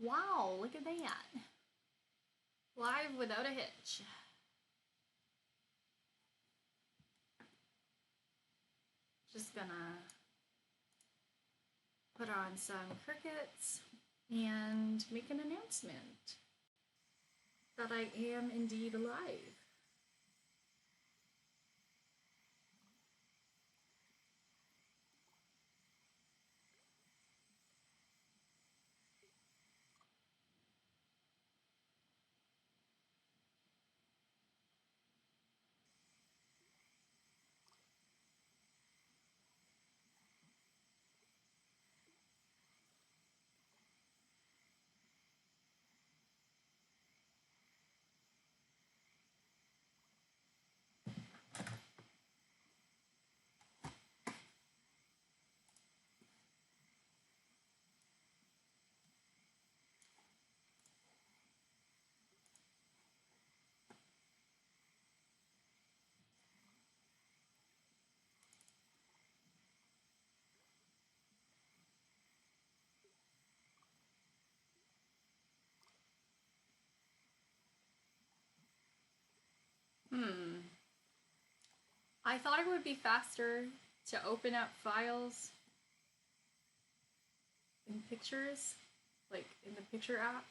Wow, look at that. Live without a hitch. Just gonna put on some crickets and make an announcement that I am indeed live. I thought it would be faster to open up files in pictures, like in the picture app.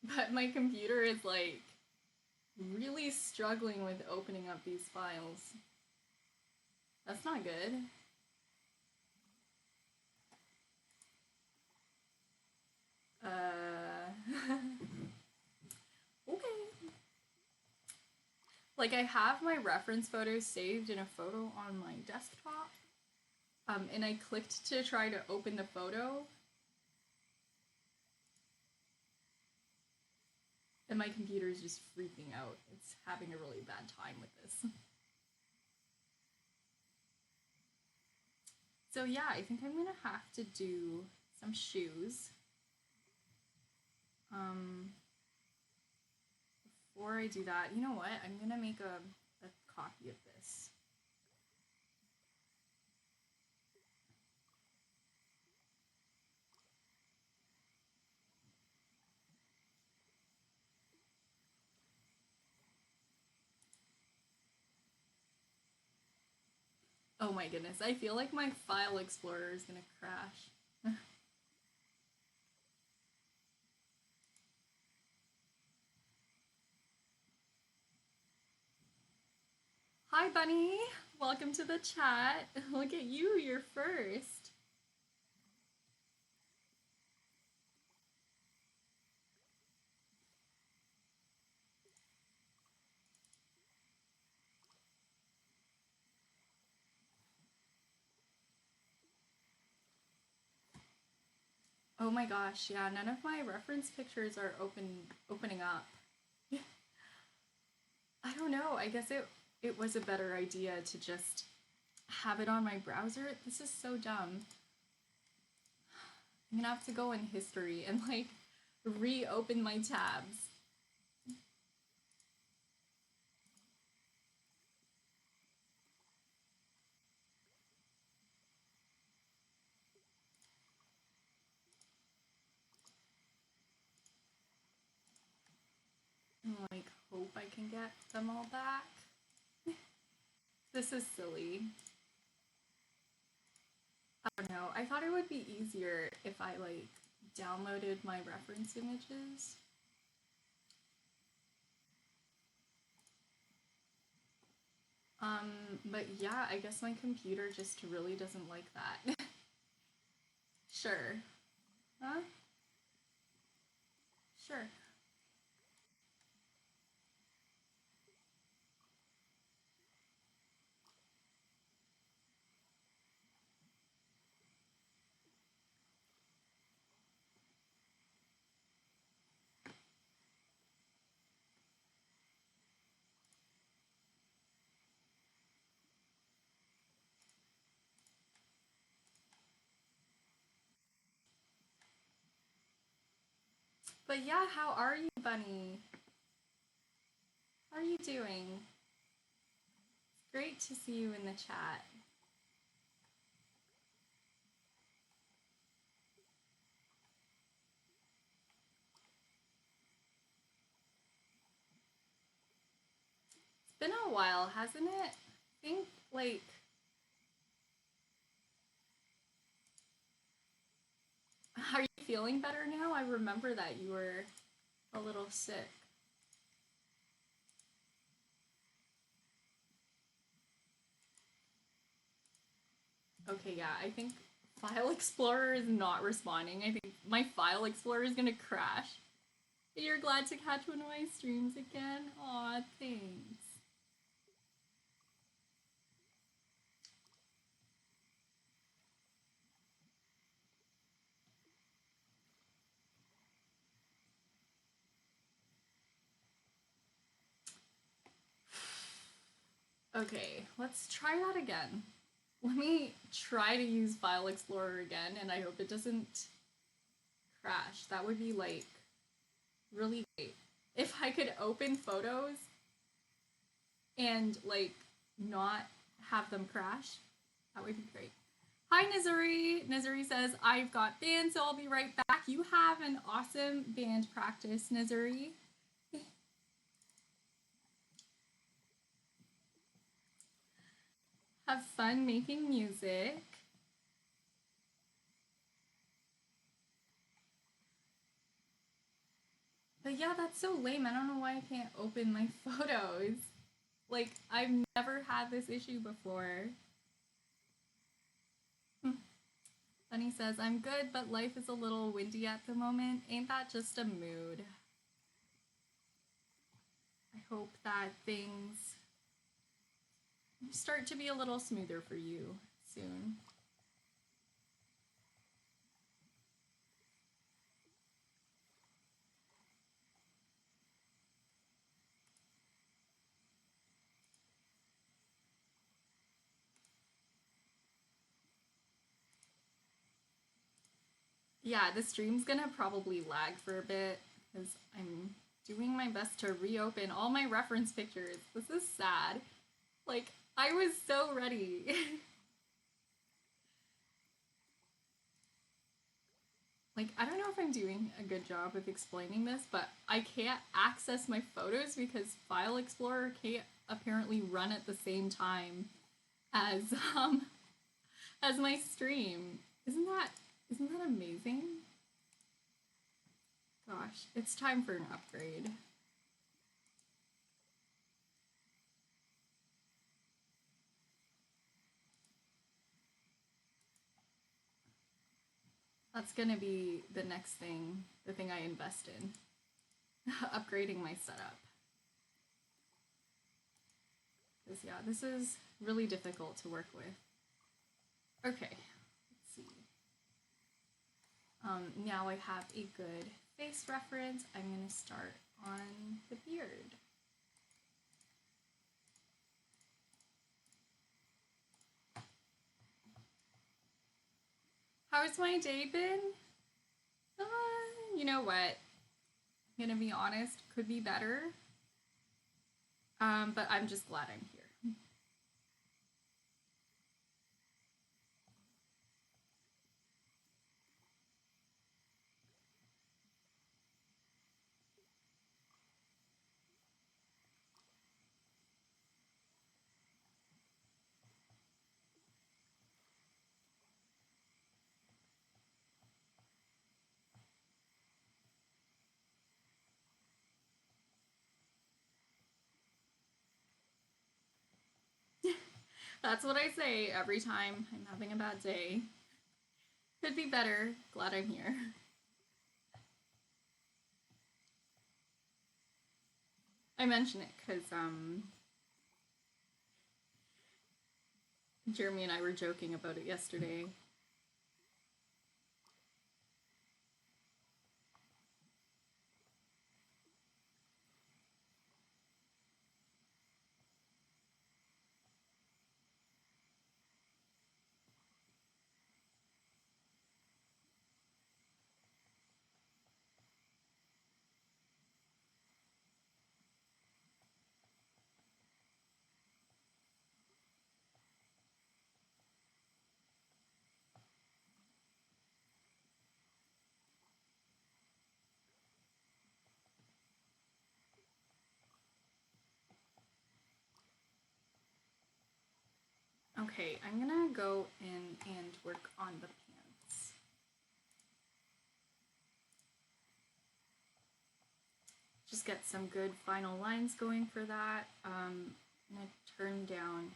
But my computer is like really struggling with opening up these files. That's not good. Okay. Like I have my reference photos saved in a photo on my desktop. And I clicked to try to open the photo. And my computer is just freaking out. It's having a really bad time with this. So yeah, I think I'm gonna have to do some shoes. Before I do that, you know what? I'm gonna make a copy of this. Oh my goodness, I feel like my file explorer is gonna crash. Hi, Bunny. Welcome to the chat. Look at you, you're first. Oh my gosh, yeah, none of my reference pictures are opening up. I don't know. I guess it was a better idea to just have it on my browser. This is so dumb. I'm gonna have to go in history and like reopen my tabs. And like hope I can get them all back. This is silly. I don't know. I thought it would be easier if I like downloaded my reference images. But yeah, I guess my computer just really doesn't like that. Sure. Huh? Sure. But yeah, how are you, Bunny? How are you doing? It's great to see you in the chat. been a while, hasn't it? I think, like, are you feeling better now? I remember that you were a little sick. Okay, yeah, I think File Explorer is not responding. I think my File Explorer is gonna crash. You're glad to catch one of my streams again? Aw, thanks. Okay, let's try that again. Let me try to use File Explorer again, and I hope it doesn't crash. That would be, like, really great. If I could open photos and, like, not have them crash, that would be great. Hi, Nizuri. Nizuri says, I've got band, so I'll be right back. You have an awesome band practice, Nizuri. Have fun making music. But yeah, that's so lame. I don't know why I can't open my photos. Like, I've never had this issue before. Sunny says, I'm good, but life is a little windy at the moment. Ain't that just a mood? I hope that things start to be a little smoother for you soon. Yeah, the stream's gonna probably lag for a bit because I'm doing my best to reopen all my reference pictures. This is sad. Like, I was so ready. Like, I don't know if I'm doing a good job of explaining this, but I can't access my photos because File Explorer can't apparently run at the same time as as my stream. Isn't that amazing? Gosh, it's time for an upgrade. That's gonna be the next thing, the thing I invest in. Upgrading my setup. Because yeah, this is really difficult to work with. Okay, let's see. Now I have a good face reference. I'm gonna start on the beard. How's my day been? You know what? I'm gonna be honest, could be better. But I'm just glad I'm here. That's what I say every time I'm having a bad day. Could be better. Glad I'm here. I mention it because Jeremy and I were joking about it yesterday. Okay, I'm gonna go in and work on the pants. Just get some good final lines going for that. I'm gonna turn down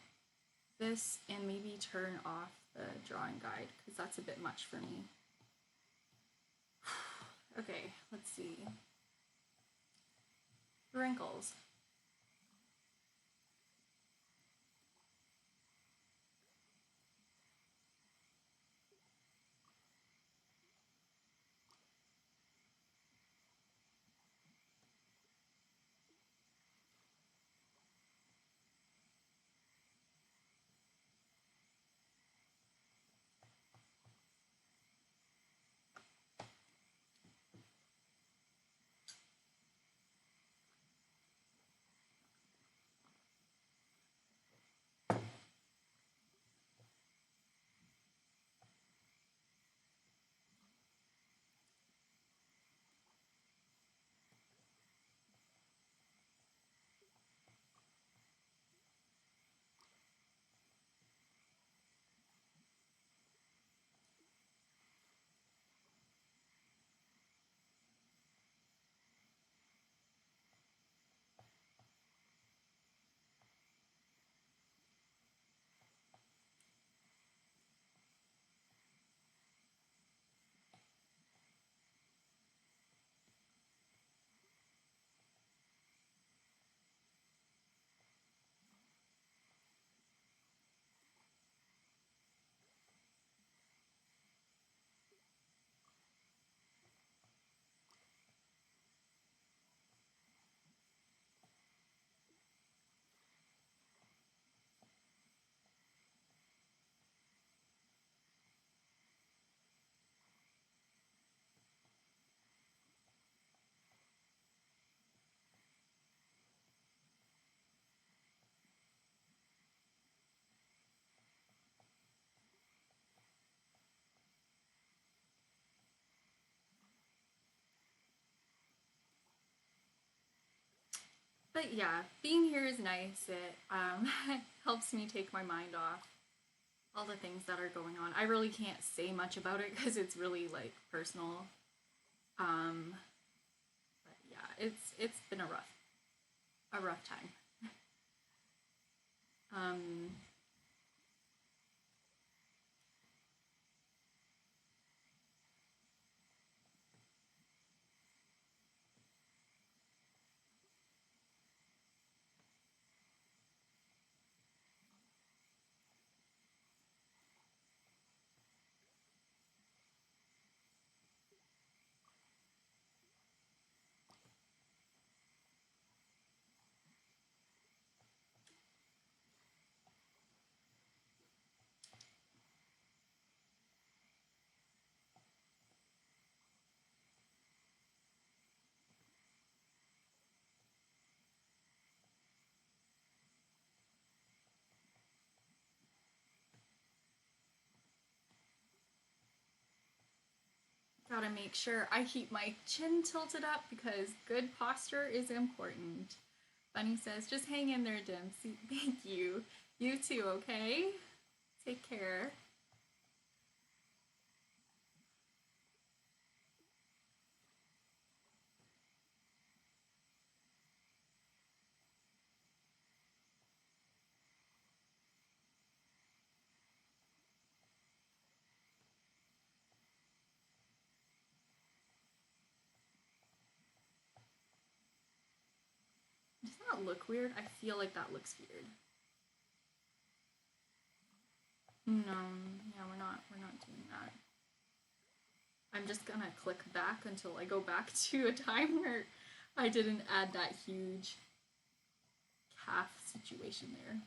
this and maybe turn off the drawing guide because that's a bit much for me. Okay, let's see. Wrinkles. But yeah, being here is nice. It helps me take my mind off all the things that are going on. I really can't say much about it because it's really like personal. Um, but yeah, it's been a rough time. Um, Gotta make sure I keep my chin tilted up because good posture is important. Bunny says, just hang in there, Dempsey. Thank you. You too, okay? Take care. Does that look weird? I feel like that looks weird. No, yeah, we're not doing that. I'm just gonna click back until I go back to a time where I didn't add that huge calf situation there.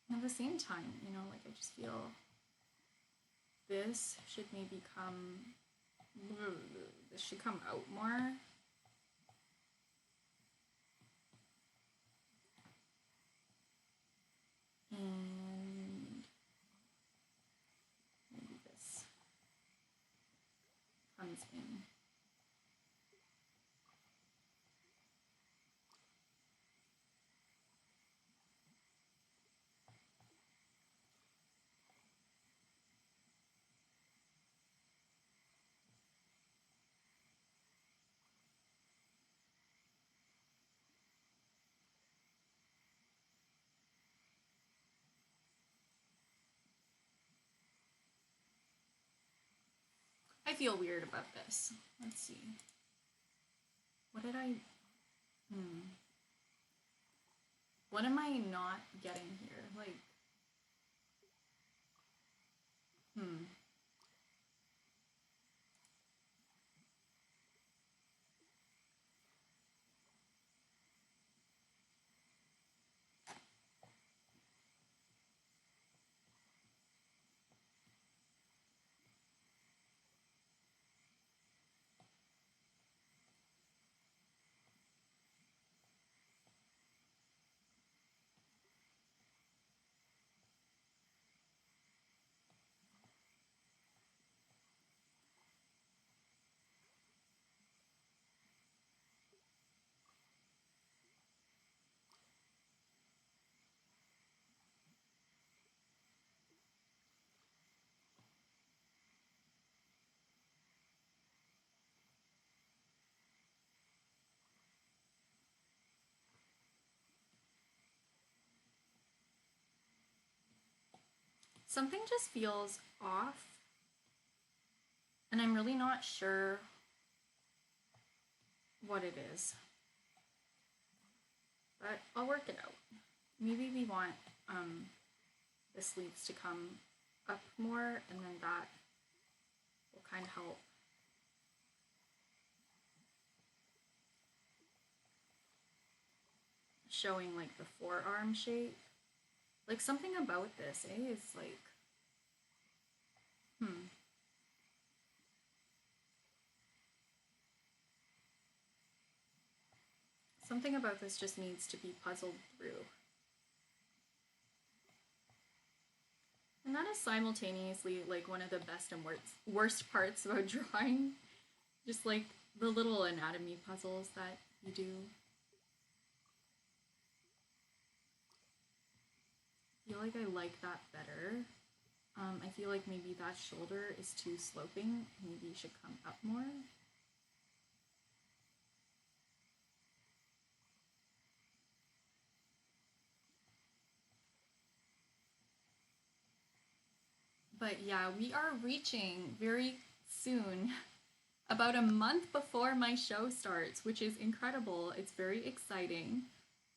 And at the same time, like I just feel this should maybe come, this should come out more. And maybe this comes in. feel weird about this. Let's see. What did I... What am I not getting here? Like... Something just feels off, and I'm really not sure what it is. But I'll work it out. Maybe we want the sleeves to come up more, and then that will kind of help. Showing like the forearm shape. Like something about this, is like, Something about this just needs to be puzzled through. And that is simultaneously like one of the best and worst parts about drawing. Just like the little anatomy puzzles that you do. I feel like I like that better. I feel like maybe that shoulder is too sloping. Maybe you should come up more. But yeah, we are reaching very soon, about a month before my show starts, which is incredible. It's very exciting.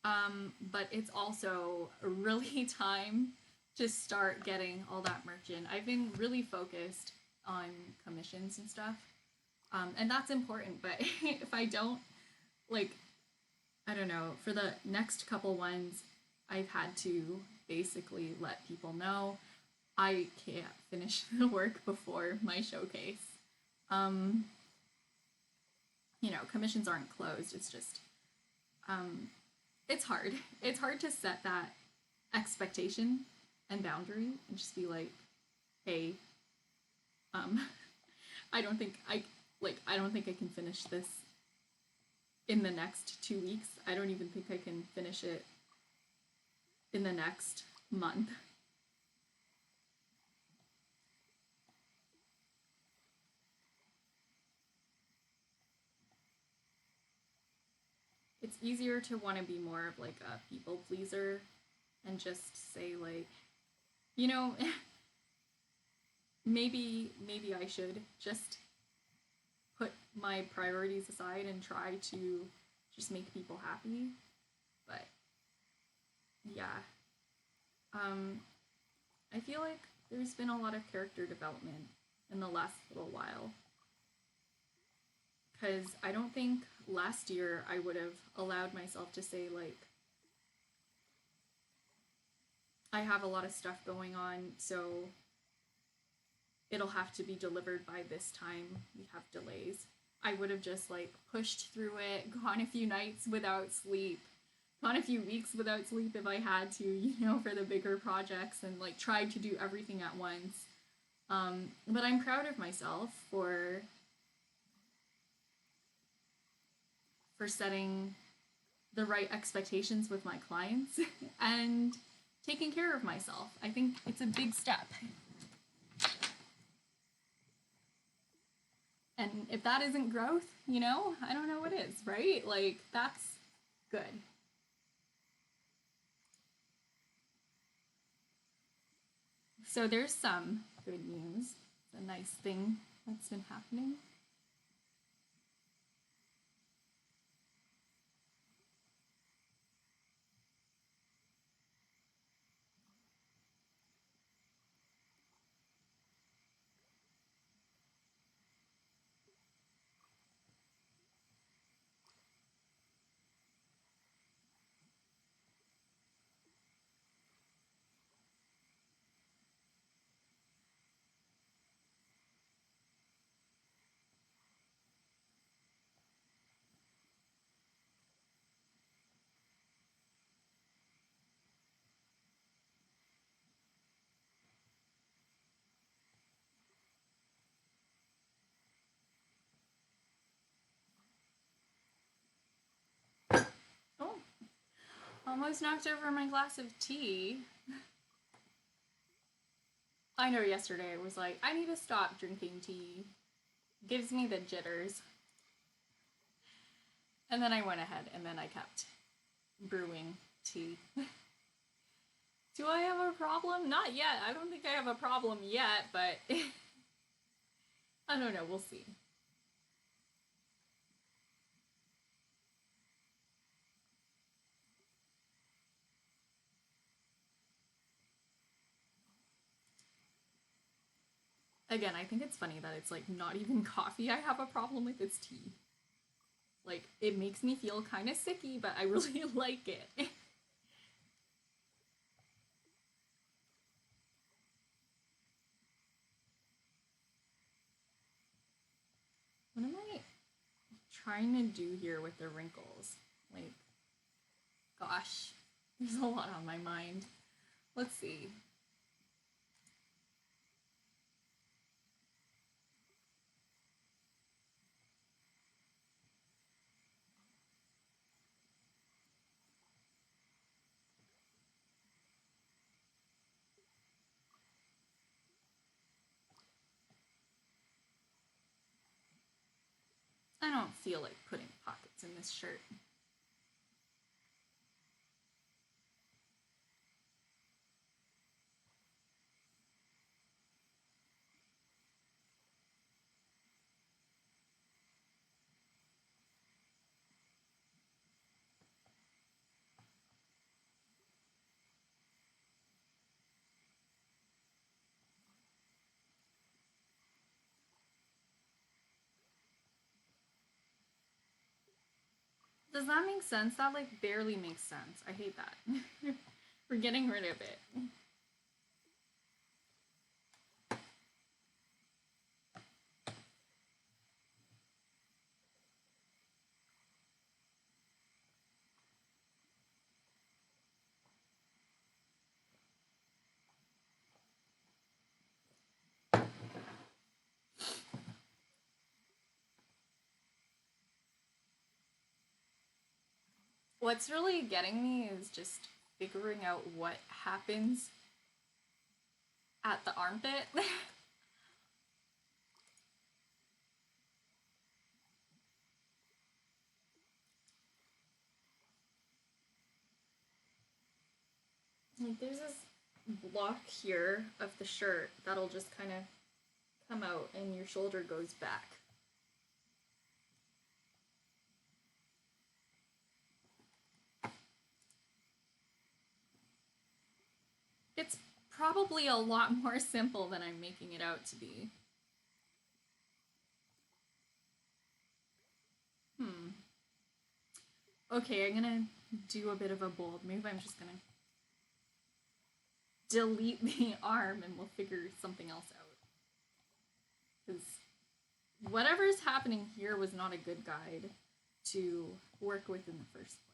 But it's also really time to start getting all that merch in. I've been really focused on commissions and stuff. And that's important, but if I don't, like, I don't know, for the next couple ones, I've had to basically let people know I can't finish the work before my showcase. You know, commissions aren't closed. It's just, it's hard. It's hard to set that expectation and boundary and just be like, hey, I don't think I can finish this in the next 2 weeks. I don't even think I can finish it in the next month. It's easier to want to be more of like a people pleaser and just say like, you know, maybe I should just put my priorities aside and try to just make people happy. But yeah, I feel like there's been a lot of character development in the last little while. Because I don't think last year I would have allowed myself to say, like, I have a lot of stuff going on, so it'll have to be delivered by this time. We have delays. I would have just, like, pushed through it, gone a few nights without sleep, gone a few weeks without sleep if I had to, you know, for the bigger projects, and, like, tried to do everything at once. But I'm proud of myself for setting the right expectations with my clients and taking care of myself. I think it's a big step. And if that isn't growth, you know, I don't know what is, right? Like, that's good. So there's some good news. It's a nice thing that's been happening. Oh, almost knocked over my glass of tea. I know yesterday I was like, I need to stop drinking tea. Gives me the jitters. And then I went ahead and then I kept brewing tea. Do I have a problem? Not yet. I don't think I have a problem yet, but I don't know. We'll see. Again, I think it's funny that it's like not even coffee I have a problem with, it's tea. Like, it makes me feel kind of sicky, but I really like it. What am I trying to do here with the wrinkles? Like, gosh, there's a lot on my mind. Let's see. I don't feel like putting pockets in this shirt. Does that make sense? That like barely makes sense. I hate that. We're getting rid of it. What's really getting me is just figuring out what happens at the armpit. Like there's this block here of the shirt that'll just kind of come out and your shoulder goes back. It's probably a lot more simple than I'm making it out to be. Okay, I'm gonna do a bit of a bold move. I'm just gonna delete the arm and we'll figure something else out. Because whatever's happening here was not a good guide to work with in the first place.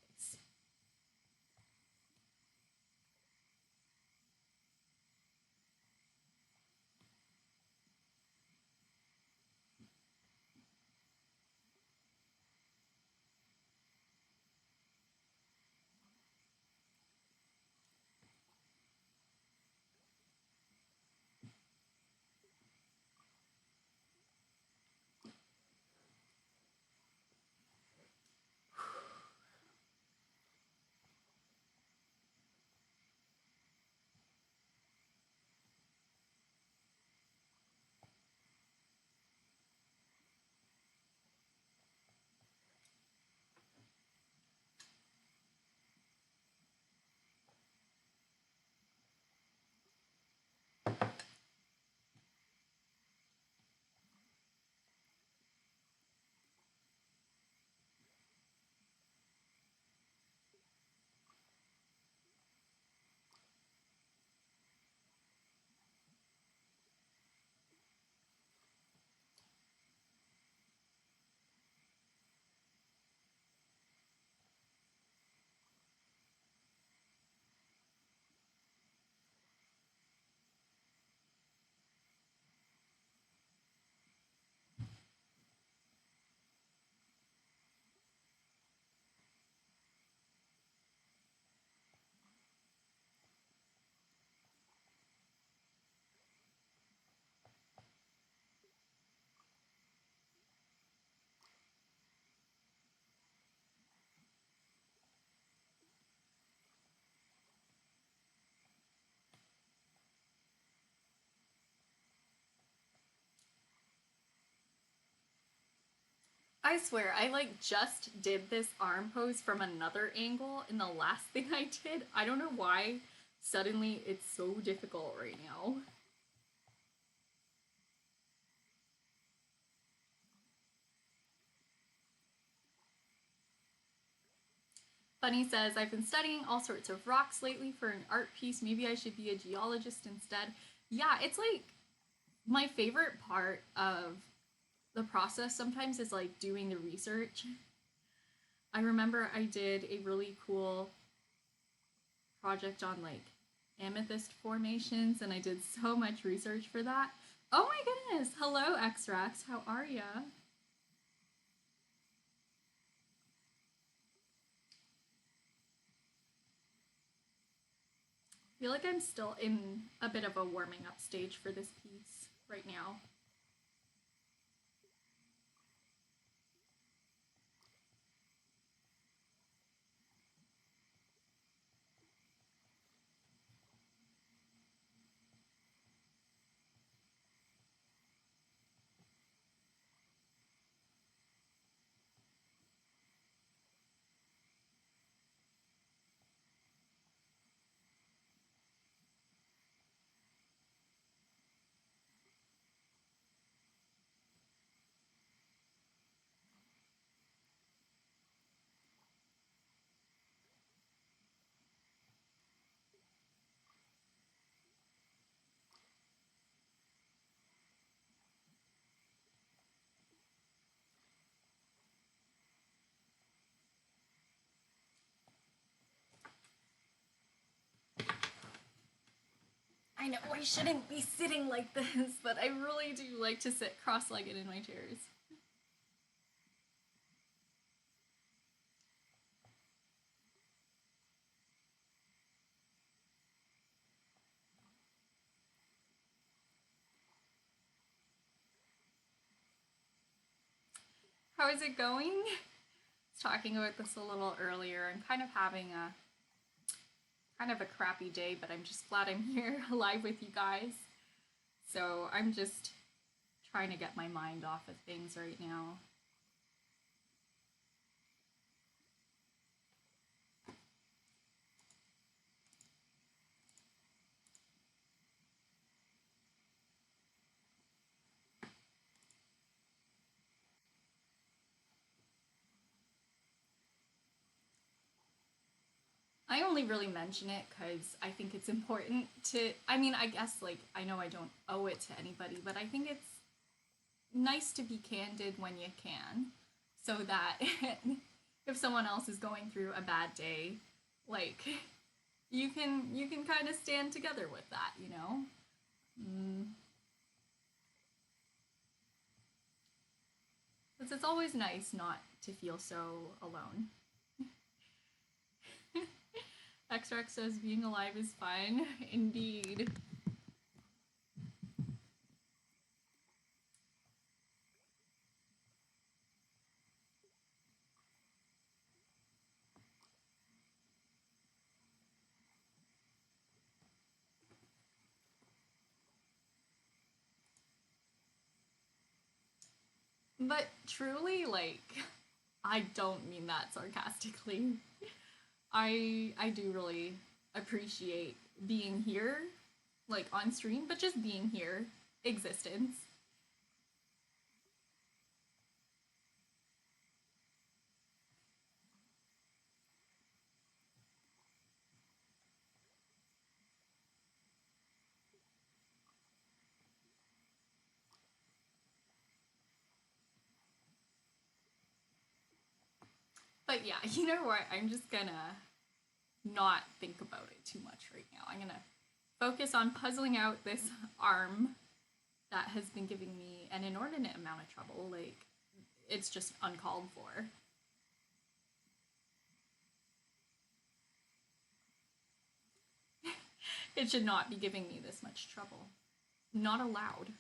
I swear, I like just did this arm pose from another angle in the last thing I did. I don't know why suddenly it's so difficult right now. Bunny says, I've been studying all sorts of rocks lately for an art piece. Maybe I should be a geologist instead. Yeah, it's like my favorite part of the process sometimes is like doing the research. I remember I did a really cool project on like amethyst formations and I did so much research for that. Oh my goodness. Hello, Xrax. How are ya? I feel like I'm still in a bit of a warming up stage for this piece right now. I know I shouldn't be sitting like this, but I really do like to sit cross-legged in my chairs. How is it going? I was talking about this a little earlier. I'm kind of having a crappy day, but I'm just glad I'm here live with you guys. So I'm just trying to get my mind off of things right now. I only really mention it because I think it's important to. I mean, I guess, like, I know I don't owe it to anybody, but I think it's nice to be candid when you can so that if someone else is going through a bad day, like, you can kind of stand together with that, you know? Because it's always nice not to feel so alone. XRX says being alive is fine. Indeed. But truly, like, I don't mean that sarcastically. I do really appreciate being here, like on stream, but just being here, existence. But yeah, you know what? I'm just gonna not think about it too much right now. I'm gonna focus on puzzling out this arm that has been giving me an inordinate amount of trouble. Like, it's just uncalled for. It should not be giving me this much trouble. Not allowed.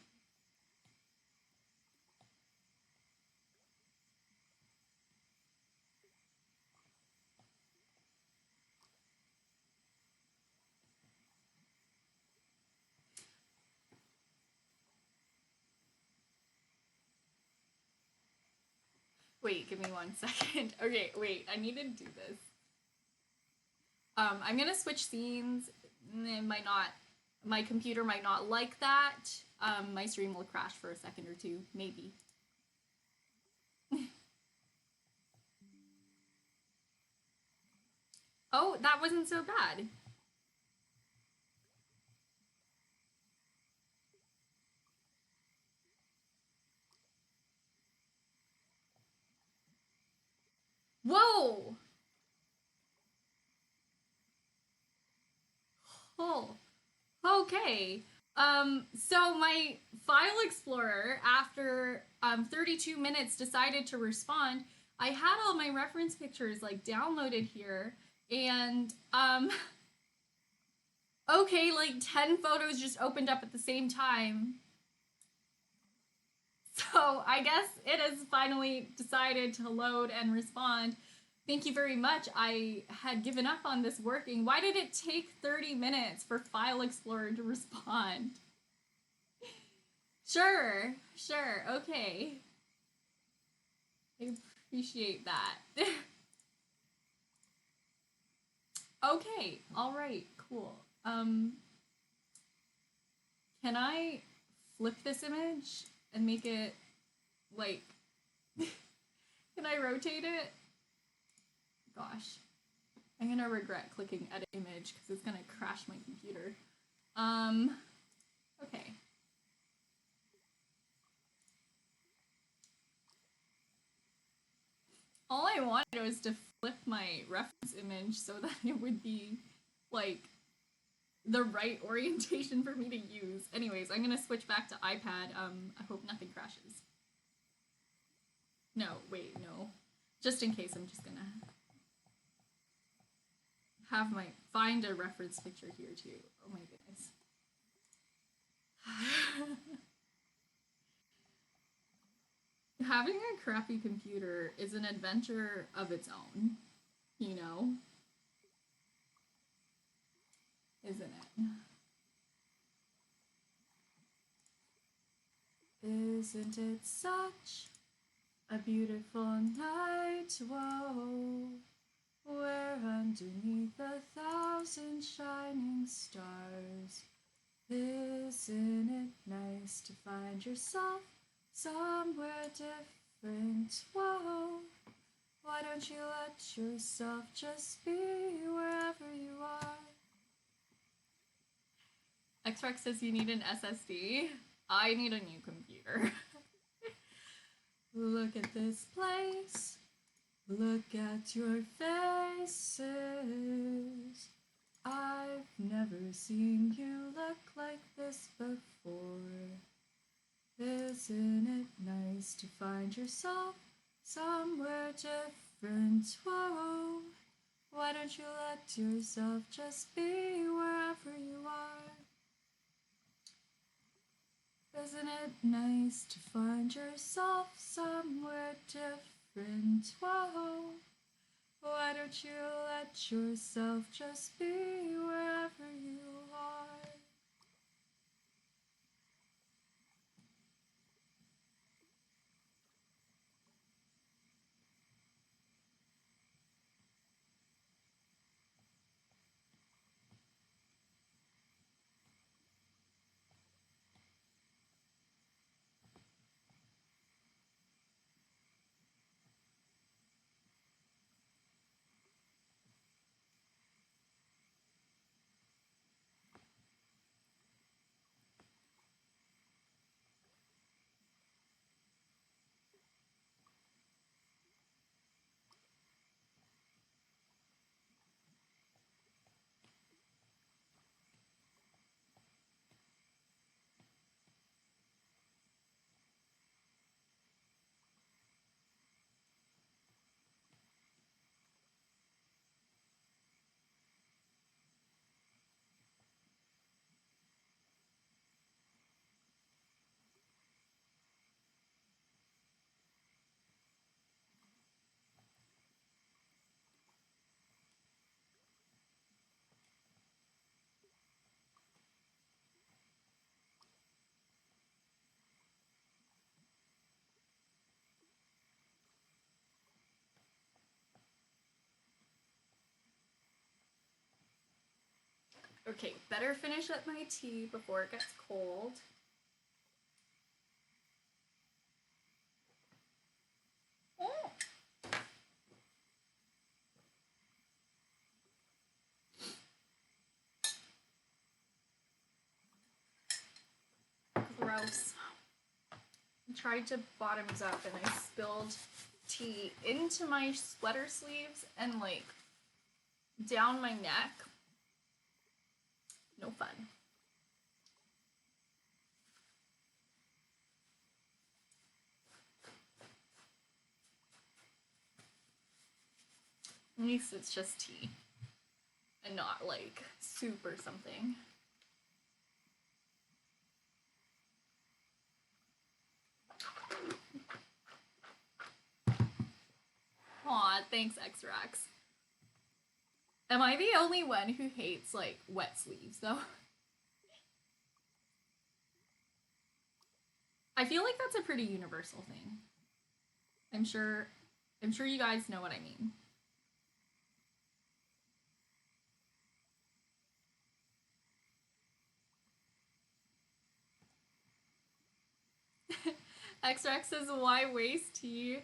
Wait, give me 1 second. Okay, wait, I need to do this. I'm gonna switch scenes. It might not, my computer might not like that. My stream will crash for a second or two, maybe. Oh, that wasn't so bad. Whoa! Oh, okay. So my file explorer, after 32 minutes, decided to respond. I had all my reference pictures like downloaded here, and okay, like 10 photos just opened up at the same time. So I guess it has finally decided to load and respond. Thank you very much. I had given up on this working. Why did it take 30 minutes for File Explorer to respond? Sure, okay. I appreciate that. Okay, alright, cool. Can I flip this image and make it, like, can I rotate it? Gosh. I'm gonna regret clicking edit image because it's gonna crash my computer. Okay. All I wanted was to flip my reference image so that it would be, like, the right orientation for me to use. Anyways, I'm gonna switch back to iPad. I hope nothing crashes. No, wait, no. Just in case, I'm just gonna have my find a reference picture here too. Oh my goodness. Having a crappy computer is an adventure of its own, you know? Isn't it? Isn't it such a beautiful night? Whoa, where underneath 1,000 shining stars. Isn't it nice to find yourself somewhere different? Whoa, why don't you let yourself just be wherever you are? Xrex says you need an SSD. I need a new computer. Look at this place. Look at your faces. I've never seen you look like this before. Isn't it nice to find yourself somewhere different? Whoa, why don't you let yourself just be wherever you are? Isn't it nice to find yourself somewhere different? Whoa, why don't you let yourself just be wherever you are? Okay, better finish up my tea before it gets cold. Oh. Gross. I tried to bottoms up and I spilled tea into my sweater sleeves and like down my neck. No fun. At least it's just tea and not like soup or something. Aw, thanks, X-Rax. Am I the only one who hates like wet sleeves though? I feel like that's a pretty universal thing. I'm sure you guys know what I mean. X-Rex says, why waste tea?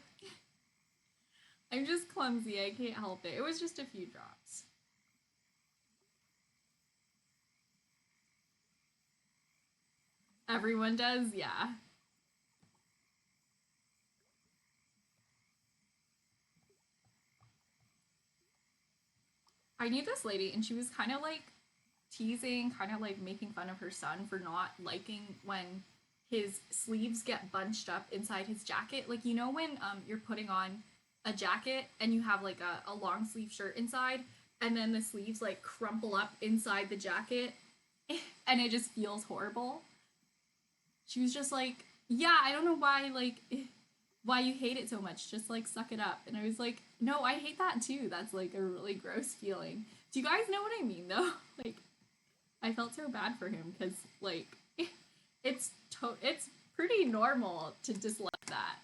I'm just clumsy, I can't help it. It was just a few drops. Everyone does, yeah. I knew this lady and she was kind of like teasing, kind of like making fun of her son for not liking when his sleeves get bunched up inside his jacket. Like, you know, when you're putting on a jacket and you have like a long sleeve shirt inside and then the sleeves like crumple up inside the jacket and it just feels horrible. She was just like, yeah, I don't know why you hate it so much. Just like suck it up. And I was like, no, I hate that too. That's like a really gross feeling. Do you guys know what I mean though? Like, I felt so bad for him because like it's pretty normal to dislike that.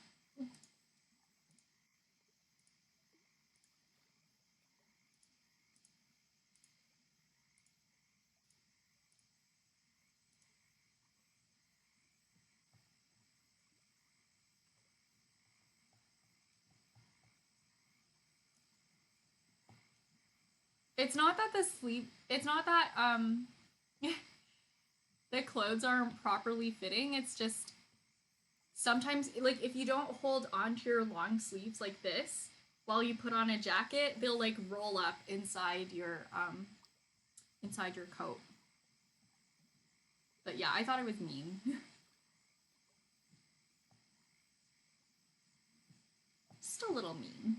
It's not that it's not that the clothes aren't properly fitting. It's just sometimes like if you don't hold onto your long sleeves like this while you put on a jacket, they'll like roll up inside your coat. But yeah, I thought it was mean. Just a little mean.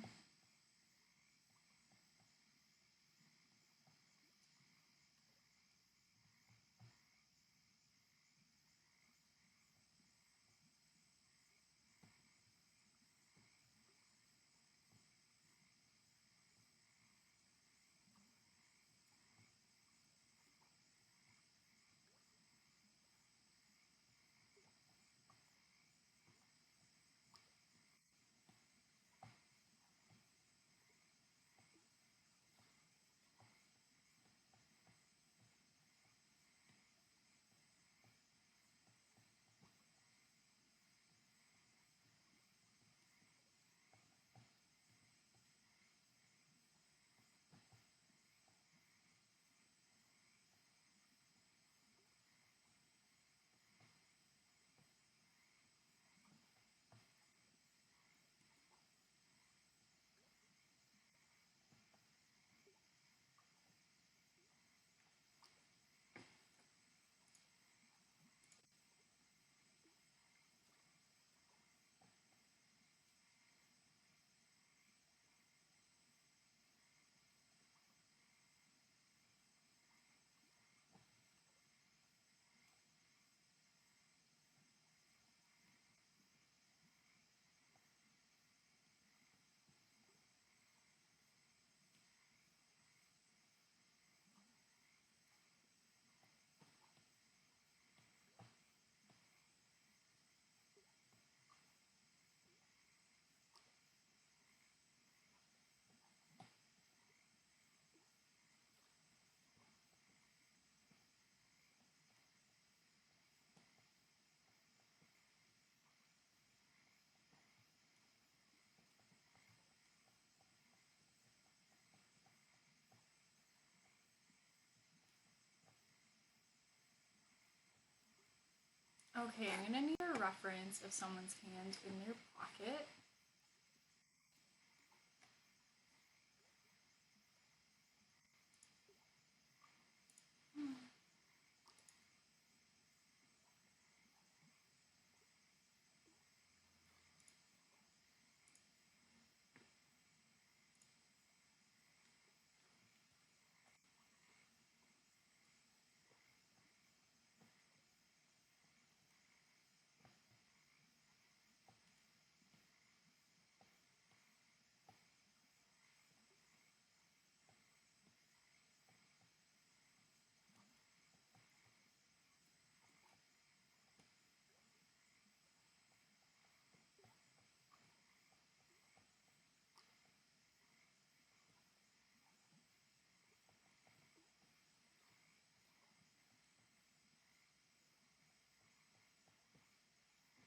Okay, I'm gonna need a reference of someone's hand in their pocket.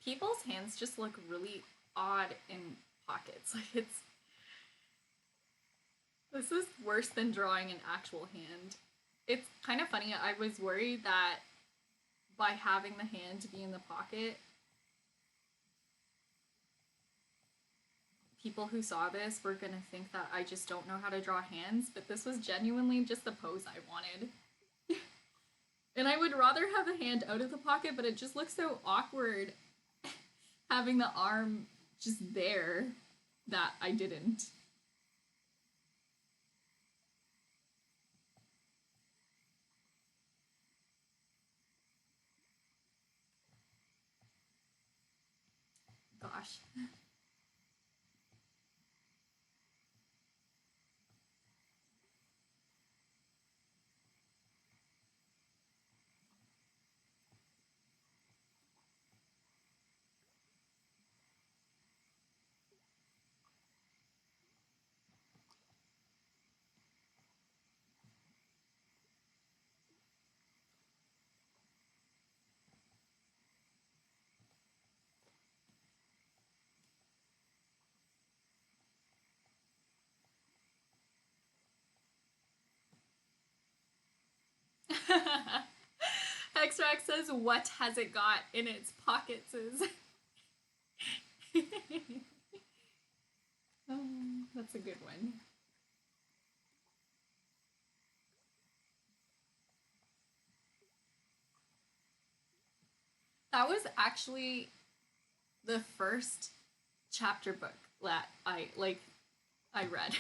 People's hands just look really odd in pockets. Like it's this is worse than drawing an actual hand. It's kind of funny. I was worried that by having the hand be in the pocket, people who saw this were gonna think that I just don't know how to draw hands, but this was genuinely just the pose I wanted. And I would rather have the hand out of the pocket, but it just looks so awkward having the arm just there that I didn't. Gosh. Hexrax says, "What has it got in its pockets?" That's a good one. That was actually the first chapter book that I read.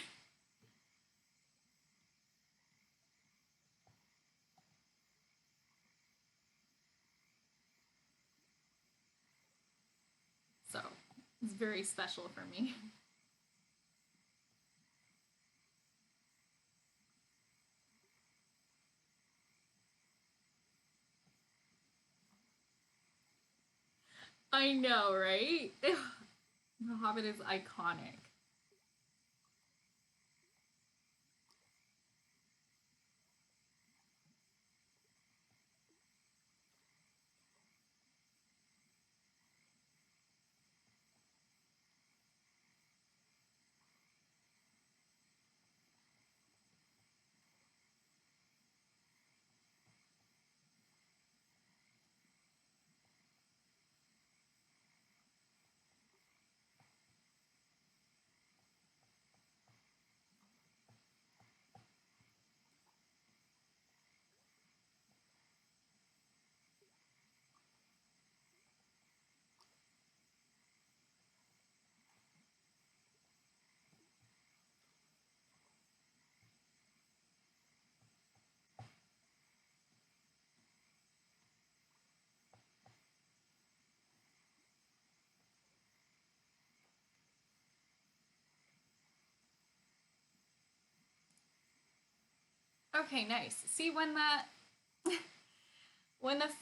So it's very special for me. I know, right? The Hobbit is iconic. Okay, nice. See when the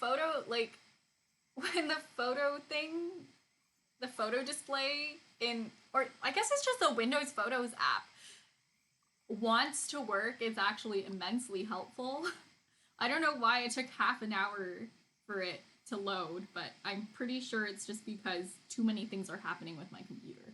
photo when the photo thing the photo display in or I guess it's just the Windows Photos app wants to work, it's actually immensely helpful. I don't know why it took half an hour for it to load, but I'm pretty sure it's just because too many things are happening with my computer.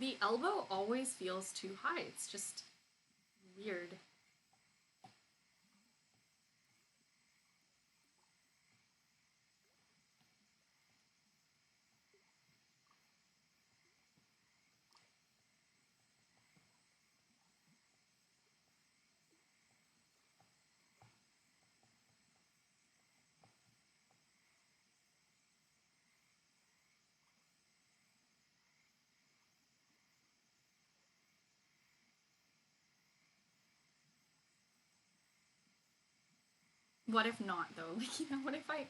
The elbow always feels too high. It's just weird. What if not, though? Like, what if I.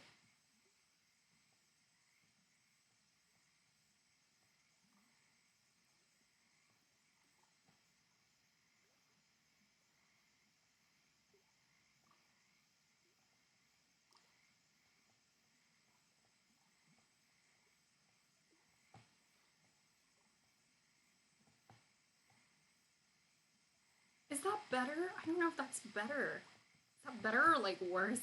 Is that better? I don't know if that's better. Is that better or, like, worse?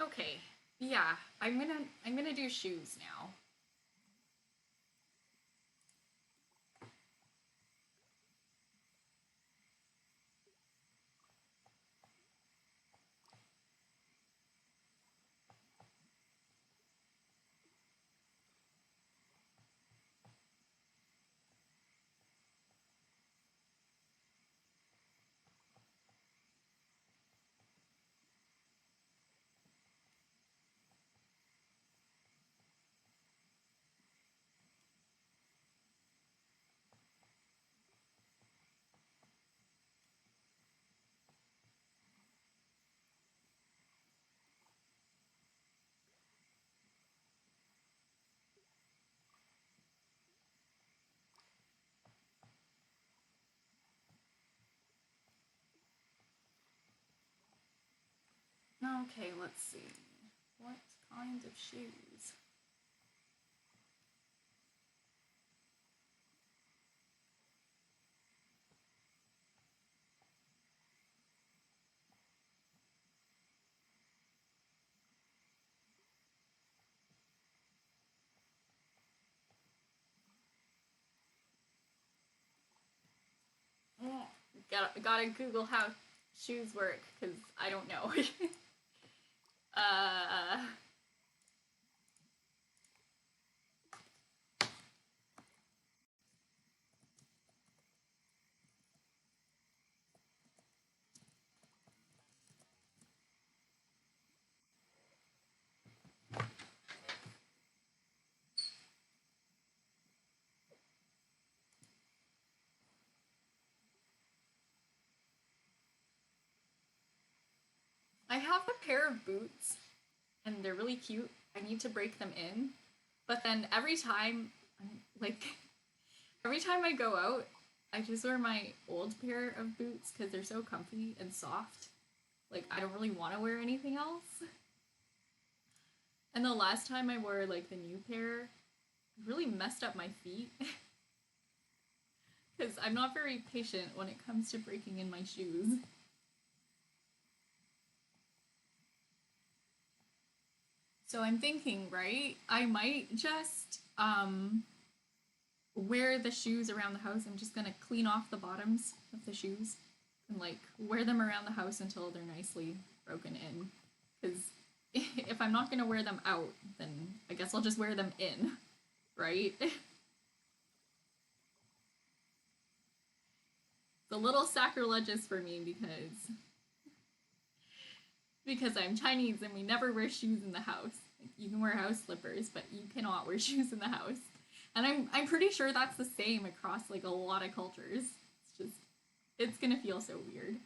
Okay. Yeah, I'm gonna do shoes now. Okay, let's see. What kind of shoes? Gotta Google how shoes work because I don't know. uh, I have a pair of boots and they're really cute. I need to break them in, but then like, every time I go out, I just wear my old pair of boots because they're so comfy and soft. Like, I don't really want to wear anything else. And the last time I wore like the new pair, it really messed up my feet Because I'm not very patient when it comes to breaking in my shoes. So I'm thinking, right? I might just wear the shoes around the house. I'm just gonna clean off the bottoms of the shoes and like wear them around the house until they're nicely broken in. Because if I'm not gonna wear them out, then I guess I'll just wear them in, right? It's a little sacrilegious for me because I'm Chinese and we never wear shoes in the house. Like, you can wear house slippers, but you cannot wear shoes in the house. And I'm pretty sure that's the same across like a lot of cultures. It's just it's gonna feel so weird.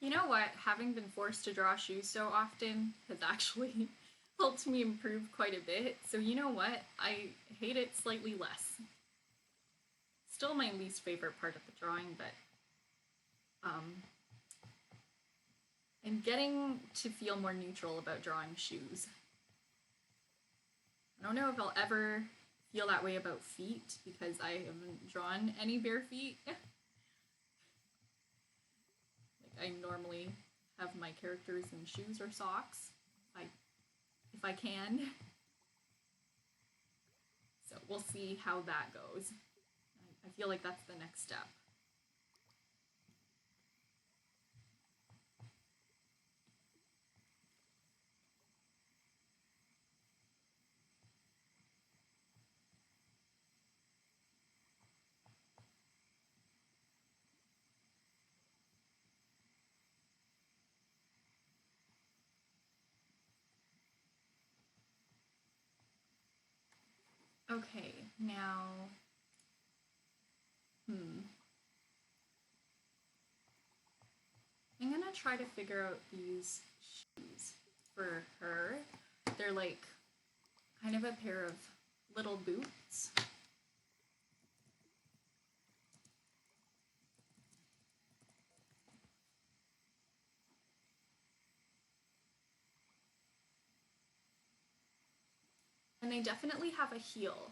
You know what? Having been forced to draw shoes so often has actually helped me improve quite a bit. So you know what? I hate it slightly less. Still my least favorite part of the drawing, but I'm getting to feel more neutral about drawing shoes. I don't know if I'll ever feel that way about feet because I haven't drawn any bare feet. Like I normally have my characters in shoes or socks, if I can. So we'll see how that goes. I feel like that's the next step. Okay, now, I'm gonna try to figure out these shoes for her. They're like kind of a pair of little boots. And they definitely have a heel.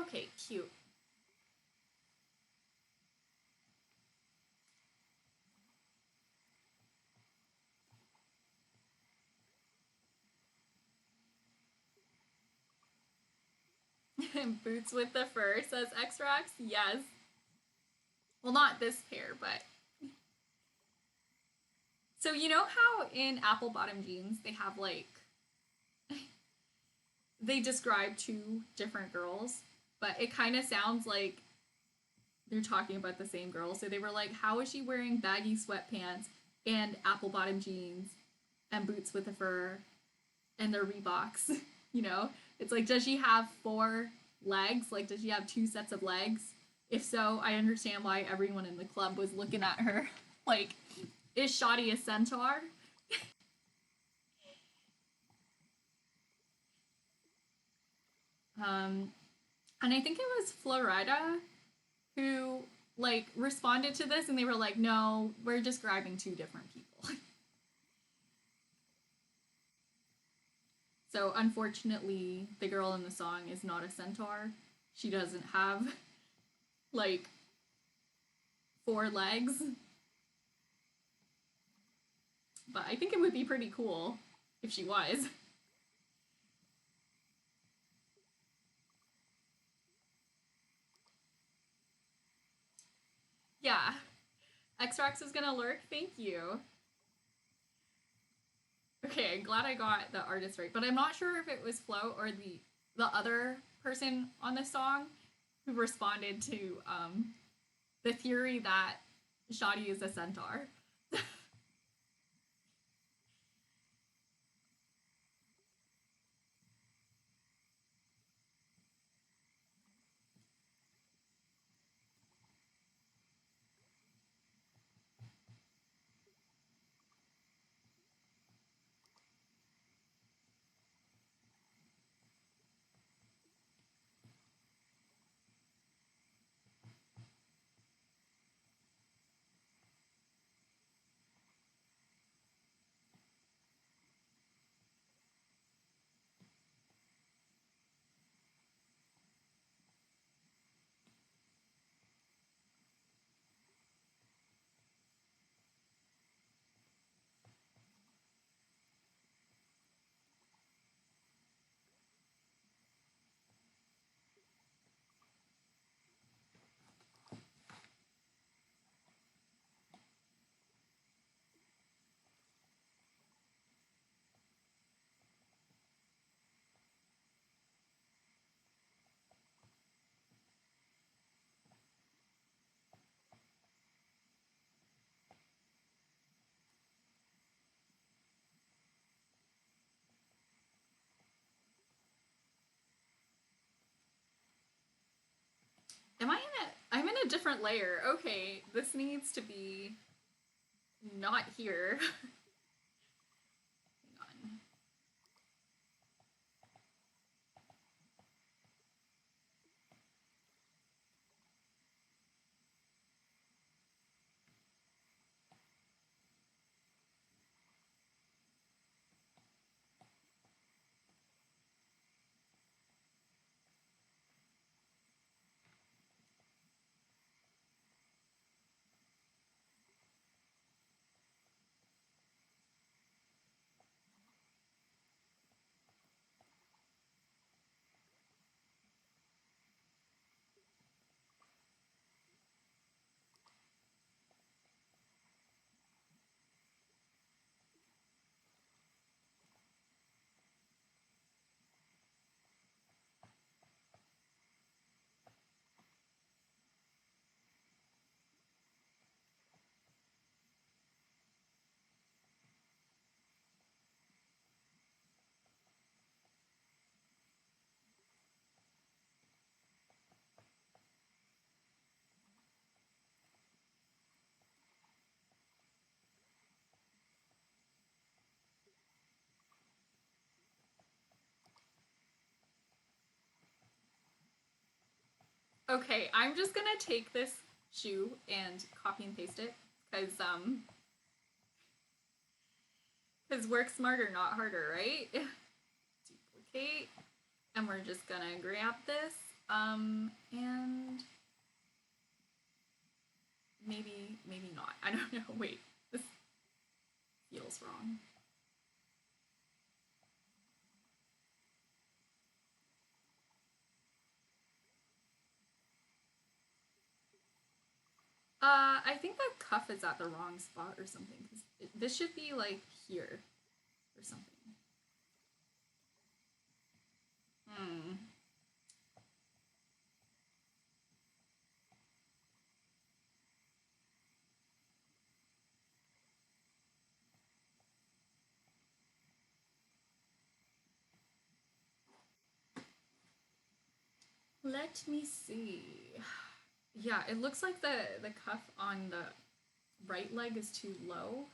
Okay, cute. Boots with the fur, says X-Rax. Yes. Well, not this pair, but So you know how in apple bottom jeans they have like they describe two different girls, but it kind of sounds like they're talking about the same girl. So they were like, how is she wearing baggy sweatpants and apple bottom jeans and boots with the fur and their Reeboks? You know, it's like, does she have four legs? Like, does she have two sets of legs? If so, I understand why everyone in the club was looking at her like, is Shoddy a centaur? Um, and I think it was Florida who like responded to this, and they were like, "No, we're describing two different people." So unfortunately, the girl in the song is not a centaur. She doesn't have like four legs, but I think it would be pretty cool if she was. Yeah, X-Rax is gonna lurk. Thank you. Okay, I'm glad I got the artist right, but I'm not sure if it was Flo or the other person on the song who responded to the theory that Shoddy is a centaur. Am I in a? I'm in a different layer. Okay, this needs to be not here. Hang on. Okay, I'm just gonna take this shoe and copy and paste it because work smarter, not harder, right? Duplicate, and we're just gonna grab this and maybe not. I don't know. Wait, this feels wrong. I think the cuff is at the wrong spot or something. This should be like here or something. Hmm. Let me see. Yeah, it looks like the cuff on the right leg is too low.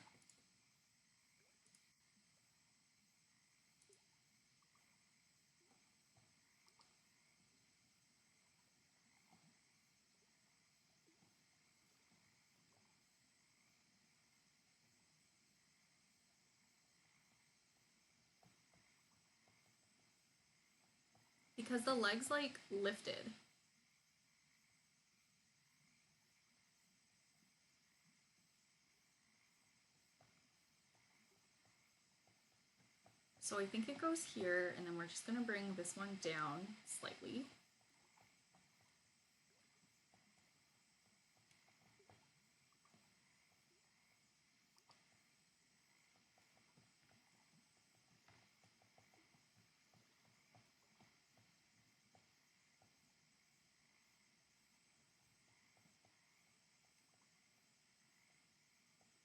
Because the leg's like lifted. So I think it goes here, and then we're just gonna bring this one down slightly.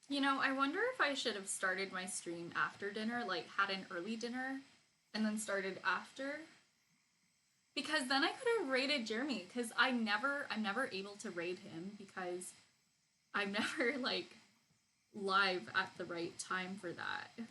You know, I wonder if I should have started my stream after dinner, like had an early dinner and then started after. Because then I could have raided Jeremy, because I'm never able to raid him because I'm never like live at the right time for that.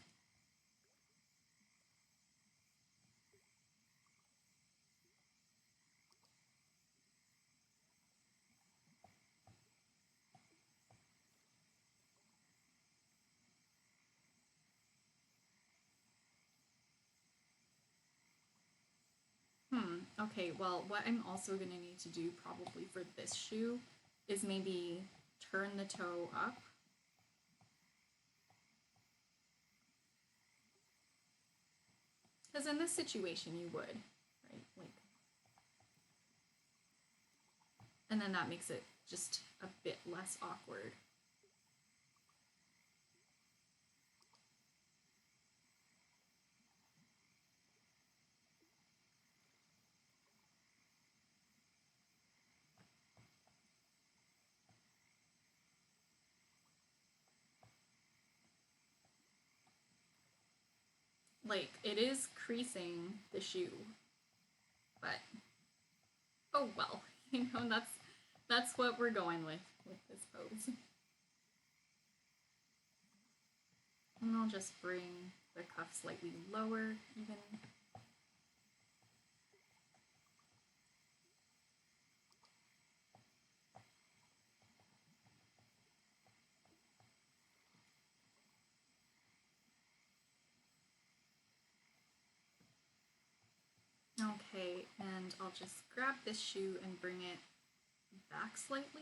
Okay, well, what I'm also gonna need to do probably for this shoe is maybe turn the toe up. Because in this situation, you would, right? Like, and then that makes it just a bit less awkward. Like, it is creasing the shoe, but oh well, you know, that's what we're going with this pose. And I'll just bring the cuff slightly lower, even. Okay, and I'll just grab this shoe and bring it back slightly.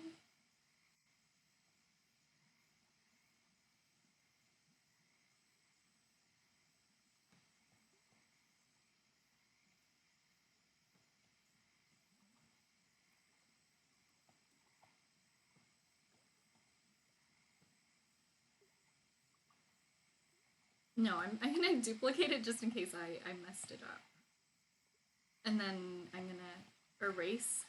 No, I'm gonna duplicate it just in case I messed it up. And then I'm gonna erase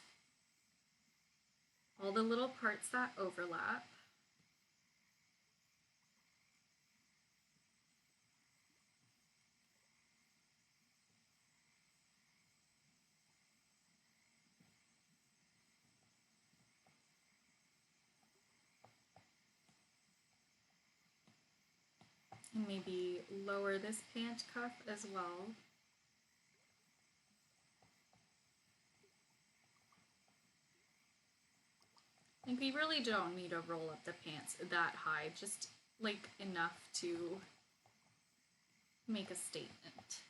all the little parts that overlap. And maybe lower this pant cuff as well. Like, we really don't need to roll up the pants that high, just like enough to make a statement.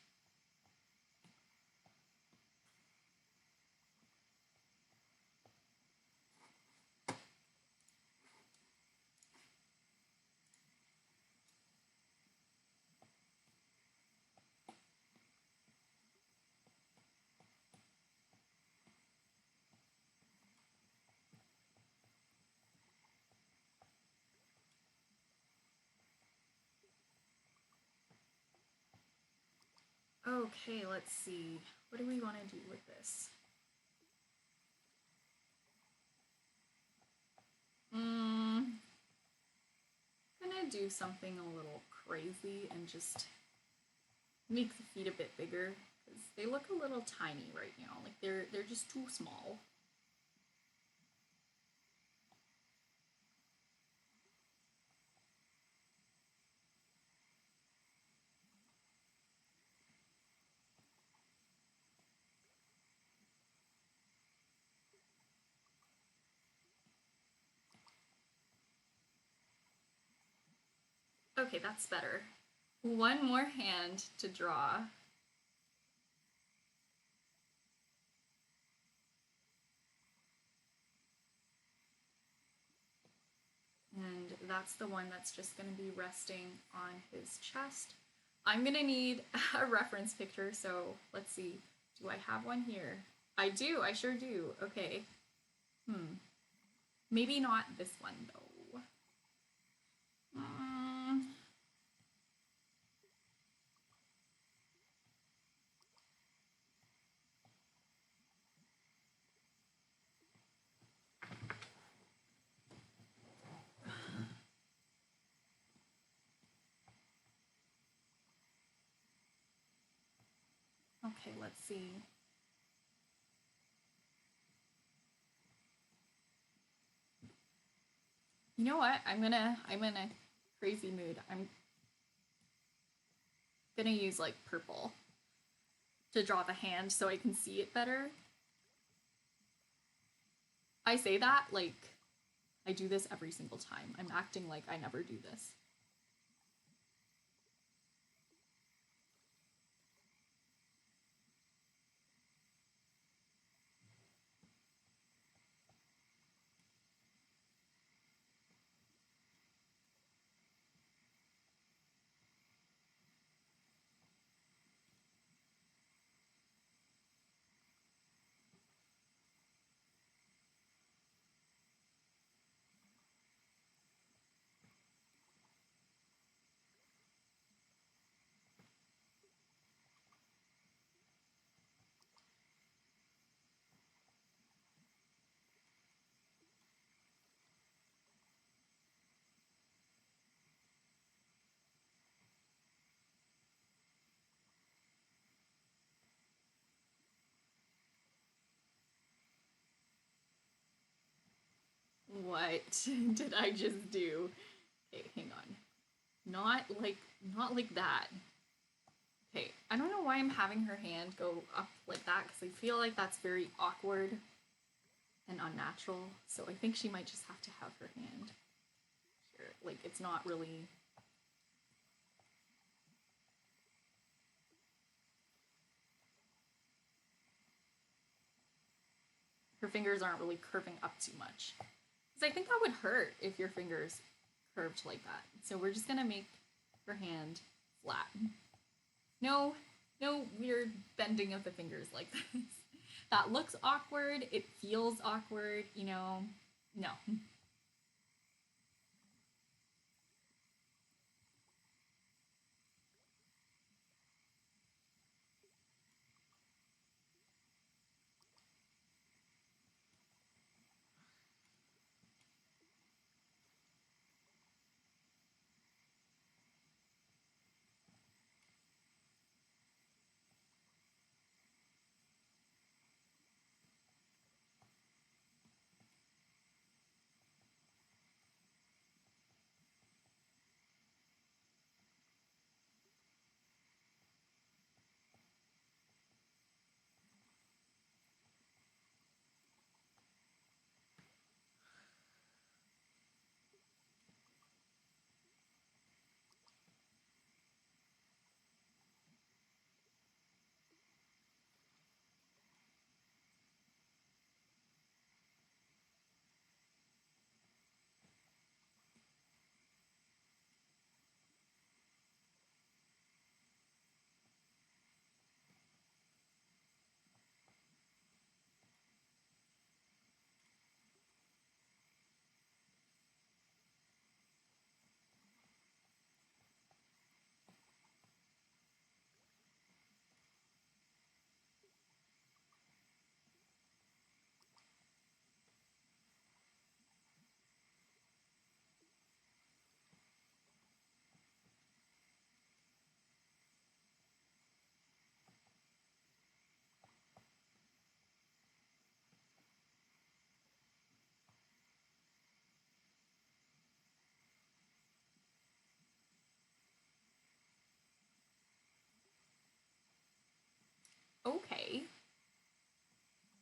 Okay, let's see. What do we want to do with this? Gonna do something a little crazy and just make the feet a bit bigger because they look a little tiny right now. Like they're just too small. Okay, that's better. One more hand to draw. And that's the one that's just going to be resting on his chest. I'm going to need a reference picture, so let's see. Do I have one here? I do, I sure do. Okay. Maybe not this one, though. Okay, let's see. You know what? I'm in a crazy mood. I'm gonna use like purple to draw the hand so I can see it better. I say that like I do this every single time. I'm acting like I never do this. What did I just do? Okay, hang on. Not like that. Okay, I don't know why I'm having her hand go up like that because I feel like that's very awkward and unnatural. So I think she might just have to have her hand here. Like it's not really. Her fingers aren't really curving up too much. Because I think that would hurt if your fingers curved like that. So we're just gonna make her hand flat. No, no weird bending of the fingers like this. That looks awkward. It feels awkward, you know. No.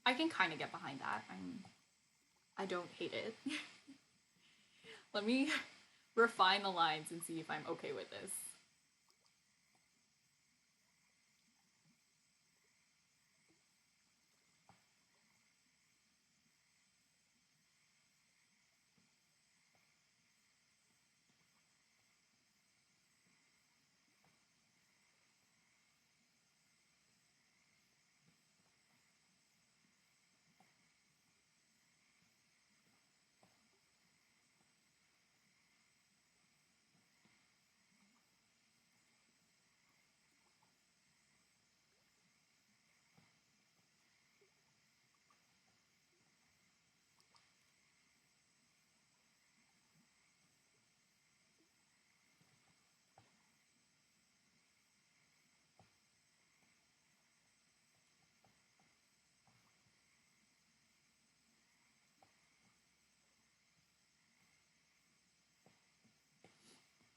I can kind of get behind that. I don't hate it. Let me refine the lines and see if I'm okay with this.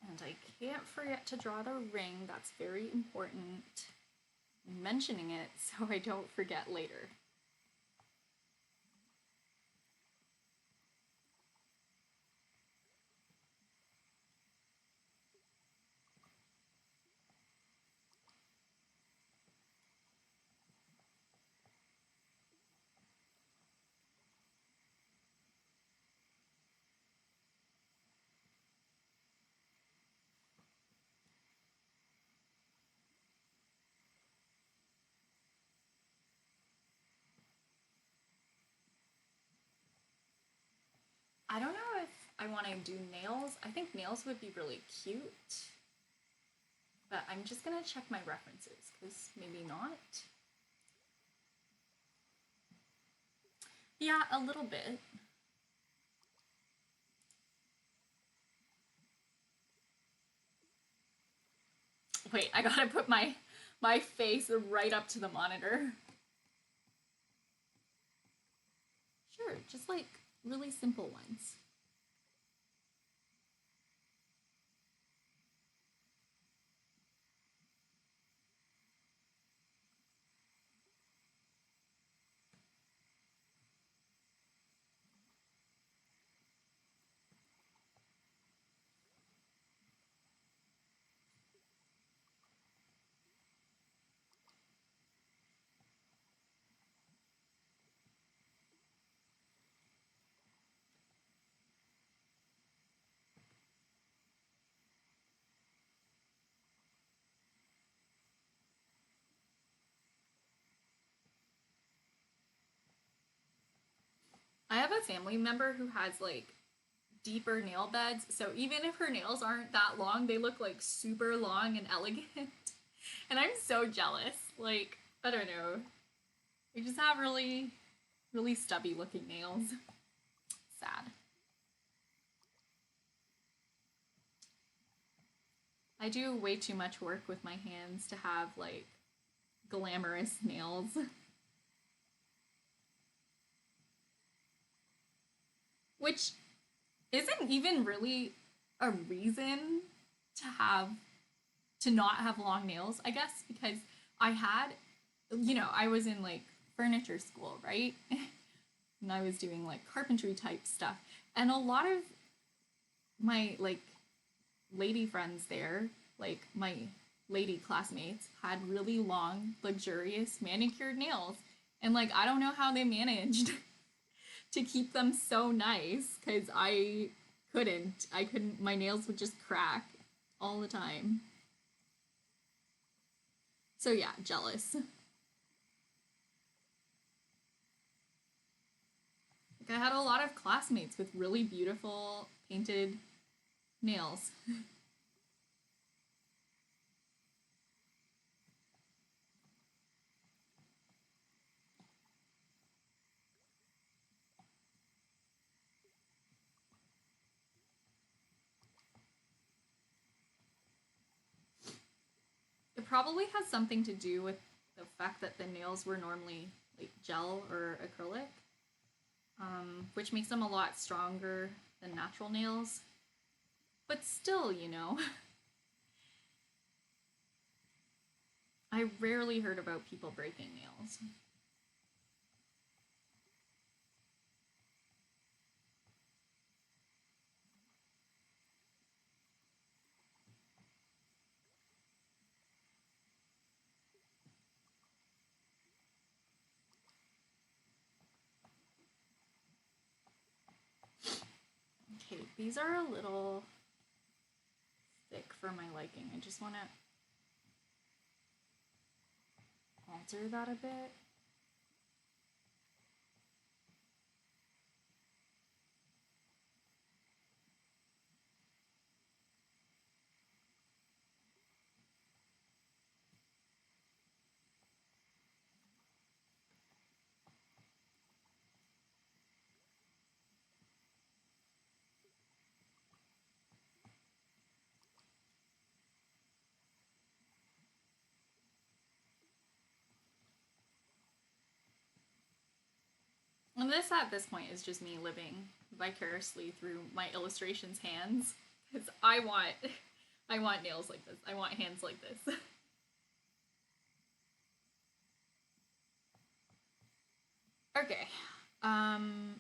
And I can't forget to draw the ring. That's very important. I'm mentioning it so I don't forget later. I don't know if I want to do nails. I think nails would be really cute. But I'm just going to check my references, because maybe not. Yeah, a little bit. Wait, I gotta put my face right up to the monitor. Sure, just like really simple ones. I have a family member who has like deeper nail beds, so even if her nails aren't that long, they look like super long and elegant. And I'm so jealous. Like, I don't know. They just have really, really stubby looking nails. Sad. I do way too much work with my hands to have like glamorous nails. Which isn't even really a reason to have to not have long nails, I guess, because I had, I was in like furniture school, right? And I was doing like carpentry type stuff. And a lot of my like lady friends there, like my lady classmates, had really long, luxurious manicured nails. And like, I don't know how they managed to keep them so nice because I couldn't, my nails would just crack all the time. So yeah, jealous. Like I had a lot of classmates with really beautiful painted nails. It probably has something to do with the fact that the nails were normally like gel or acrylic, which makes them a lot stronger than natural nails. But still, I rarely heard about people breaking nails. these are a little thick for my liking. I just want to alter that a bit. And this at this point is just me living vicariously through my illustrations hands, because I want nails like this. I want hands like this. Okay. I'm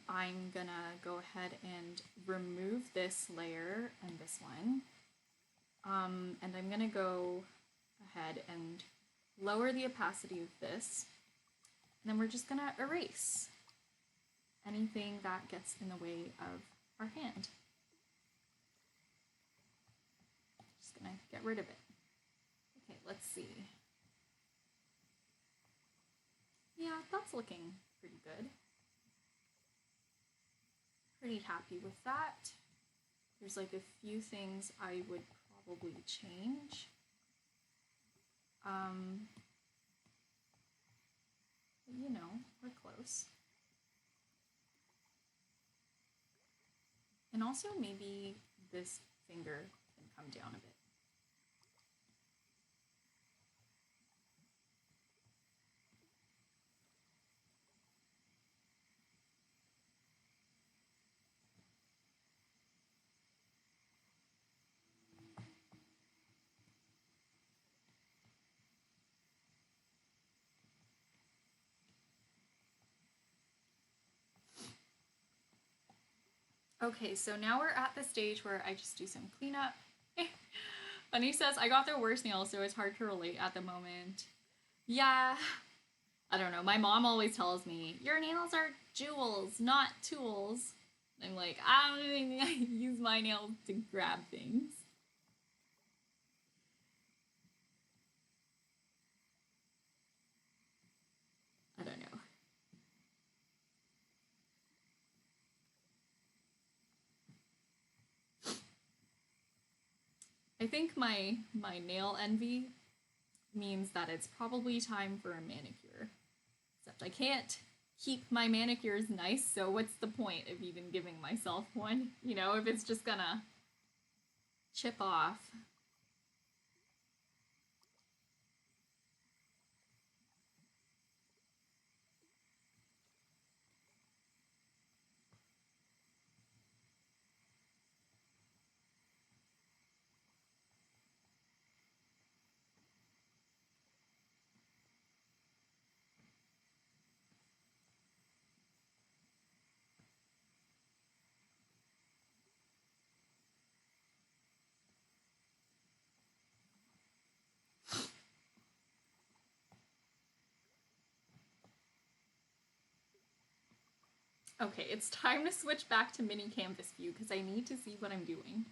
gonna go ahead and remove this layer and this one. And I'm gonna go ahead and lower the opacity of this. And then we're just gonna erase anything that gets in the way of our hand. Just gonna get rid of it. Okay, let's see. Yeah, that's looking pretty good. Pretty happy with that. There's like a few things I would probably change. You know, we're close. And also maybe this finger can come down a bit. Okay, so now we're at the stage where I just do some cleanup. Bunny says, I got their worst nails, so it's hard to relate at the moment. Yeah, I don't know. My mom always tells me, your nails are jewels, not tools. I'm like, I don't even use my nails to grab things. I don't know. I think my nail envy means that it's probably time for a manicure. Except I can't keep my manicures nice, so what's the point of even giving myself one? You know, if it's just gonna chip off. Okay, it's time to switch back to mini canvas view because I need to see what I'm doing.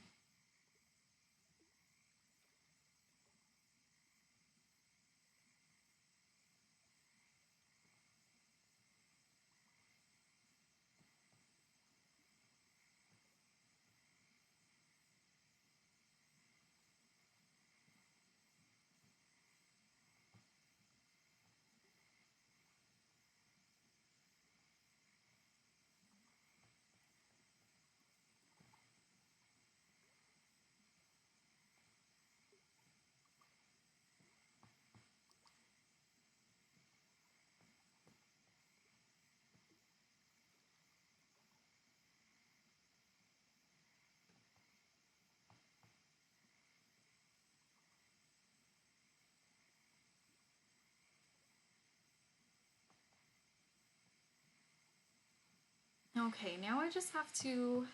Okay, now I just have to,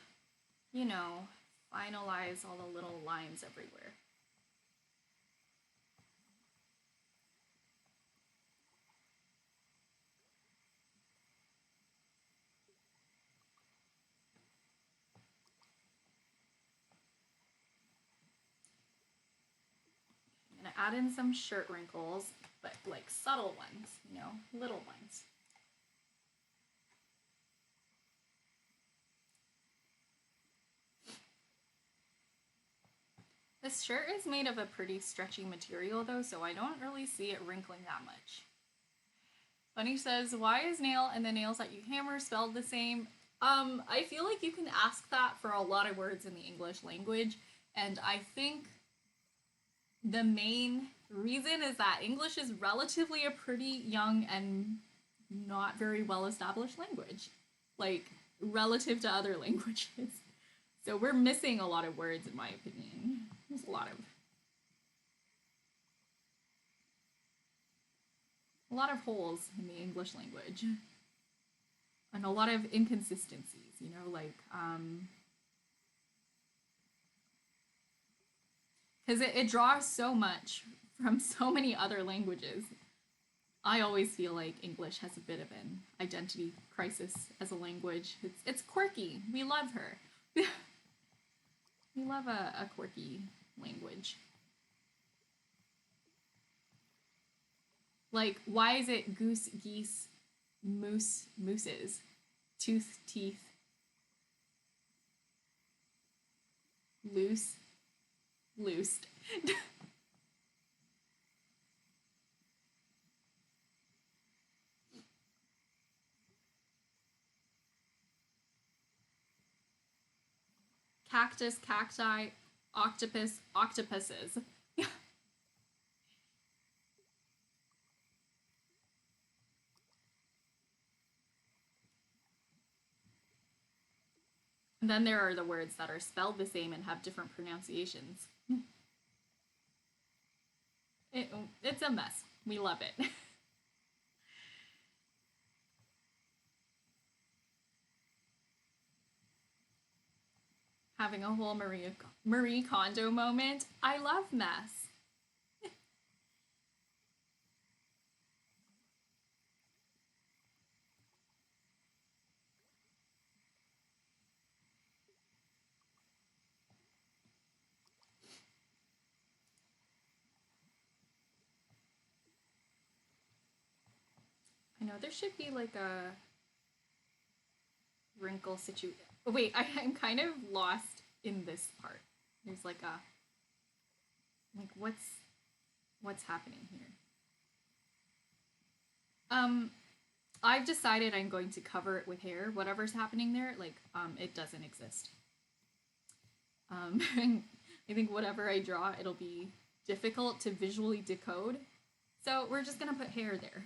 you know, finalize all the little lines everywhere. add in some shirt wrinkles, but like subtle ones, you know, little ones. This shirt is made of a pretty stretchy material though, so I don't really see it wrinkling that much. Bunny says, why is nail and the nails that you hammer spelled the same? I feel like you can ask that for a lot of words in the English language, and I think the main reason is that English is relatively a pretty young and not very well established language, like relative to other languages. So we're missing a lot of words, in my opinion. There's a lot of holes in the English language, and a lot of inconsistencies. You know, like because it draws so much from so many other languages. I always feel like English has a bit of an identity crisis as a language. It's quirky. We love her. We love a quirky language. Like, why is it goose, geese, moose, mooses, tooth, teeth, loose, loosed? Cactus, cacti, octopus, octopuses. And then there are the words that are spelled the same and have different pronunciations. It's a mess. We love it. Having a whole Marie Kondo moment. I love mess. I know there should be like a wrinkle situation. Oh, wait, I'm kind of lost in this part. There's like a what's happening here? I've decided I'm going to cover it with hair. Whatever's happening there, like it doesn't exist. I think whatever I draw, it'll be difficult to visually decode. So we're just gonna put hair there.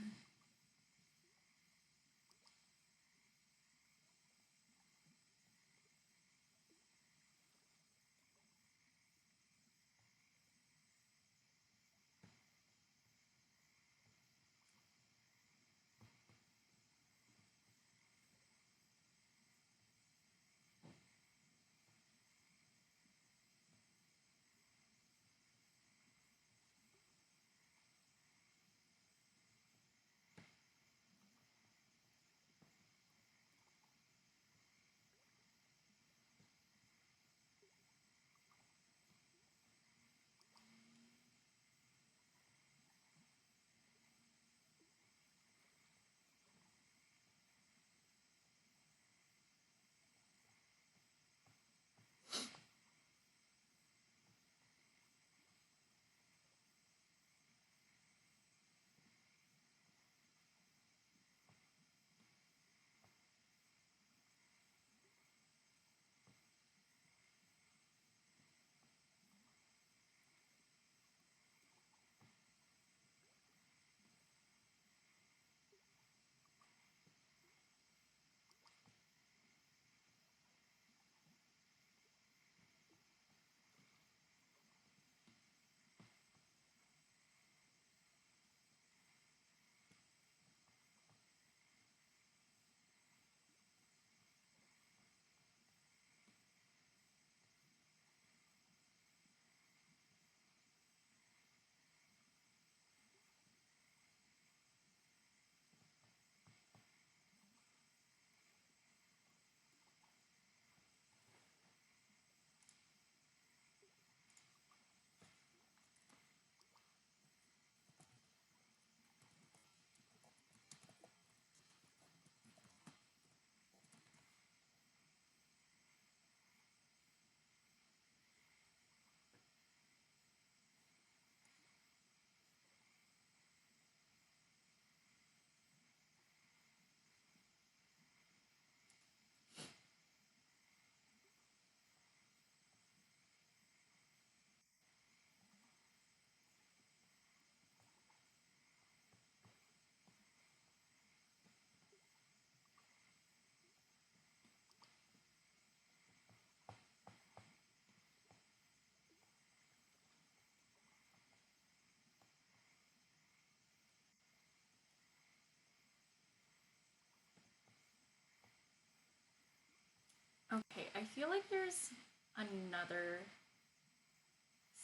Okay, I feel like there's another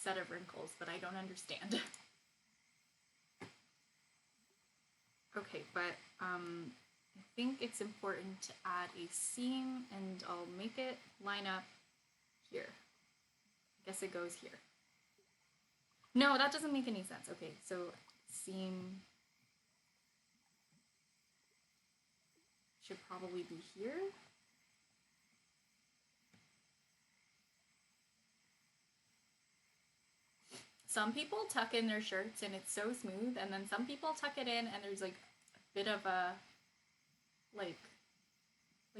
set of wrinkles that I don't understand. Okay, but I think it's important to add a seam, and I'll make it line up here. I guess it goes here. No, that doesn't make any sense. Okay, so seam should probably be here. Some people tuck in their shirts and it's so smooth, and then some people tuck it in and there's like a bit of a like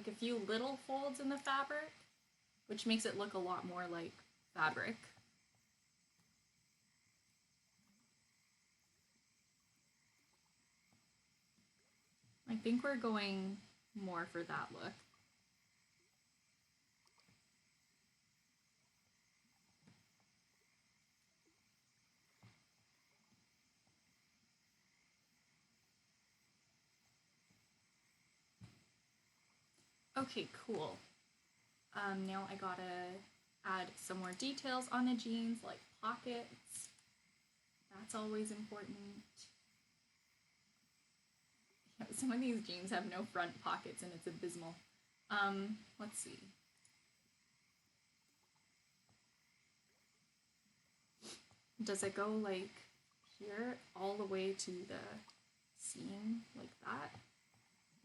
a few little folds in the fabric, which makes it look a lot more like fabric. I think we're going more for that look. Okay, cool. Now I gotta add some more details on the jeans, like pockets. That's always important. Some of these jeans have no front pockets and it's abysmal. Let's see. Does it go like here all the way to the seam like that?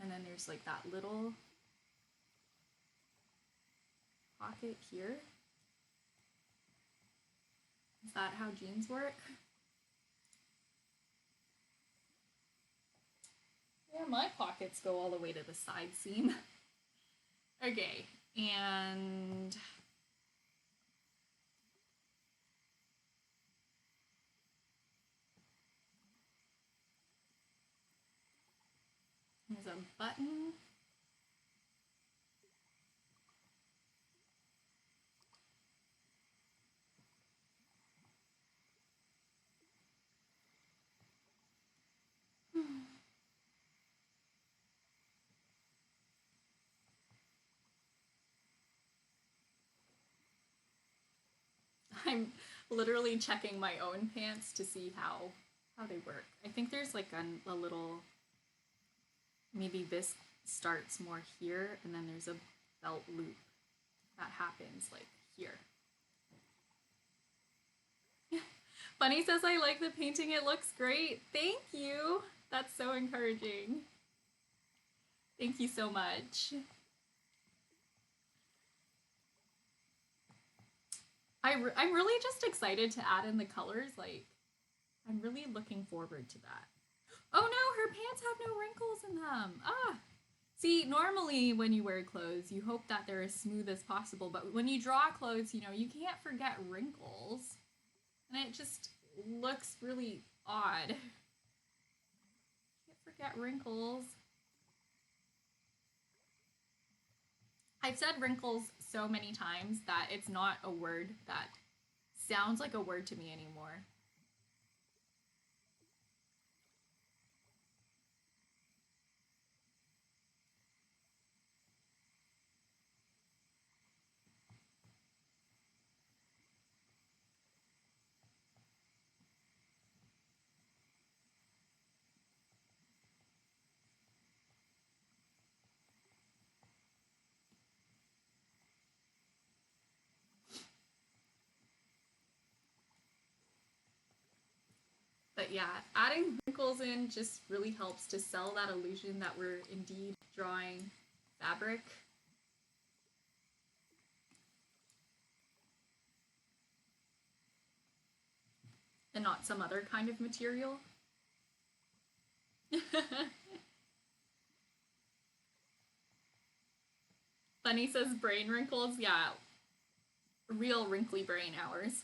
And then there's like that little pocket here? Is that how jeans work? Yeah, my pockets go all the way to the side seam. Okay, and there's a button. I'm literally checking my own pants to see how they work. I think there's like a little, maybe this starts more here and then there's a belt loop that happens like here. Bunny says I like the painting, it looks great. Thank you. That's so encouraging. Thank you so much. I'm really just excited to add in the colors. Like, I'm really looking forward to that. Oh no, her pants have no wrinkles in them. Ah. See, normally when you wear clothes, you hope that they're as smooth as possible, but when you draw clothes, you know, you can't forget wrinkles. And it just looks really odd. Can't forget wrinkles. I've said wrinkles so many times that it's not a word that sounds like a word to me anymore. But yeah, adding wrinkles in just really helps to sell that illusion that we're indeed drawing fabric. And not some other kind of material. Bunny says brain wrinkles. Yeah, real wrinkly brain hours.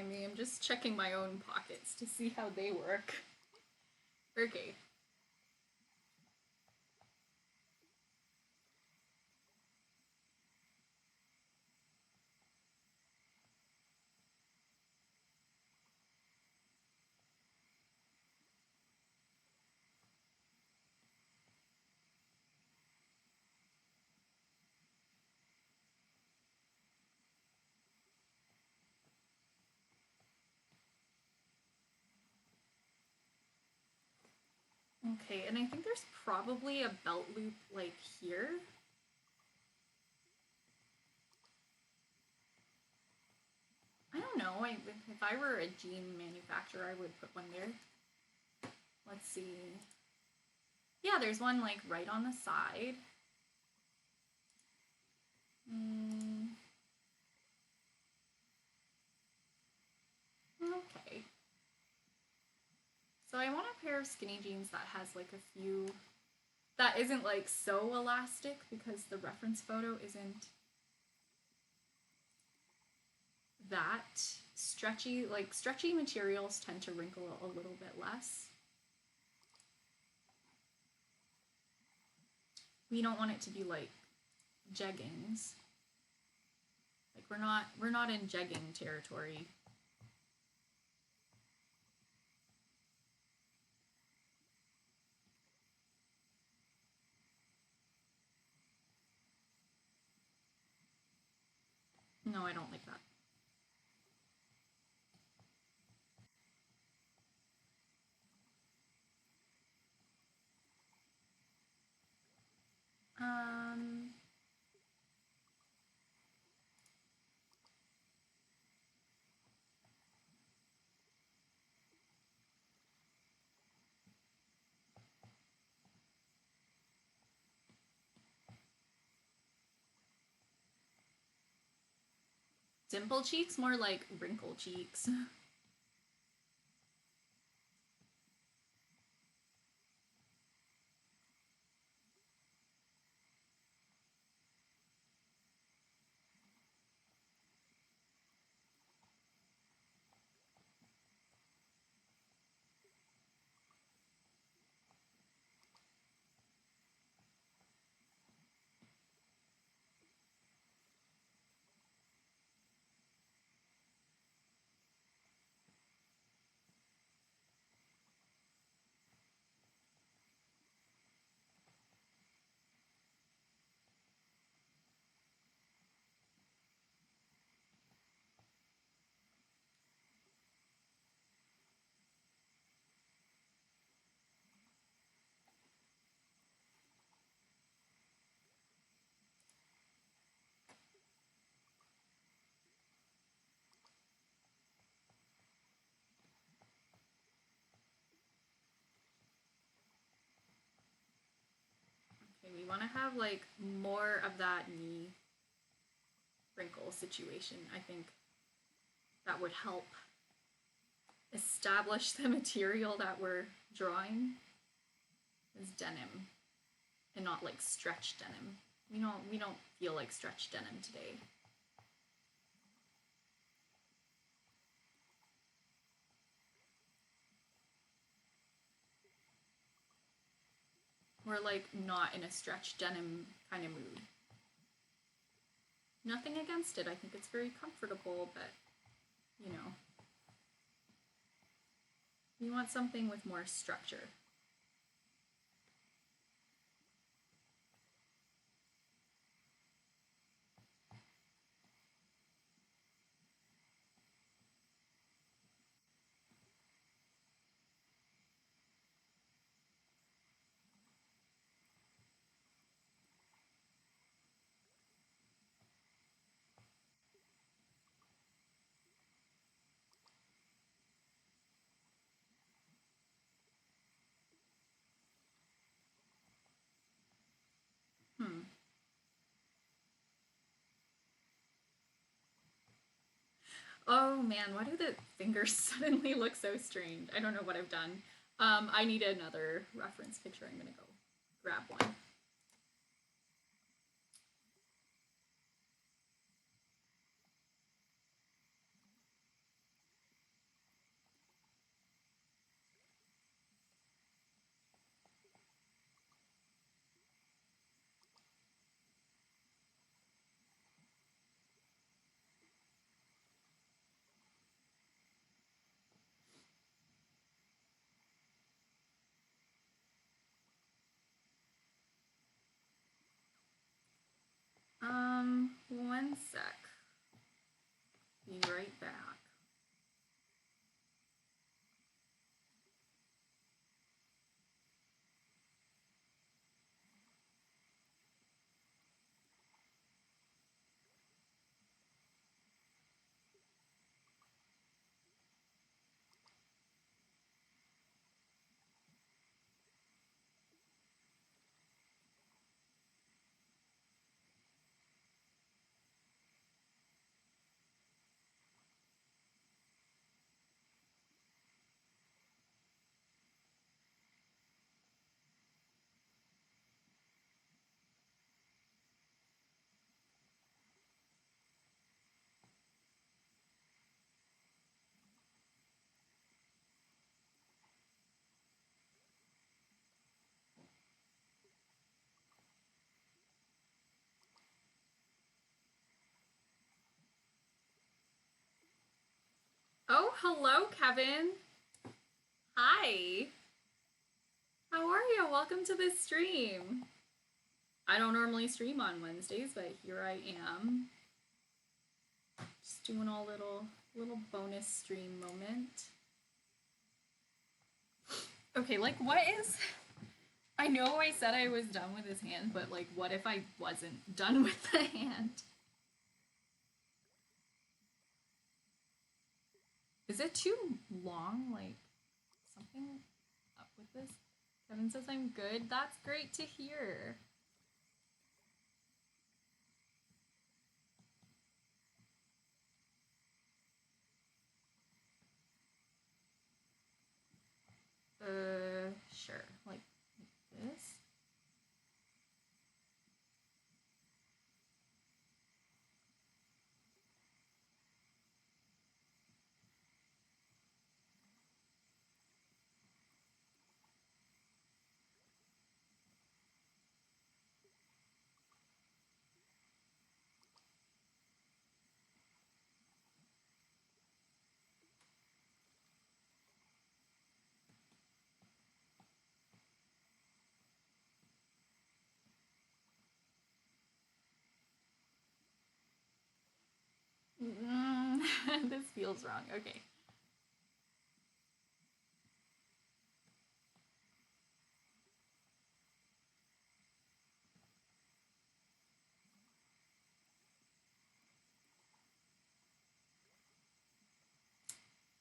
mind me. I'm just checking my own pockets to see how they work. Okay. Okay, and I think there's probably a belt loop like here. I don't know. If I were a jean manufacturer, I would put one there. Let's see. Yeah, there's one like right on the side. Okay. So I want a pair of skinny jeans that has like a few, that isn't like so elastic because the reference photo isn't that stretchy. Like stretchy materials tend to wrinkle a little bit less. We don't want it to be like jeggings. Like we're not in jegging territory. No, I don't like that. Dimple cheeks, more like wrinkle cheeks. Okay, we want to have like more of that knee wrinkle situation. I think that would help establish the material that we're drawing as denim and not like stretch denim. We don't feel like stretch denim today. We're like not in a stretch denim kind of mood. Nothing against it. I think it's very comfortable, but you know, you want something with more structure. Oh man, why do the fingers suddenly look so strange? I don't know what I've done. I need another reference picture. I'm gonna go grab one. sec. Be right back. Oh, hello, Kevin. Hi. How are you? Welcome to this stream. I don't normally stream on Wednesdays, but here I am. Just doing a little bonus stream moment. Okay, like what is... I know I said I was done with his hand, but like what if I wasn't done with the hand? Is it too long? Like something up with this? Kevin says I'm good. That's great to hear. Sure. Like this? This feels wrong. Okay.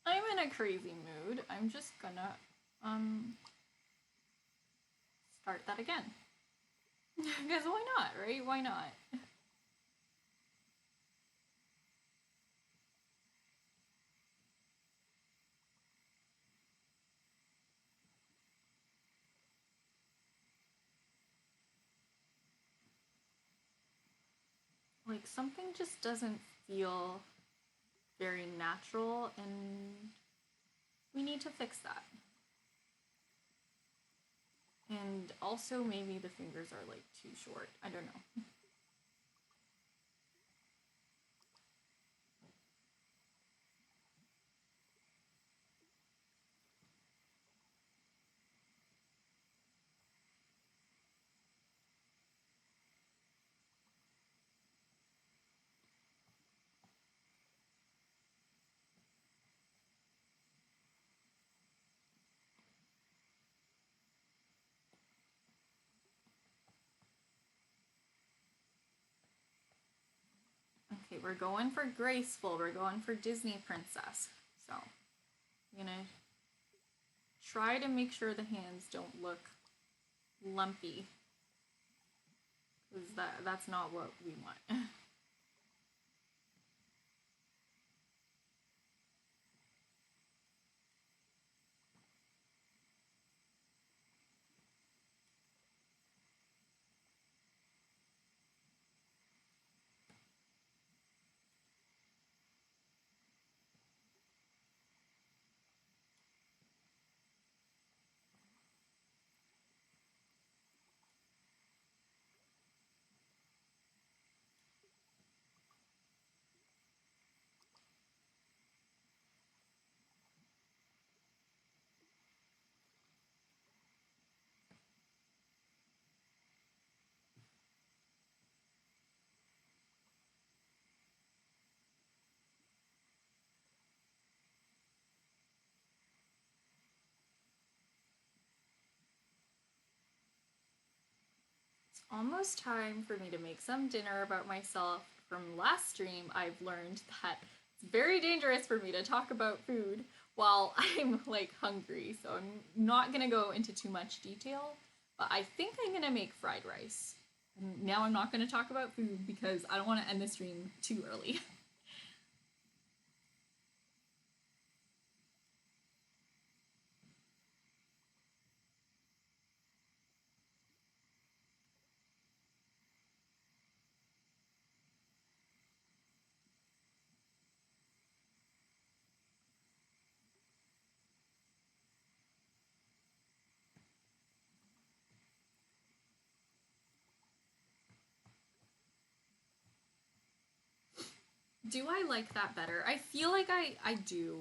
I'm in a crazy mood. I'm just gonna start that again. Because why not, right? Why not? Like something just doesn't feel very natural and we need to fix that. And also maybe the fingers are like too short. I don't know. Okay, we're going for graceful. We're going for Disney princess. So, I'm gonna try to make sure the hands don't look lumpy. Because that's not what we want. almost time for me to make some dinner about myself. From last stream, I've learned that it's very dangerous for me to talk about food while I'm like hungry, so I'm not gonna go into too much detail, but I think I'm gonna make fried rice. And now I'm not gonna talk about food because I don't want to end the stream too early. Do I like that better? I feel like I do.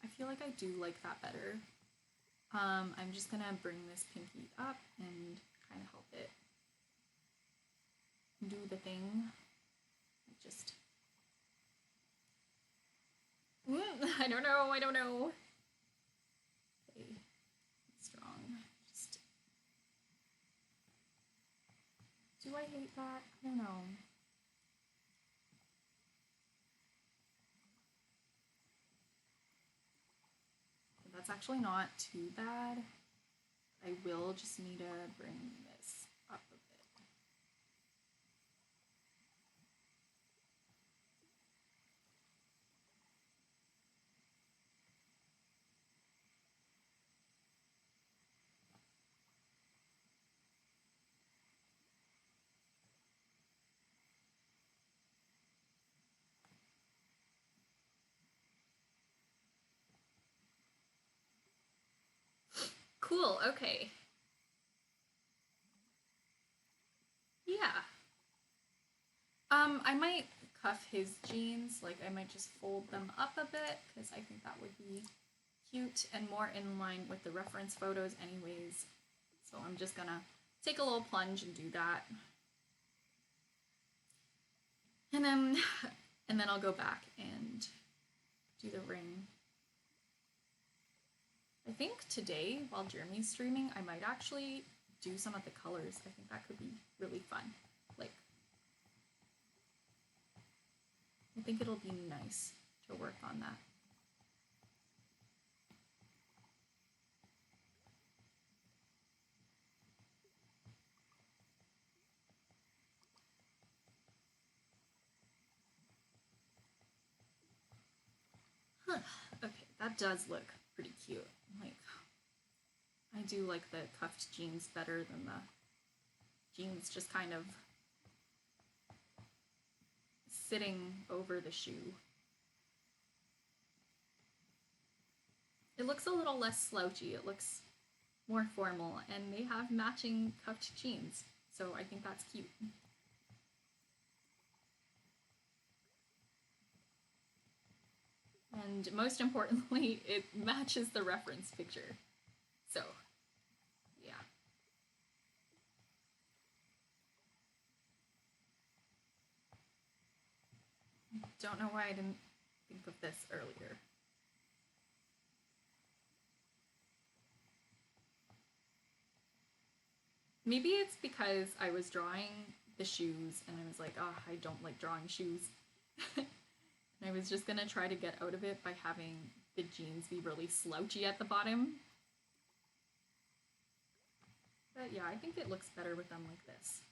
I feel like I do like that better. I'm just gonna bring this pinky up and kind of help it do the thing. Just, I don't know. I don't know. Okay, strong. Just, do I hate that? I don't know. That's actually not too bad. I will just need to bring this up a bit. Cool, okay. Yeah. I might cuff his jeans, like I might just fold them up a bit, because I think that would be cute and more in line with the reference photos anyways. So I'm just gonna take a little plunge and do that. And then I'll go back and do the ring. I think today, while Jeremy's streaming, I might actually do some of the colors. I think that could be really fun. Like, I think it'll be nice to work on that. Huh. Okay, that does look pretty cute. Like, I do like the cuffed jeans better than the jeans just kind of sitting over the shoe. It looks a little less slouchy. It looks more formal, and they have matching cuffed jeans, so I think that's cute. And most importantly, it matches the reference picture. So, yeah. Don't know why I didn't think of this earlier. Maybe it's because I was drawing the shoes and I was like, oh, I don't like drawing shoes. And I was just gonna try to get out of it by having the jeans be really slouchy at the bottom. But yeah, I think it looks better with them like this.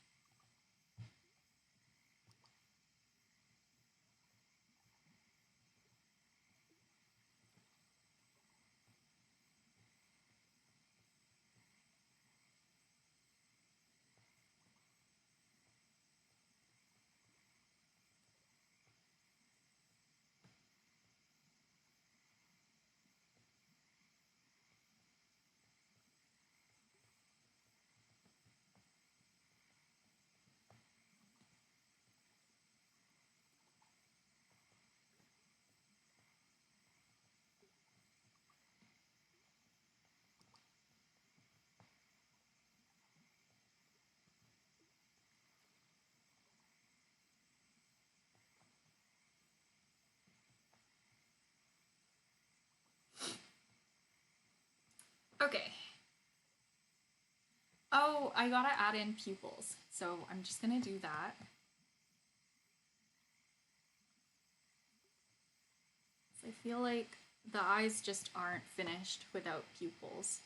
Okay. Oh, Oh, I gotta add in pupils. So I'm just gonna do that. So I feel like the eyes just aren't finished without pupils.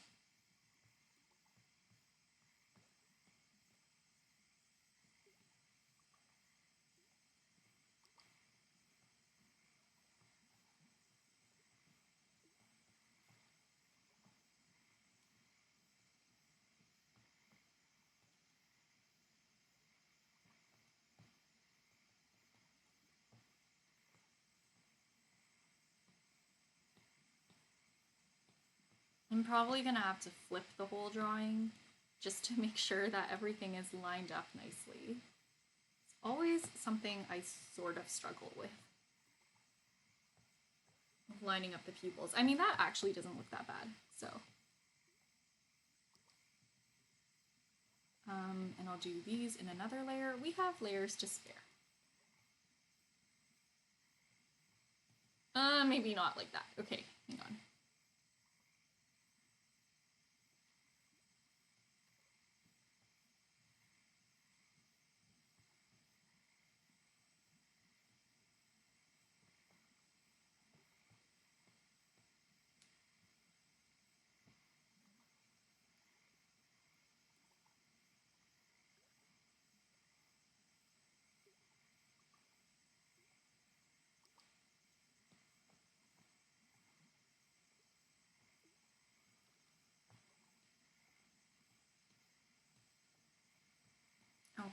I'm probably gonna have to flip the whole drawing just to make sure that everything is lined up nicely. It's always something I sort of struggle with. Lining up the pupils. I mean, that actually doesn't look that bad, so. And I'll do these in another layer. We have layers to spare. Maybe not like that. Okay, hang on.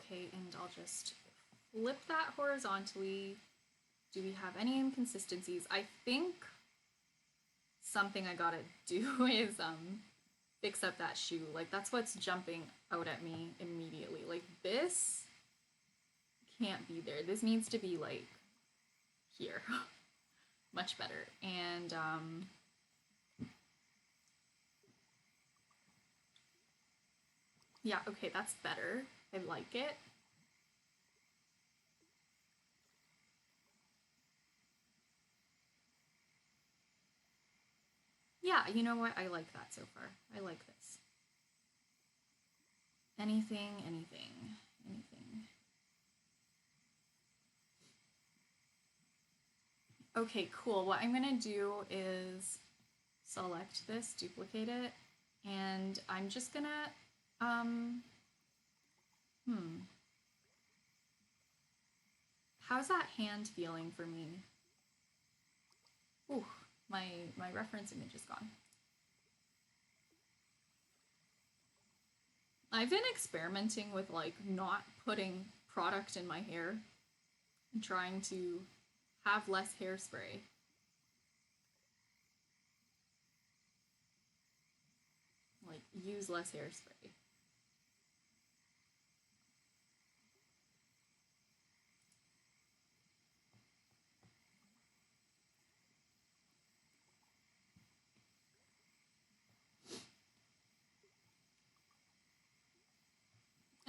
Okay, and I'll just flip that horizontally. Do we have any inconsistencies? I think something I gotta do is fix up that shoe. Like, that's what's jumping out at me immediately. Like, this can't be there. This needs to be like here. Much better. And yeah, okay, that's better. I like it. Yeah, you know what? I like that so far. I like this. Anything, anything, anything. Okay, cool. What I'm gonna do is select this, duplicate it, and I'm just gonna, how's that hand feeling for me? Ooh, my reference image is gone. I've been experimenting with like not putting product in my hair and trying to have less hairspray. Like use less hairspray.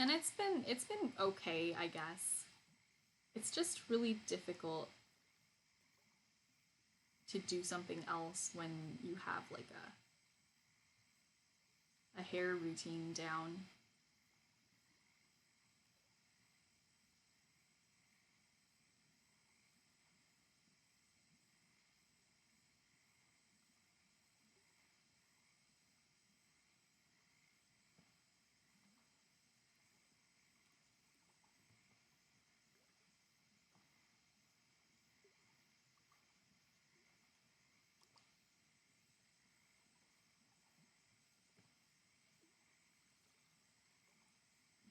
And it's been okay, I guess. It's just really difficult to do something else when you have like a hair routine down.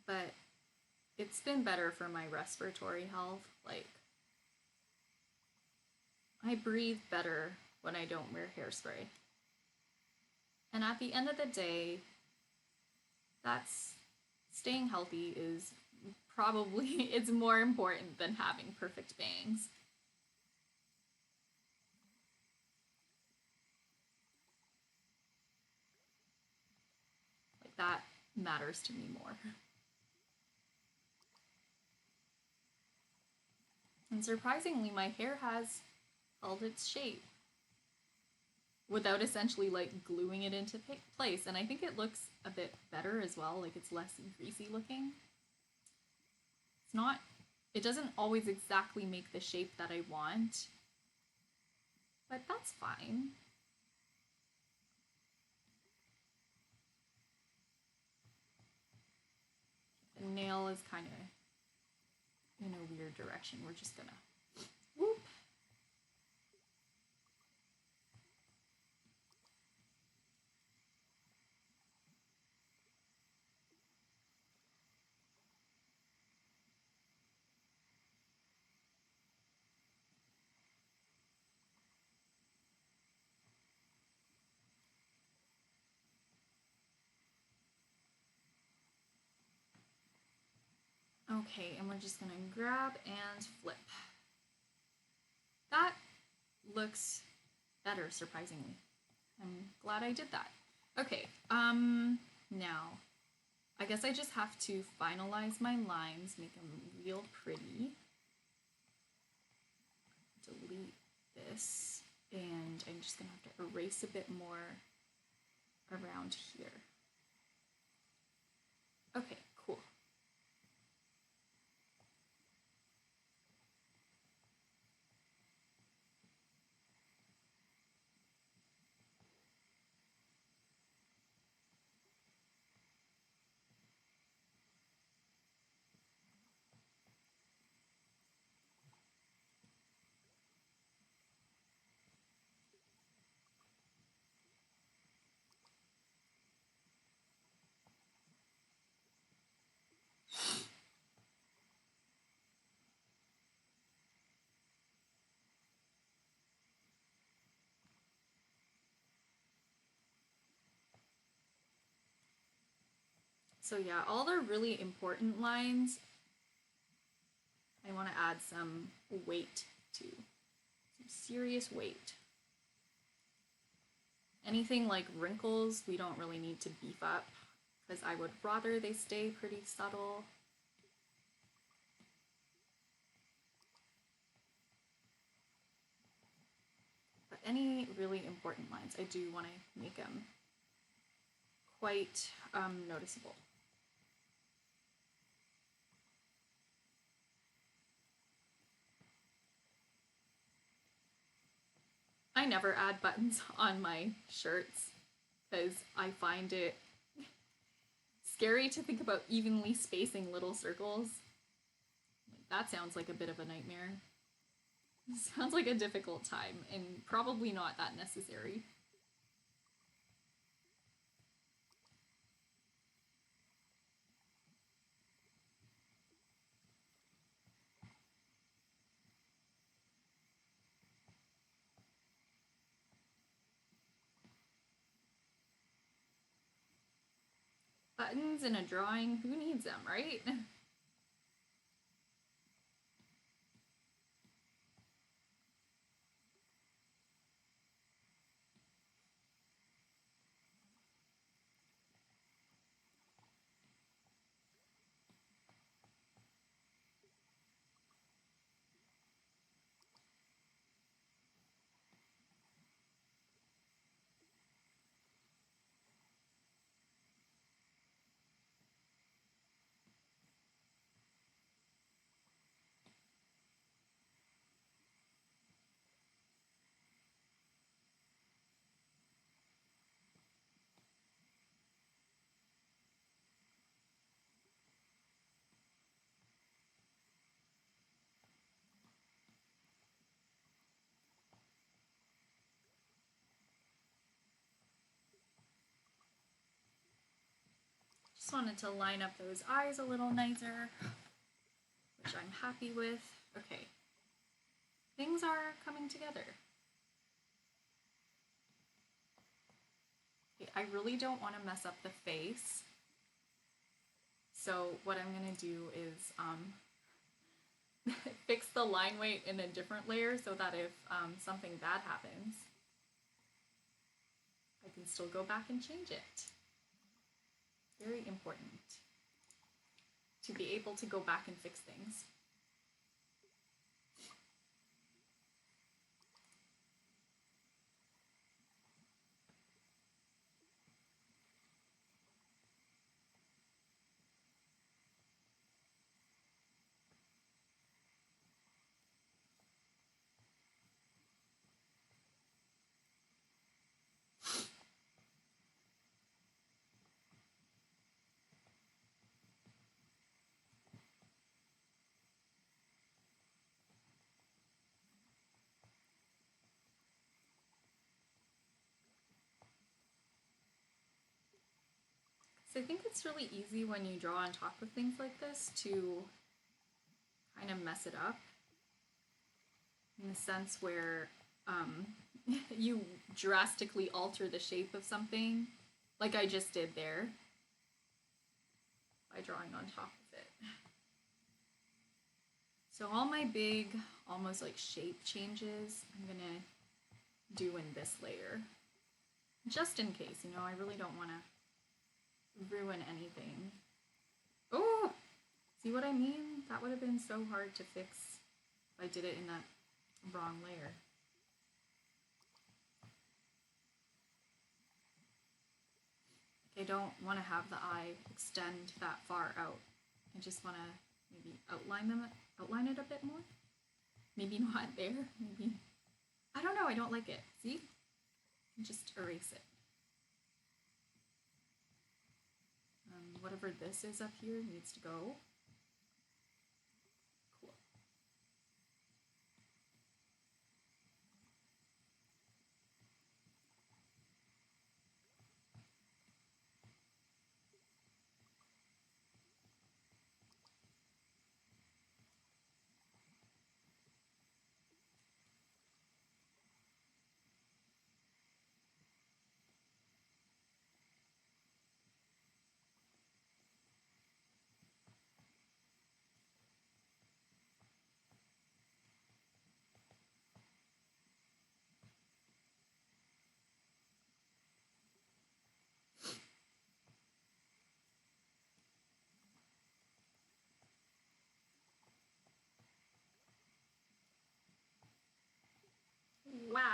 But it's been better for my respiratory health. Like, I breathe better when I don't wear hairspray. And at the end of the day, that's staying healthy is probably it's more important than having perfect bangs. Like that matters to me more. And surprisingly, my hair has held its shape. without essentially like gluing it into place. And I think it looks a bit better as well, like it's less greasy looking. It's not, it doesn't always exactly make the shape that I want, but that's fine. The nail is kind of in a weird direction. We're just gonna whoop. Okay, and we're just gonna grab and flip. That looks better, surprisingly. I'm glad I did that. Okay, now, I guess I just have to finalize my lines, make them real pretty. Delete this, and I'm just gonna have to erase a bit more around here. Okay, cool. So yeah, all the really important lines, I want to add some weight to, some serious weight. Anything like wrinkles, we don't really need to beef up, because I would rather they stay pretty subtle. But any really important lines, I do want to make them quite noticeable. I never add buttons on my shirts because I find it scary to think about evenly spacing little circles. That sounds like a bit of a nightmare. Sounds like a difficult time and probably not that necessary. Buttons in a drawing, who needs them, right? Just wanted to line up those eyes a little nicer, which I'm happy with. Okay, things are coming together. Okay, I really don't want to mess up the face. So what I'm gonna do is fix the line weight in a different layer so that if something bad happens, I can still go back and change it. Very important to be able to go back and fix things. I think it's really easy when you draw on top of things like this to kind of mess it up in the sense where you drastically alter the shape of something, like I just did there, by drawing on top of it. So all my big, almost like shape changes, I'm gonna do in this layer. Just in case, you know, I really don't want to ruin anything. Oh! See what I mean? That would have been so hard to fix if I did it in that wrong layer. I don't want to have the eye extend that far out. I just want to maybe outline it a bit more. Maybe not there, maybe. I don't know, I don't like it. See? Just erase it. Whatever this is up here needs to go. Cool. Wow.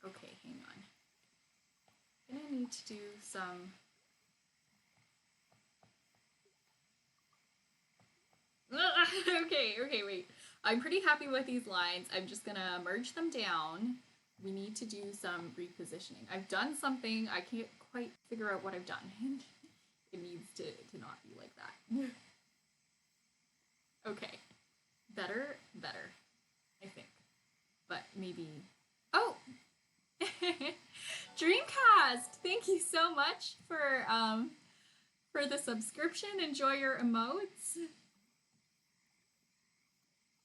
Okay, hang on. I'm gonna need to do some... okay, wait. I'm pretty happy with these lines. I'm just gonna merge them down. We need to do some repositioning. I've done something. I can't quite figure out what I've done. It needs to not be like that. Okay. Better, I think. But maybe... Oh! Dreamcast! Thank you so much for the subscription. Enjoy your emotes.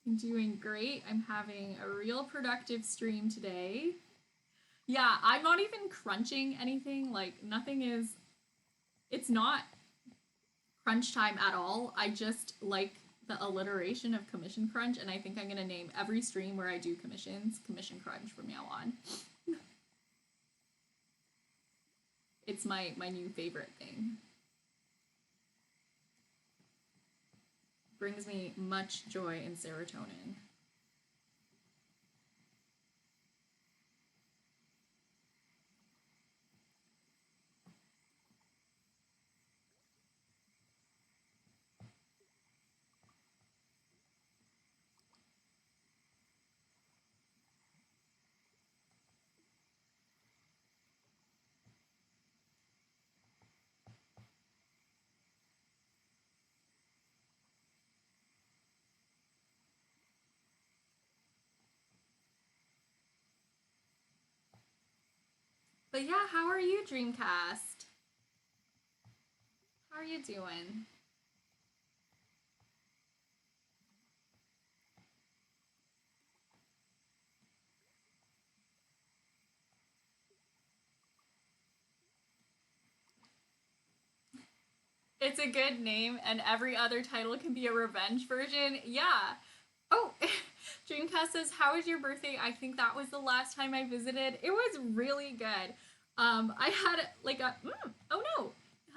I'm doing great. I'm having a real productive stream today. Yeah, I'm not even crunching anything. Like, nothing is... It's not crunch time at all. I just like the alliteration of commission crunch, and I think I'm gonna name every stream where I do commissions Commission Crunch from now on. It's my new favorite thing. Brings me much joy and serotonin. But yeah, how are you, Dreamcast? How are you doing? It's a good name, and every other title can be a revenge version. Yeah. Oh, Dreamcast says, "How was your birthday?" I think that was the last time I visited. It was really good. I had like a oh no,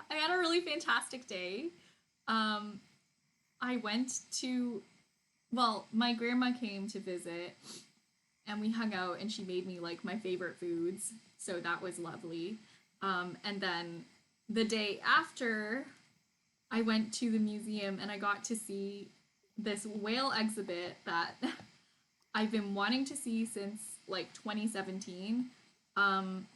I had a really fantastic day. I went to my grandma came to visit, and we hung out, and she made me like my favorite foods, so that was lovely. And then the day after, I went to the museum and I got to see this whale exhibit that I've been wanting to see since like 2017. Um,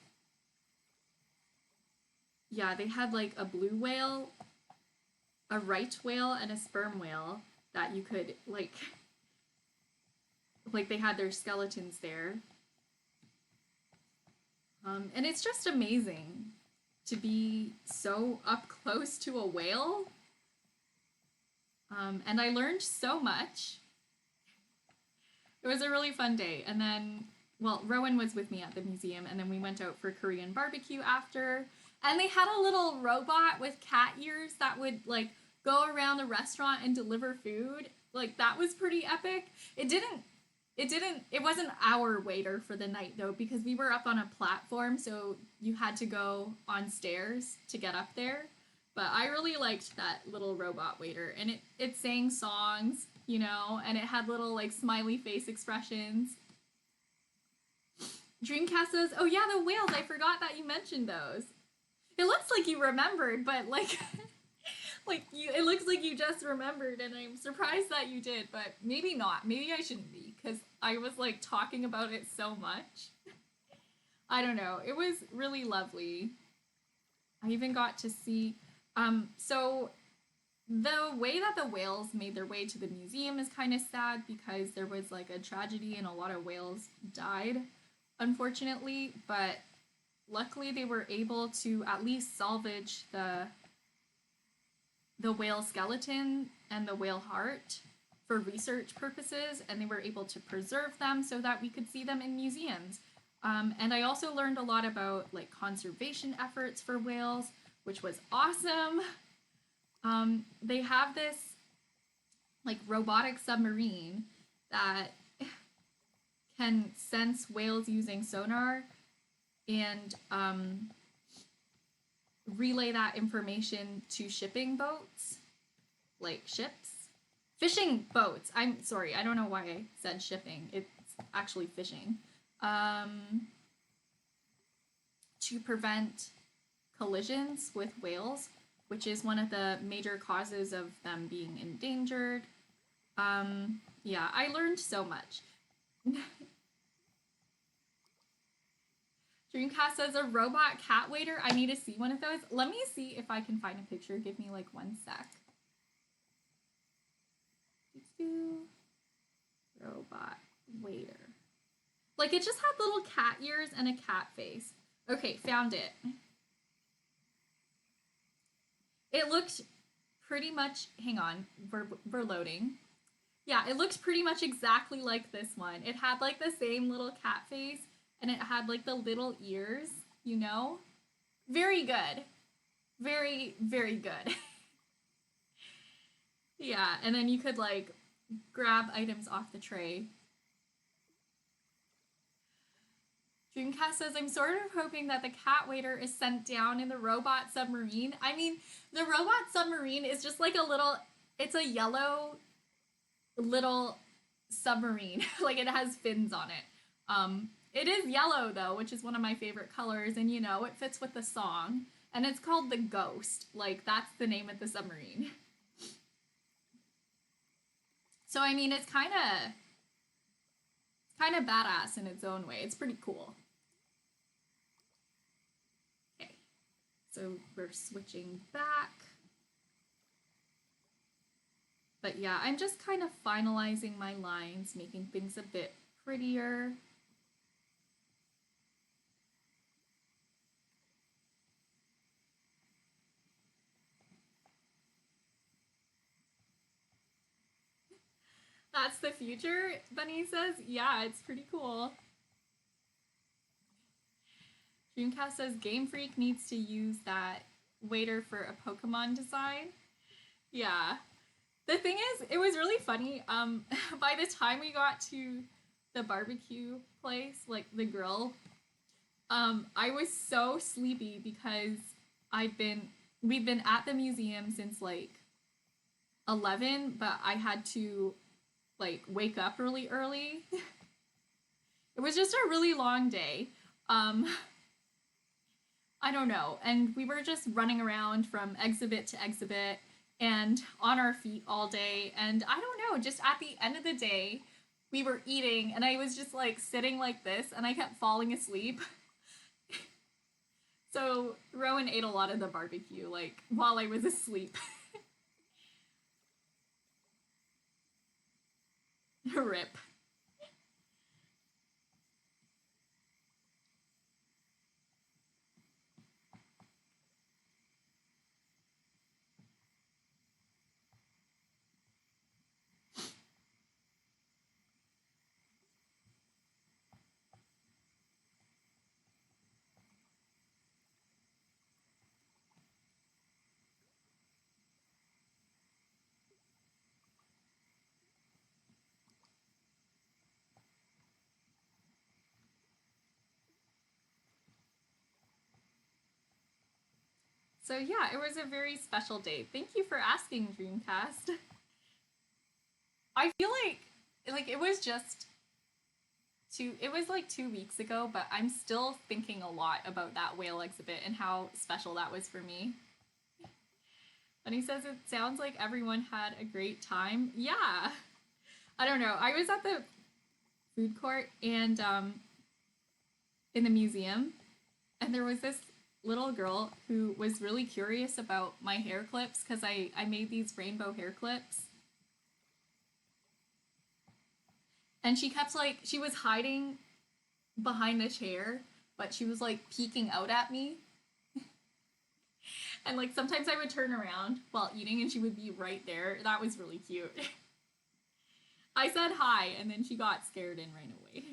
yeah, they had like a blue whale, a right whale, and a sperm whale that you could like they had their skeletons there. And it's just amazing to be so up close to a whale. And I learned so much. It was a really fun day. And then, well, Rowan was with me at the museum, and then we went out for Korean barbecue after. And they had a little robot with cat ears that would like go around the restaurant and deliver food. Like that was pretty epic. It wasn't our waiter for the night though, because we were up on a platform, so you had to go on stairs to get up there. But I really liked that little robot waiter, and it sang songs, you know, and it had little like smiley face expressions. Dreamcast says, "Oh yeah, the whales. I forgot that you mentioned those." It looks like you remembered, but like it looks like you just remembered, and I'm surprised that you did, but maybe not. Maybe I shouldn't be, because I was like talking about it so much. I don't know. It was really lovely. I even got to see so the way that the whales made their way to the museum is kind of sad, because there was like a tragedy and a lot of whales died, unfortunately, but luckily they were able to at least salvage the whale skeleton and the whale heart for research purposes, and they were able to preserve them so that we could see them in museums. And I also learned a lot about like conservation efforts for whales, which was awesome. They have this like robotic submarine that can sense whales using sonar and relay that information to shipping boats, like ships. Fishing boats. I'm sorry, I don't know why I said shipping. It's actually fishing. To prevent collisions with whales, which is one of the major causes of them being endangered. Yeah, I learned so much. Dreamcast says a robot cat waiter. I need to see one of those. Let me see if I can find a picture. Give me like 1 sec. Robot waiter. Like it just had little cat ears and a cat face. Okay, found it. It looked pretty much, hang on, we're loading. Yeah, it looked pretty much exactly like this one. It had like the same little cat face, and it had like the little ears, you know? Very good. Very, very good. Yeah, and then you could like grab items off the tray. Dreamcast says, I'm sort of hoping that the cat waiter is sent down in the robot submarine. I mean, the robot submarine is just like it's a yellow little submarine. Like it has fins on it. It is yellow though, which is one of my favorite colors, and you know, it fits with the song. And it's called the Ghost. Like that's the name of the submarine. So I mean, it's kind of badass in its own way. It's pretty cool. Okay. So we're switching back. But yeah, I'm just kind of finalizing my lines, making things a bit prettier. That's the future, Bunny says. Yeah, it's pretty cool. Dreamcast says Game Freak needs to use that waiter for a Pokemon design. Yeah. The thing is, it was really funny. By the time we got to the barbecue place, like the grill, I was so sleepy because we'd been at the museum since like 11, but I had to like wake up really early. It was just a really long day. I don't know. And we were just running around from exhibit to exhibit and on our feet all day. And I don't know, just at the end of the day, we were eating and I was just like sitting like this and I kept falling asleep. So Rowan ate a lot of the barbecue like while I was asleep. Rip. So yeah, it was a very special day. Thank you for asking, Dreamcast. I feel like it was just it was like 2 weeks ago, but I'm still thinking a lot about that whale exhibit and how special that was for me. And he says it sounds like everyone had a great time. Yeah. I don't know. I was at the food court and in the museum, and there was this little girl who was really curious about my hair clips because I made these rainbow hair clips. And she kept like, she was hiding behind the chair, but she was like peeking out at me. And like sometimes I would turn around while eating and she would be right there. That was really cute. I said hi and then she got scared and ran away.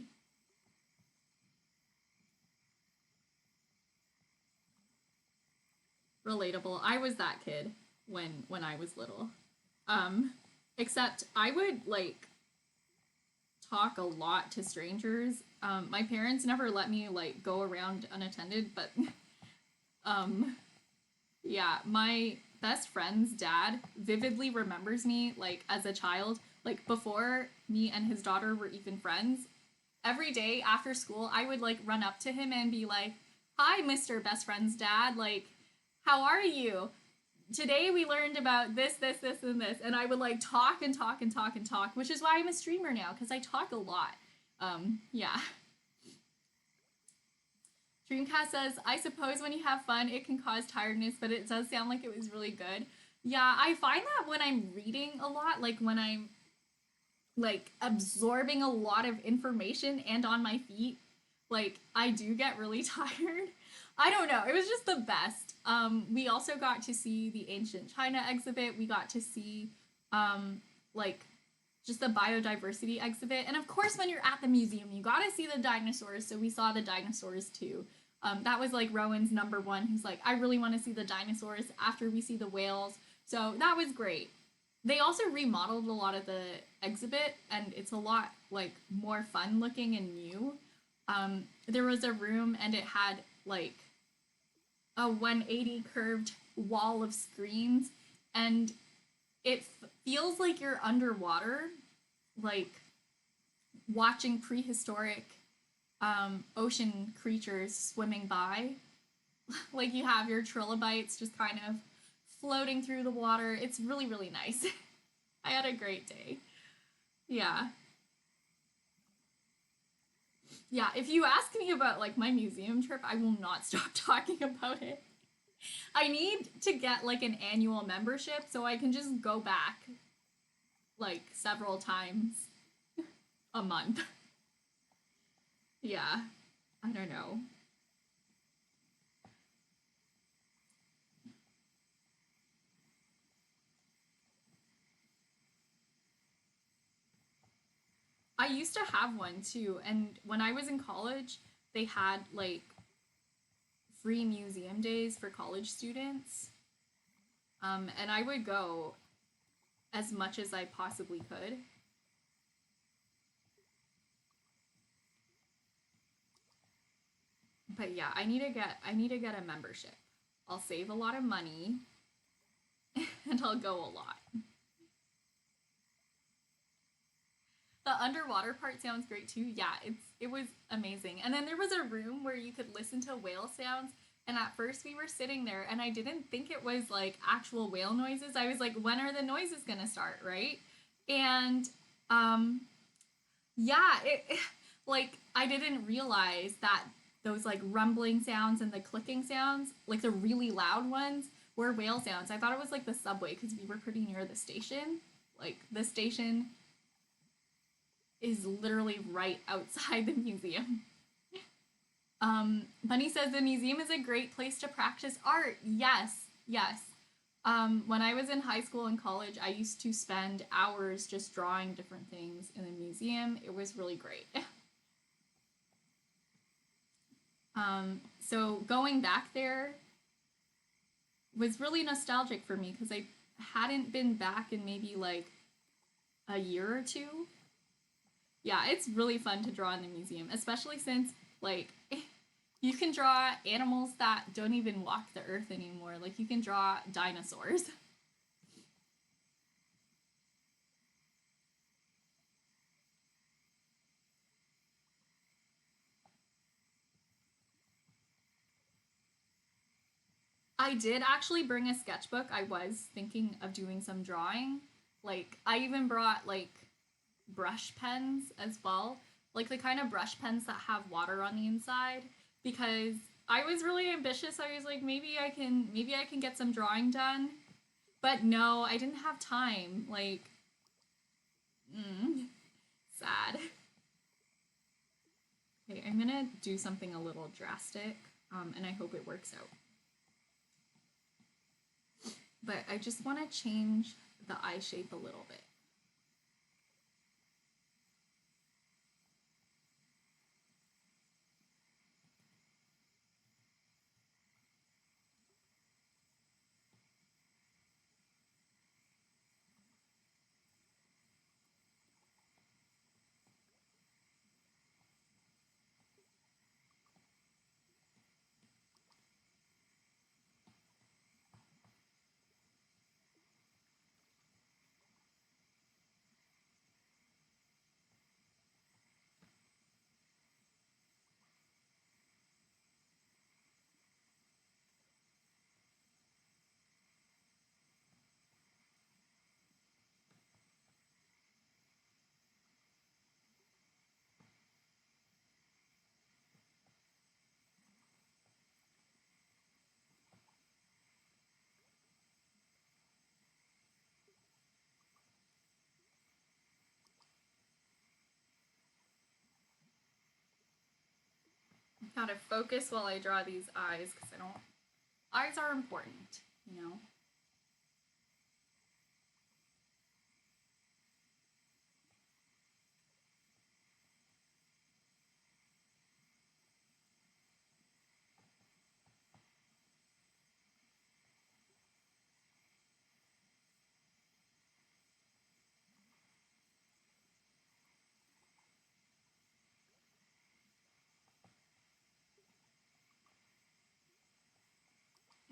Relatable. I was that kid when I was little. Um Except I would like talk a lot to strangers. My parents never let me like go around unattended, but um yeah, my best friend's dad vividly remembers me like as a child, like before me and his daughter were even friends. Every day after school, I would like run up to him and be like, "Hi, Mr. Best Friend's dad. Like, how are you? Today we learned about this, and this." And I would like talk and talk and talk and talk, which is why I'm a streamer now because I talk a lot. Yeah. Dreamcast says, I suppose when you have fun, it can cause tiredness, but it does sound like it was really good. Yeah, I find that when I'm reading a lot, like when I'm like absorbing a lot of information and on my feet, like I do get really tired. I don't know. It was just the best. We also got to see the ancient China exhibit. We got to see like just the biodiversity exhibit. And of course, when you're at the museum, you got to see the dinosaurs. So we saw the dinosaurs too. That was like Rowan's number one. He's like, I really want to see the dinosaurs after we see the whales. So that was great. They also remodeled a lot of the exhibit, and it's a lot like more fun looking and new. There was a room, and it had like a 180 curved wall of screens, and it feels like you're underwater, like watching prehistoric ocean creatures swimming by. Like you have your trilobites just kind of floating through the water. It's really, really nice. I had a great day. Yeah. Yeah, if you ask me about like my museum trip, I will not stop talking about it. I need to get like an annual membership so I can just go back like several times a month. Yeah. I don't know. I used to have one too, and when I was in college, they had like free museum days for college students. And I would go as much as I possibly could. But yeah, I need to get a membership. I'll save a lot of money and I'll go a lot. The underwater part sounds great too. Yeah, it was amazing. And then there was a room where you could listen to whale sounds, And at first we were sitting there and I didn't think it was like actual whale noises. I was like, when are the noises gonna start, right? And um yeah, it like I didn't realize that those like rumbling sounds and the clicking sounds, like the really loud ones, were whale sounds. I thought it was like the subway because we were pretty near the station. Like the station is literally right outside the museum. Bunny says the museum is a great place to practice art. Yes, yes. When I was in high school and college, I used to spend hours just drawing different things in the museum. It was really great. So going back there was really nostalgic for me because I hadn't been back in maybe like a year or two. Yeah, it's really fun to draw in the museum, especially since like you can draw animals that don't even walk the earth anymore. Like you can draw dinosaurs. I did actually bring a sketchbook. I was thinking of doing some drawing. Like I even brought like brush pens as well. Like the kind of brush pens that have water on the inside because I was really ambitious. I was like maybe I can get some drawing done. But no, I didn't have time. Like sad. Okay, I'm gonna do something a little drastic, and I hope it works out. But I just want to change the eye shape a little bit. Gotta focus while I draw these eyes because I don't. Eyes are important, you know?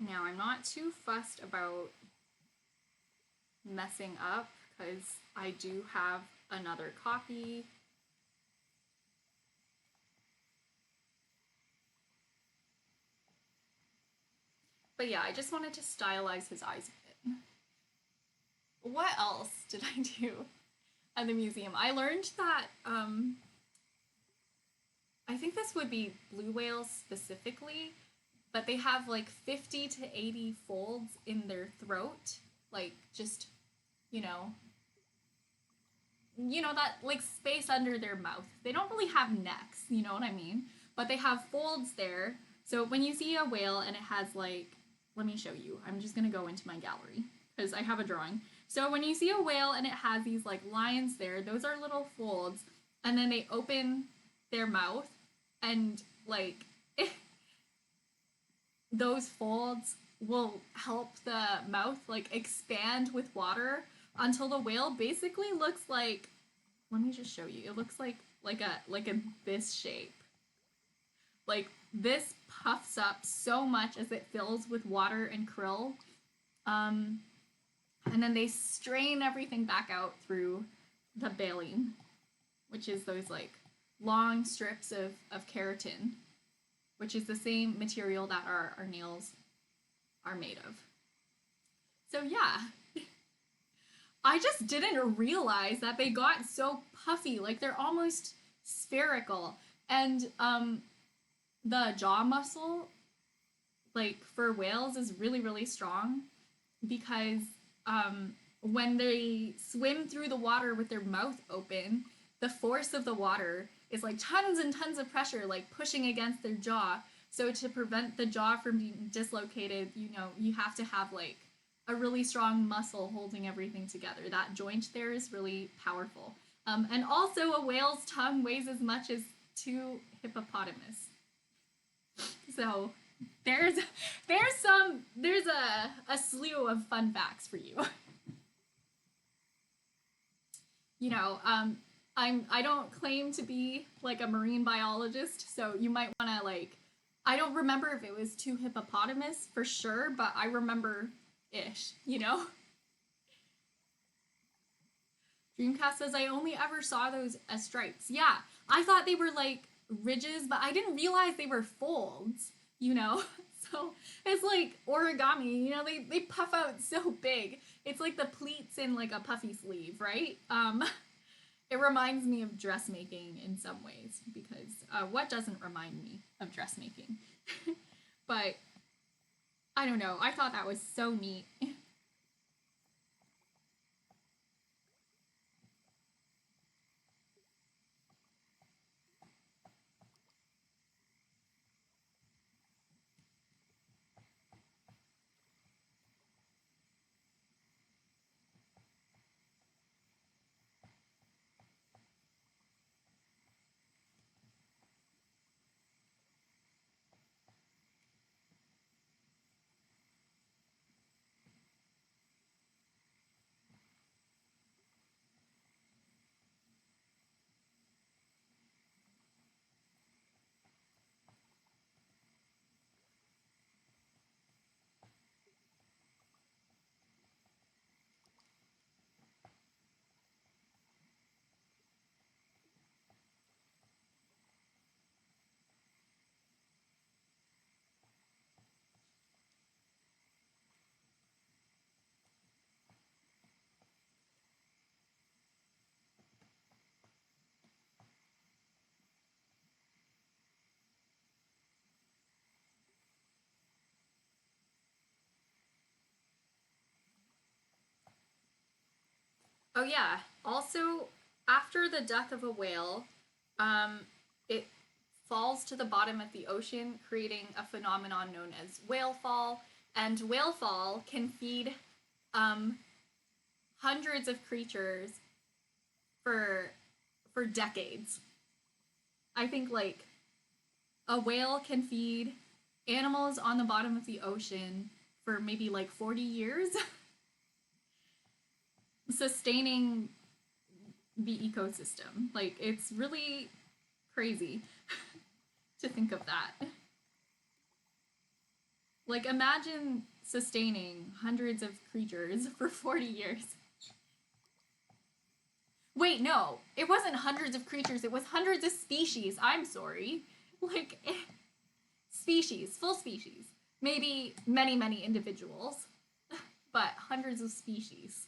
Now, I'm not too fussed about messing up because I do have another copy. But yeah, I just wanted to stylize his eyes a bit. What else did I do at the museum? I learned that I think this would be blue whales specifically, but they have like 50 to 80 folds in their throat, like just, you know, that like space under their mouth. They don't really have necks, you know what I mean? But they have folds there. So when you see a whale and it has like, let me show you. I'm just going to go into my gallery because I have a drawing. So when you see a whale and it has these like lines there, those are little folds, and then they open their mouth and like those folds will help the mouth like expand with water until the whale basically looks like, let me just show you. It looks like a this shape. Like this puffs up so much as it fills with water and krill. And then they strain everything back out through the baleen, which is those like long strips of keratin. which is the same material that our nails are made of. So yeah, I just didn't realize that they got so puffy, like they're almost spherical. And the jaw muscle, like for whales, is really, really strong because when they swim through the water with their mouth open, the force of the water is like tons and tons of pressure, like pushing against their jaw. So to prevent the jaw from being dislocated, you have to have like a really strong muscle holding everything together. That joint there is really powerful. And also, a whale's tongue weighs as much as 2 hippopotamus. So there's a slew of fun facts for you. I don't claim to be like a marine biologist, so you might want to like. I don't remember if it was 2 hippopotamus for sure, but I remember ish. Dreamcast says I only ever saw those as stripes. Yeah, I thought they were like ridges, but I didn't realize they were folds. So it's like origami. They puff out so big. It's like the pleats in like a puffy sleeve, right? It reminds me of dressmaking in some ways because what doesn't remind me of dressmaking? But I don't know. I thought that was so neat. Oh yeah. Also, after the death of a whale, it falls to the bottom of the ocean, creating a phenomenon known as whale fall. And whale fall can feed um, hundreds of creatures for decades. I think like a whale can feed animals on the bottom of the ocean for maybe like 40 years, sustaining the ecosystem. Like, it's really crazy to think of that. Like, imagine sustaining hundreds of creatures for 40 years. Wait, no, it wasn't hundreds of creatures, it was hundreds of species. I'm sorry. Like, species, full species. Maybe many, many individuals, but hundreds of species.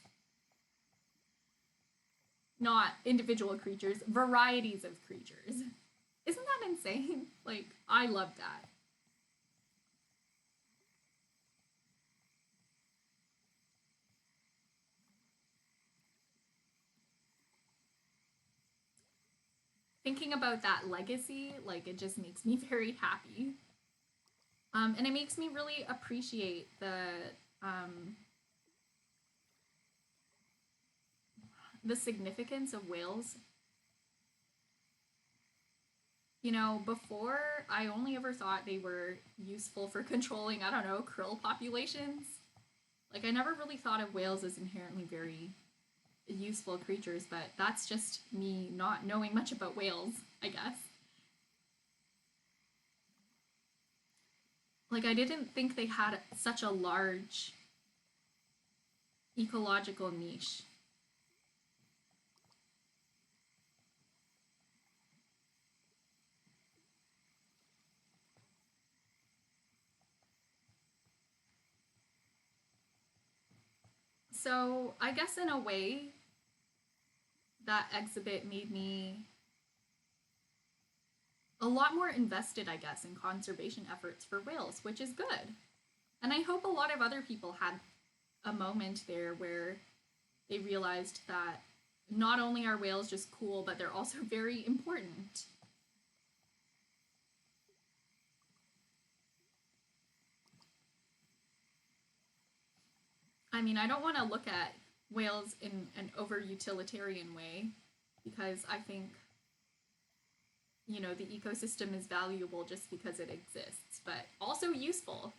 Not individual creatures, varieties of creatures. Isn't that insane? Like, I love that. Thinking about that legacy, like, it just makes me very happy. And it makes me really appreciate um, the significance of whales. Before, I only ever thought they were useful for controlling, I don't know, krill populations. Like, I never really thought of whales as inherently very useful creatures, but that's just me not knowing much about whales, I guess. Like, I didn't think they had such a large ecological niche. So I guess in a way, that exhibit made me a lot more invested, I guess, in conservation efforts for whales, which is good. And I hope a lot of other people had a moment there where they realized that not only are whales just cool, but they're also very important. I mean, I don't want to look at whales in an over utilitarian way because I think, the ecosystem is valuable just because it exists, but also useful,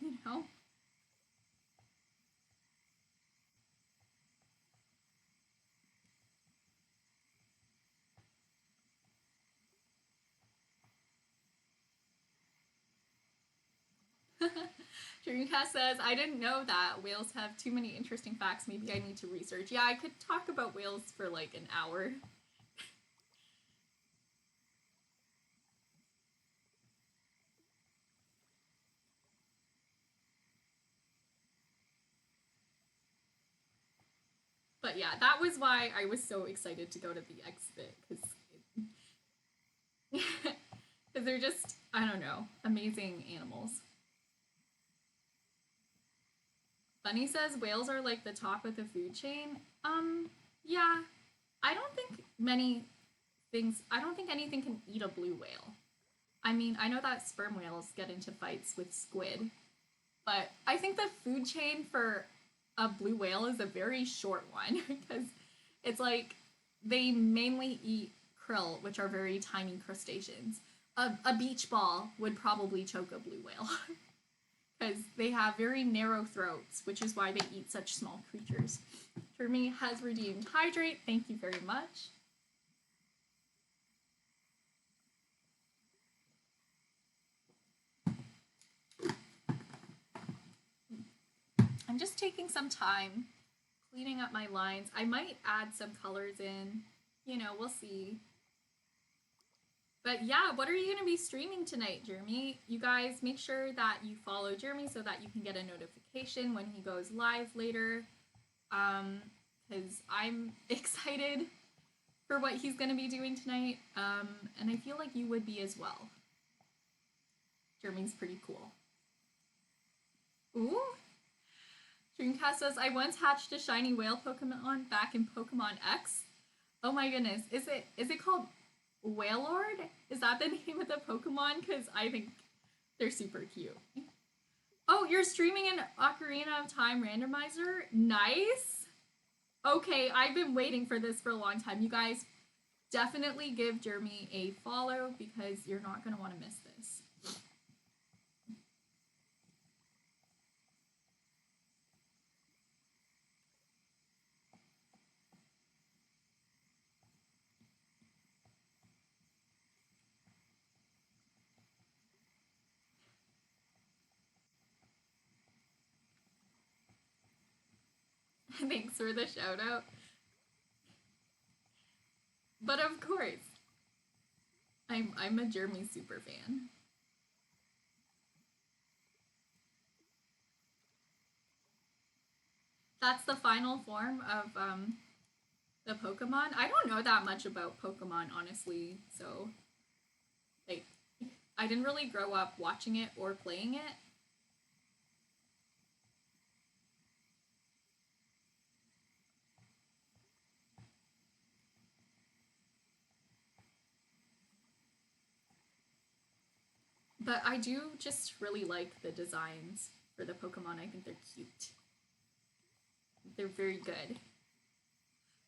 Dreamcast says, I didn't know that whales have too many interesting facts. Maybe I need to research. Yeah, I could talk about whales for like an hour. But yeah, that was why I was so excited to go to the exhibit because they're just, I don't know, amazing animals. Bunny says whales are like the top of the food chain. Yeah. I don't think many I don't think anything can eat a blue whale. I mean, I know that sperm whales get into fights with squid, but I think the food chain for a blue whale is a very short one because it's like they mainly eat krill, which are very tiny crustaceans. A beach ball would probably choke a blue whale because they have very narrow throats, which is why they eat such small creatures. Jeremy has redeemed Hydrate. Thank you very much. I'm just taking some time cleaning up my lines. I might add some colors in. We'll see. But yeah, what are you going to be streaming tonight, Jeremy? You guys make sure that you follow Jeremy so that you can get a notification when he goes live later. Because I'm excited for what he's going to be doing tonight. And I feel like you would be as well. Jeremy's pretty cool. Ooh. Dreamcast says, I once hatched a shiny whale Pokemon back in Pokemon X. Oh my goodness. Is it called Wailord? Is that the name of the Pokemon? Because I think they're super cute. Oh, you're streaming an Ocarina of Time randomizer? Nice! Okay, I've been waiting for this for a long time. You guys definitely give Jeremy a follow because you're not going to want to miss this. Thanks for the shout out. But of course, I'm a Jeremy super fan. That's the final form of the Pokemon. I don't know that much about Pokemon, honestly. So, like, I didn't really grow up watching it or playing it. But I do just really like the designs for the Pokemon. I think they're cute. They're very good.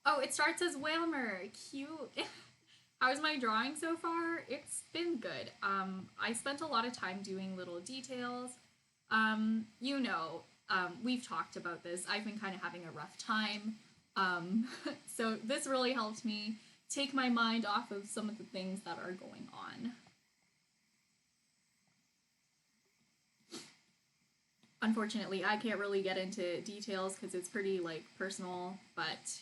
Oh, it starts as Whalmer. Cute. How's my drawing so far? It's been good. I spent a lot of time doing little details. We've talked about this. I've been kind of having a rough time. So this really helped me take my mind off of some of the things that are going on. Unfortunately, I can't really get into details because it's pretty personal, but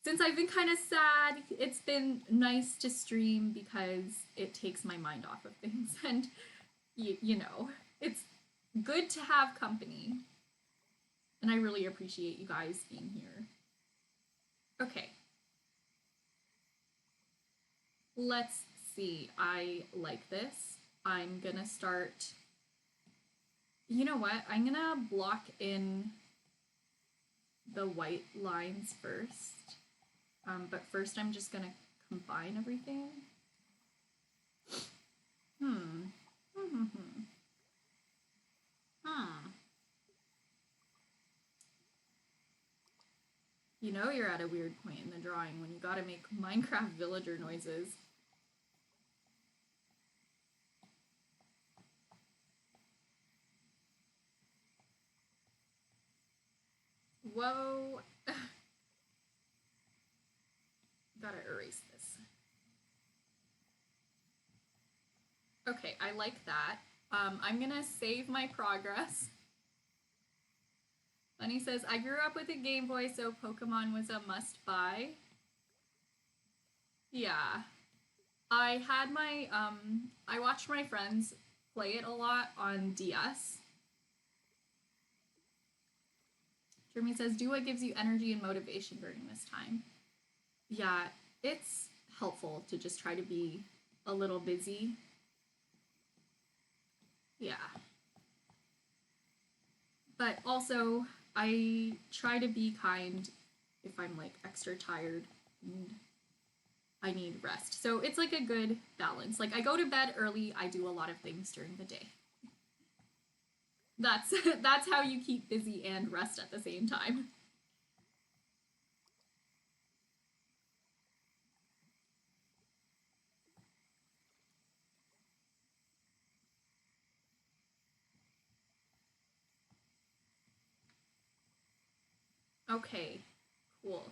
since I've been kind of sad, it's been nice to stream because it takes my mind off of things and it's good to have company. And I really appreciate you guys being here. Okay. Let's see. I like this. I'm gonna start. You know what? I'm gonna block in the white lines first. But first I'm just gonna combine everything. You know you're at a weird point in the drawing when you gotta make Minecraft villager noises. Whoa. Gotta erase this. Okay, I like that. I'm gonna save my progress. Bunny says, I grew up with a Game Boy, so Pokemon was a must-buy. Yeah. I had my, I watched my friends play it a lot on DS. Jeremy says, do what gives you energy and motivation during this time. Yeah, it's helpful to just try to be a little busy. Yeah. But also, I try to be kind if I'm like extra tired and I need rest. So it's like a good balance. Like I go to bed early, I do a lot of things during the day. That's how you keep busy and rest at the same time. Okay, cool.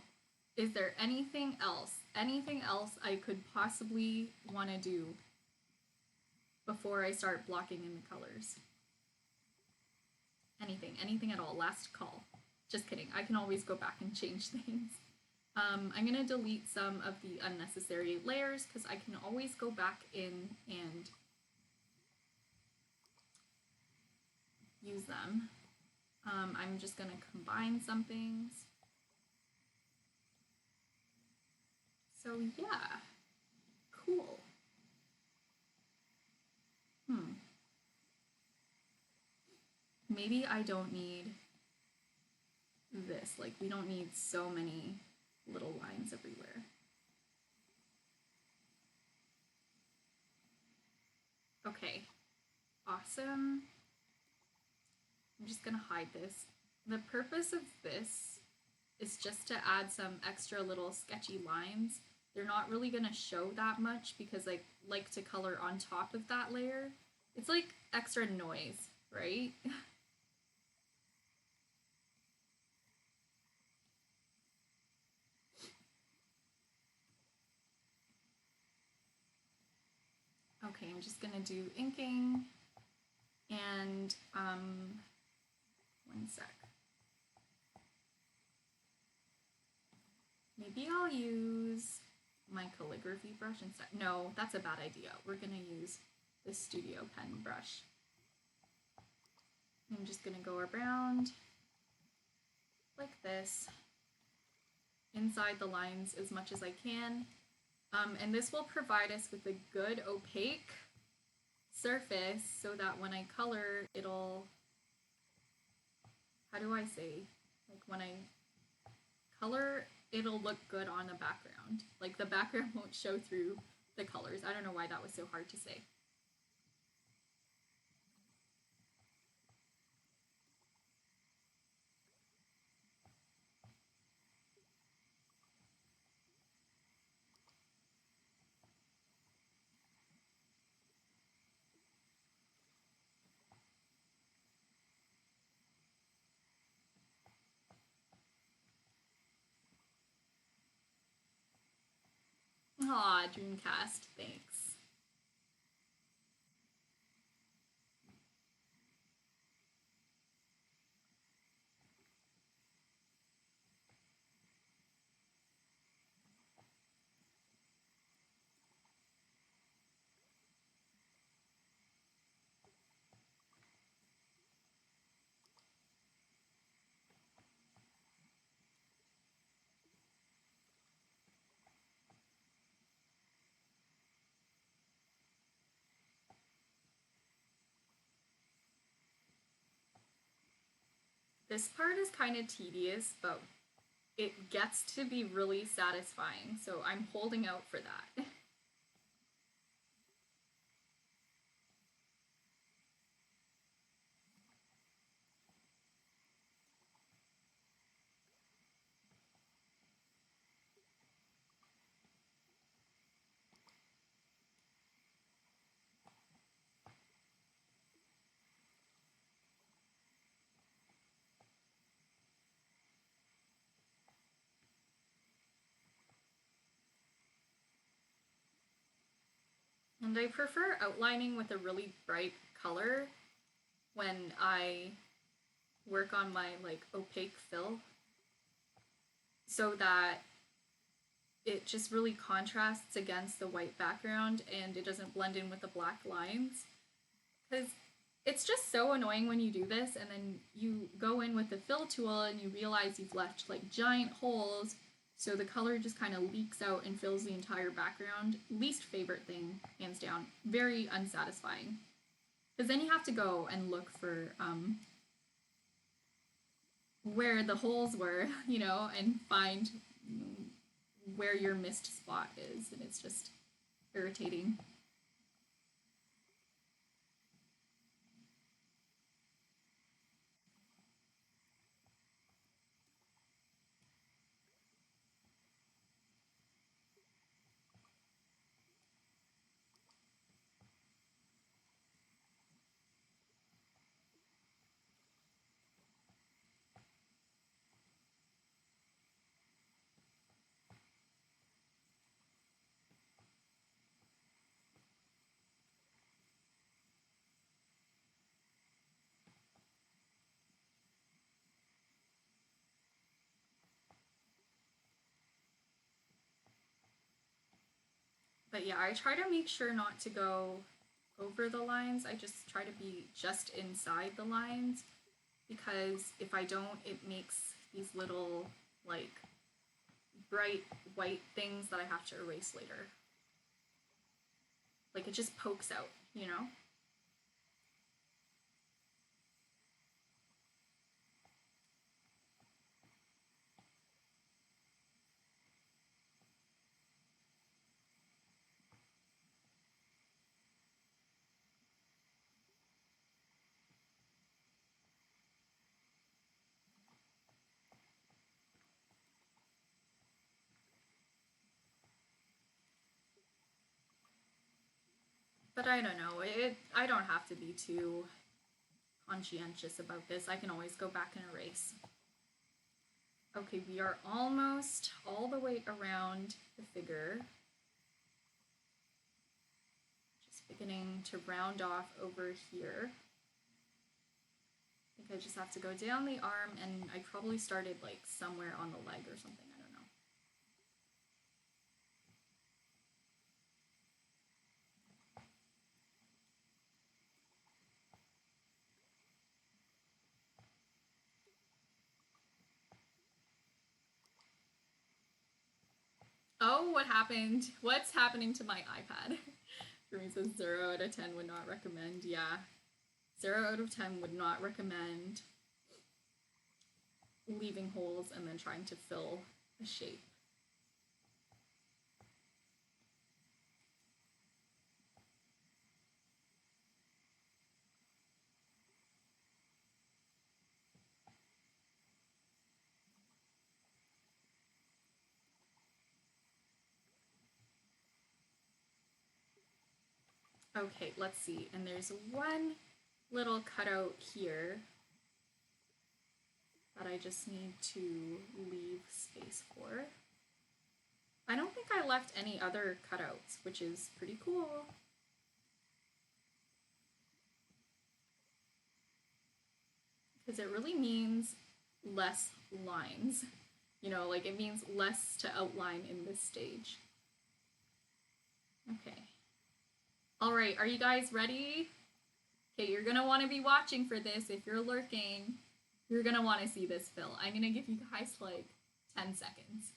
Is there anything else? Anything else I could possibly want to do before I start blocking in the colors? Anything at all. Last call. Just kidding. I can always go back and change things. I'm going to delete some of the unnecessary layers because I can always go back in and use them. I'm just going to combine some things. So yeah, cool. Maybe I don't need this. Like, we don't need so many little lines everywhere. Okay, awesome. I'm just gonna hide this. The purpose of this is just to add some extra little sketchy lines. They're not really gonna show that much because I like to color on top of that layer. It's like extra noise, right? Okay, I'm just gonna do inking and one sec. Maybe I'll use my calligraphy brush instead. No, that's a bad idea. We're gonna use the studio pen brush. I'm just gonna go around like this, inside the lines as much as I can. And this will provide us with a good opaque surface so that when I color, it'll, how do I say, like when I color, it'll look good on the background. Like the background won't show through the colors. I don't know why that was so hard to say. Aw, Dreamcast, thanks. This part is kind of tedious, but it gets to be really satisfying, so I'm holding out for that. And I prefer outlining with a really bright color when I work on my like opaque fill, so that it just really contrasts against the white background and it doesn't blend in with the black lines. Because it's just so annoying when you do this and then you go in with the fill tool and you realize you've left like giant holes, so the color just kind of leaks out and fills the entire background. Least favorite thing, hands down. Very unsatisfying. Because then you have to go and look for where the holes were, you know, and find where your missed spot is, and it's just irritating. But yeah, I try to make sure not to go over the lines. I just try to be just inside the lines, because if I don't, it makes these little like bright white things that I have to erase later. Like it just pokes out, you know? But I don't know. I don't have to be too conscientious about this. I can always go back and erase. Okay, we are almost all the way around the figure. Just beginning to round off over here. I think I just have to go down the arm, and I probably started like somewhere on the leg or something. I don't know. Oh, what happened? What's happening to my iPad? Rumi says 0 out of 10 would not recommend. Yeah. 0 out of 10 would not recommend leaving holes and then trying to fill a shape. Okay, let's see. And there's one little cutout here that I just need to leave space for. I don't think I left any other cutouts, which is pretty cool. Because it really means less lines. You know, like it means less to outline in this stage. Okay. All right, are you guys ready? Okay, you're gonna want to be watching for this. If you're lurking, you're gonna want to see this fill. I'm gonna give you guys like 10 seconds.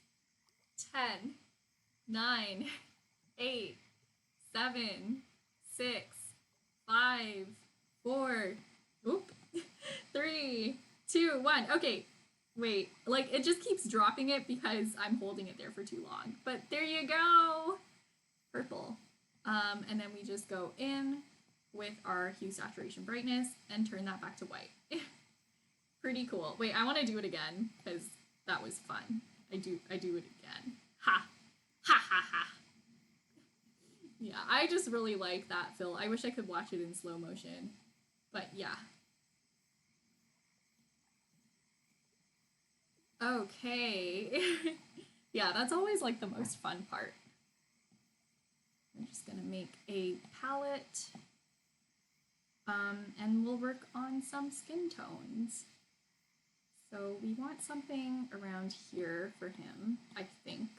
10, 9, 8, 7, 6, 5, 4, 3, 2, 1. Okay, wait. Like, it just keeps dropping it because I'm holding it there for too long. But there you go. Purple. And then we just go in with our hue, saturation, brightness and turn that back to white. Pretty cool. Wait, I want to do it again because that was fun. I do it again. Ha! Ha ha ha! Yeah, I just really like that fill. I wish I could watch it in slow motion. But yeah. Okay. Yeah, that's always like the most fun part. I'm just gonna make a palette. And we'll work on some skin tones. So we want something around here for him, I think.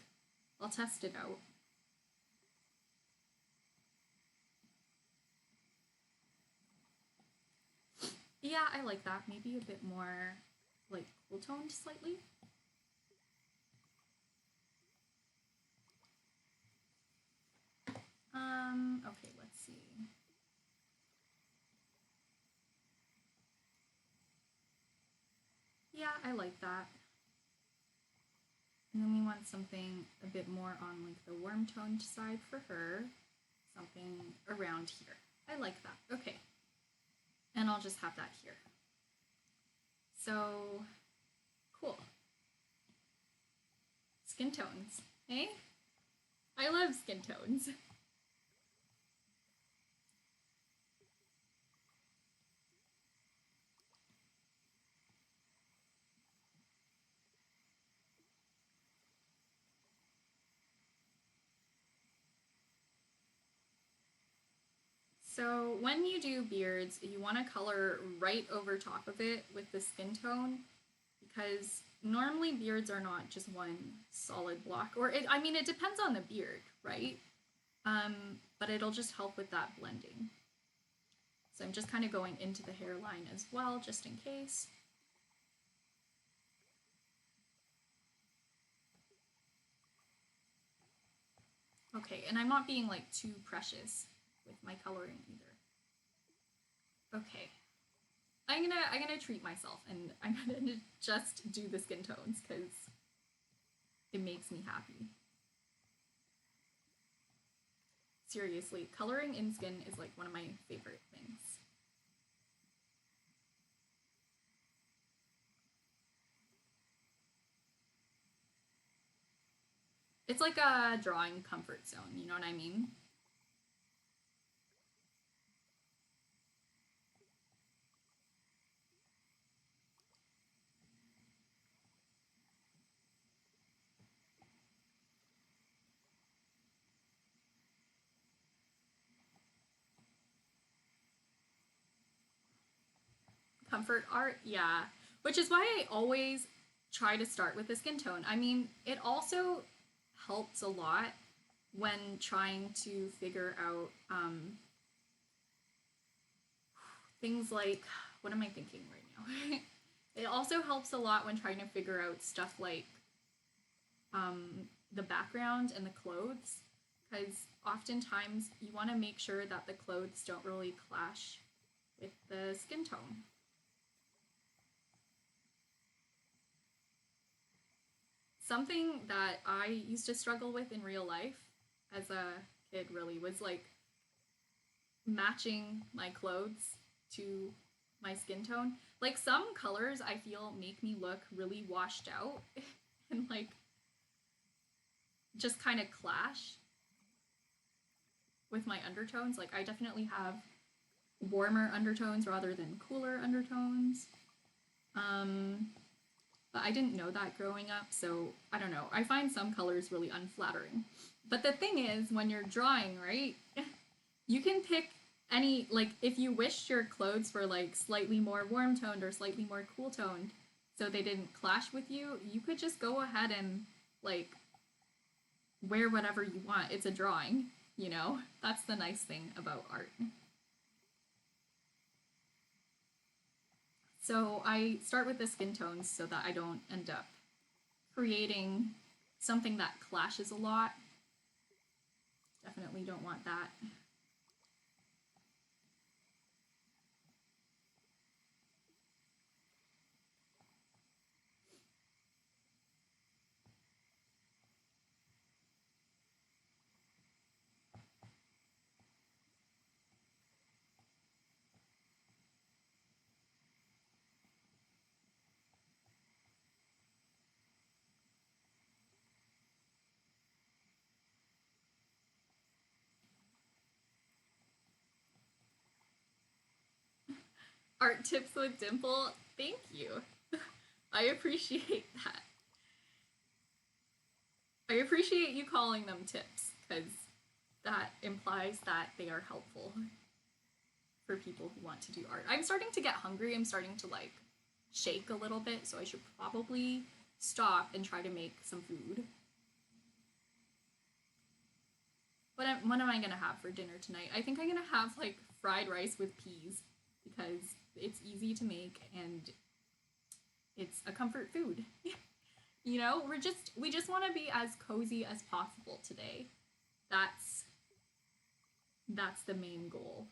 I'll test it out. Yeah, I like that. Maybe a bit more like cool toned slightly. Okay, let's see. Yeah, I like that. And then we want something a bit more on like the warm toned side for her. Something around here. I like that. Okay. And I'll just have that here. So, cool. Skin tones, eh? I love skin tones. So when you do beards, you want to color right over top of it with the skin tone because normally beards are not just one solid block. Or I mean, it depends on the beard, right? But it'll just help with that blending. So I'm just kind of going into the hairline as well, just in case. Okay, and I'm not being like too precious with my coloring either. Okay. I'm gonna treat myself and I'm gonna just do the skin tones because it makes me happy. Seriously, coloring in skin is like one of my favorite things. It's like a drawing comfort zone, you know what I mean? Comfort art, yeah. Which is why I always try to start with the skin tone. I mean, it also helps a lot when trying to figure out things like, what am I thinking right now? It also helps a lot when trying to figure out stuff like the background and the clothes, because oftentimes you want to make sure that the clothes don't really clash with the skin tone. Something that I used to struggle with in real life as a kid really was like matching my clothes to my skin tone. Like some colors I feel make me look really washed out and like just kind of clash with my undertones. Like I definitely have warmer undertones rather than cooler undertones. But I didn't know that growing up, so I don't know. I find some colors really unflattering. But the thing is, when you're drawing, right, you can pick any, like, if you wished your clothes were like slightly more warm toned or slightly more cool toned, so they didn't clash with you, you could just go ahead and, like, wear whatever you want. It's a drawing, you know? That's the nice thing about art. So I start with the skin tones so that I don't end up creating something that clashes a lot. Definitely don't want that. Art tips with Dimple. Thank you. I appreciate that. I appreciate you calling them tips because that implies that they are helpful for people who want to do art. I'm starting to get hungry. I'm starting to like shake a little bit, so I should probably stop and try to make some food. What am I gonna have for dinner tonight? I think I'm gonna have like fried rice with peas because it's easy to make and it's a comfort food. You know, we just want to be as cozy as possible today. That's the main goal.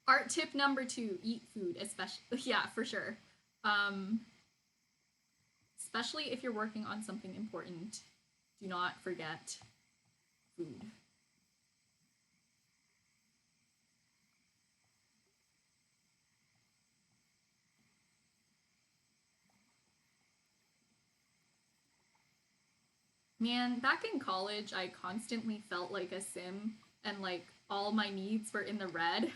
Art tip number 2, eat food, especially yeah, for sure. Um especially if you're working on something important, do not forget food. Man, back in college, I constantly felt like a sim and like all my needs were in the red.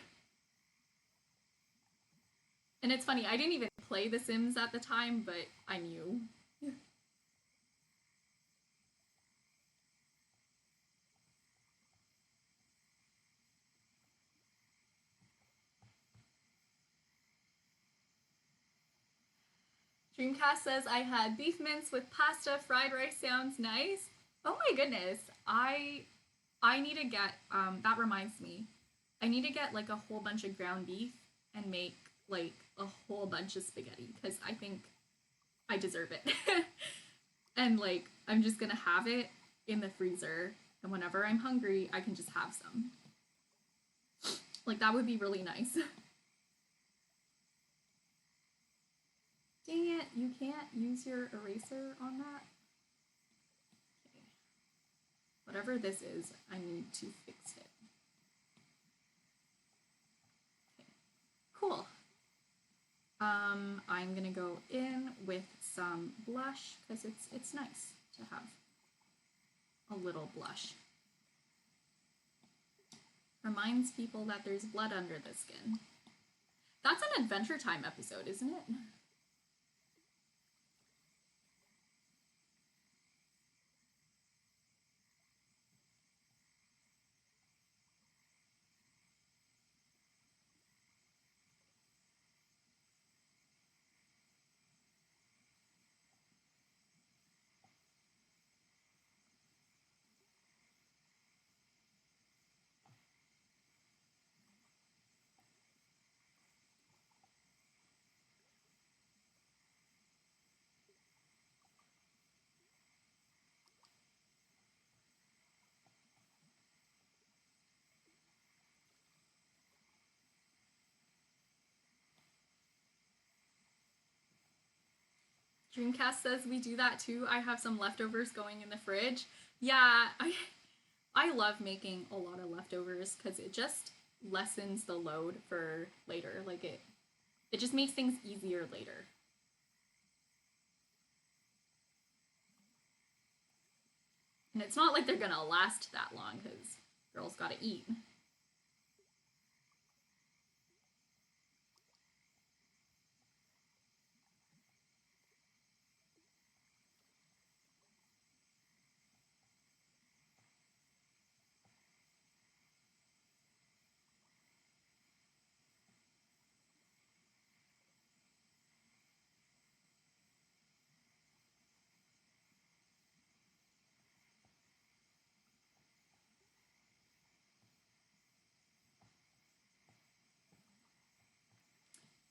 And it's funny, I didn't even play The Sims at the time, but I knew. Dreamcast says I had beef mince with pasta, fried rice sounds nice. Oh my goodness. I need to get that reminds me. I need to get like a whole bunch of ground beef and make like a whole bunch of spaghetti because I think I deserve it. And like I'm just going to have it in the freezer and whenever I'm hungry, I can just have some. Like that would be really nice. Dang it, you can't use your eraser on that? Okay. Whatever this is, I need to fix it. Okay. Cool. I'm gonna go in with some blush because it's nice to have a little blush. Reminds people that there's blood under the skin. That's an Adventure Time episode, isn't it? Dreamcast says we do that too. I have some leftovers going in the fridge. Yeah, I love making a lot of leftovers because it just lessens the load for later. Like it just makes things easier later. And it's not like they're gonna last that long because girls gotta eat.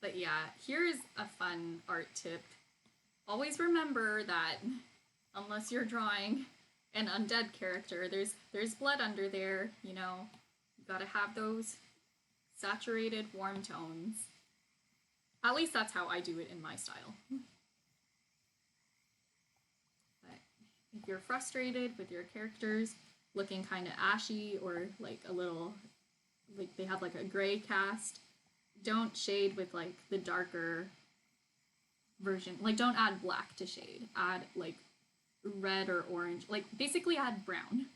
But yeah, here's a fun art tip. Always remember that unless you're drawing an undead character, there's blood under there, you know. You gotta have those saturated warm tones. At least that's how I do it in my style. But if you're frustrated with your characters looking kind of ashy or like a little like they have like a gray cast, don't shade with like the darker version. Like don't add black to shade. Add like red or orange. Like, basically add brown.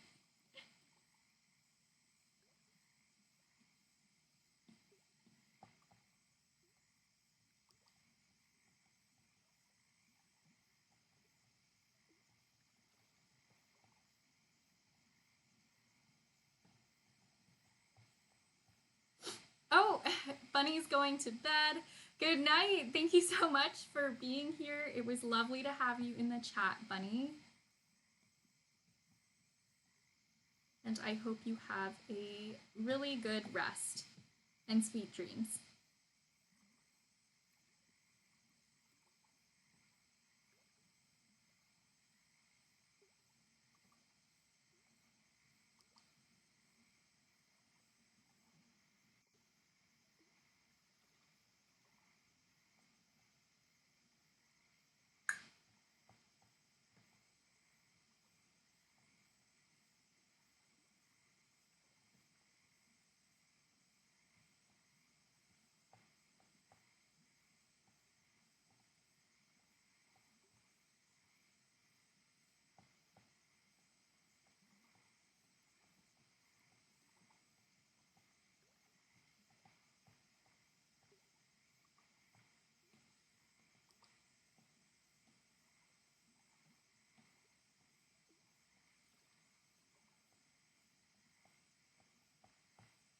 Oh, Bunny's going to bed. Good night. Thank you so much for being here. It was lovely to have you in the chat, Bunny. And I hope you have a really good rest and sweet dreams.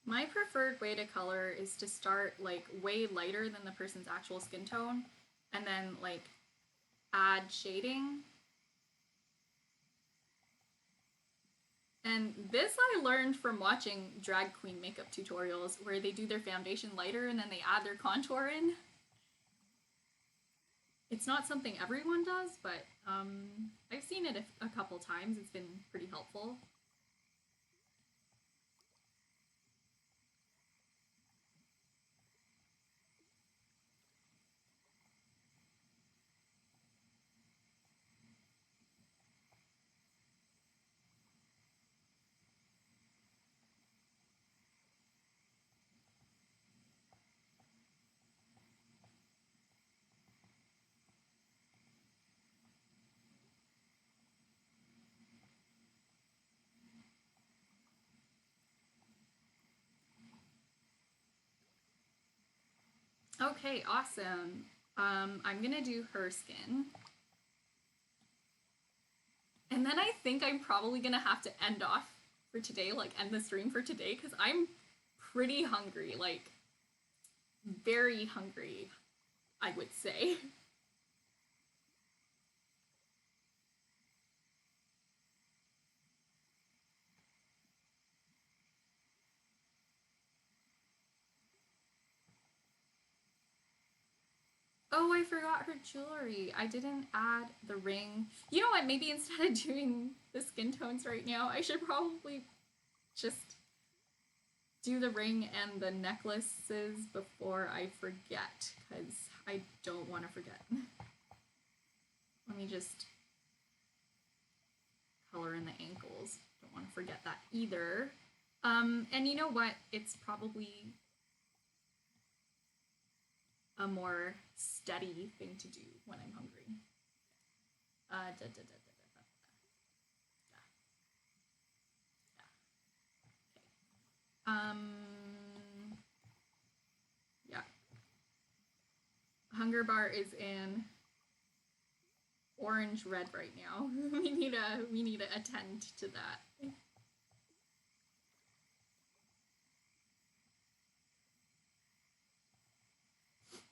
My preferred way to color is to start like way lighter than the person's actual skin tone and then like add shading. And this I learned from watching drag queen makeup tutorials where they do their foundation lighter and then they add their contour in. It's not something everyone does, but I've seen it a couple times. It's been pretty helpful. Okay, awesome. I'm gonna do her skin. And then I think I'm probably gonna have to end off for today, like end the stream for today, because I'm pretty hungry, like very hungry, I would say. Oh, I forgot her jewelry. I didn't add the ring. You know what? Maybe instead of doing the skin tones right now, I should probably just do the ring and the necklaces before I forget, because I don't want to forget. Let me just color in the ankles. Don't want to forget that either. And you know what? It's probably a more steady thing to do when I'm hungry. Yeah. Hunger bar is in orange red right now. we need to attend to that.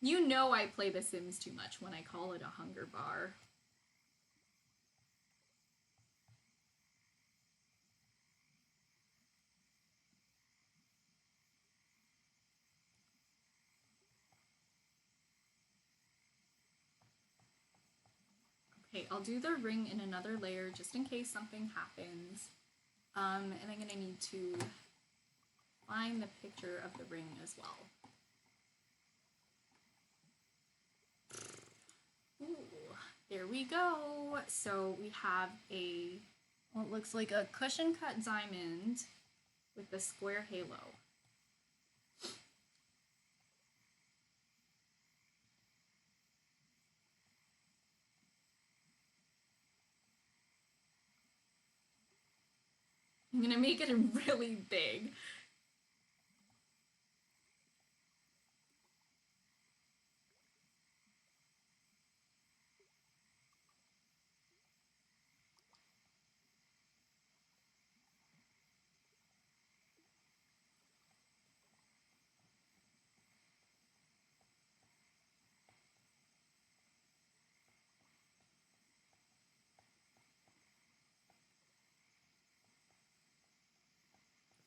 You know I play The Sims too much when I call it a hunger bar. Okay, I'll do the ring in another layer just in case something happens. And I'm gonna need to find the picture of the ring as well. Ooh, there we go. So we have well, it looks like a cushion cut diamond with the square halo. I'm gonna make it really big.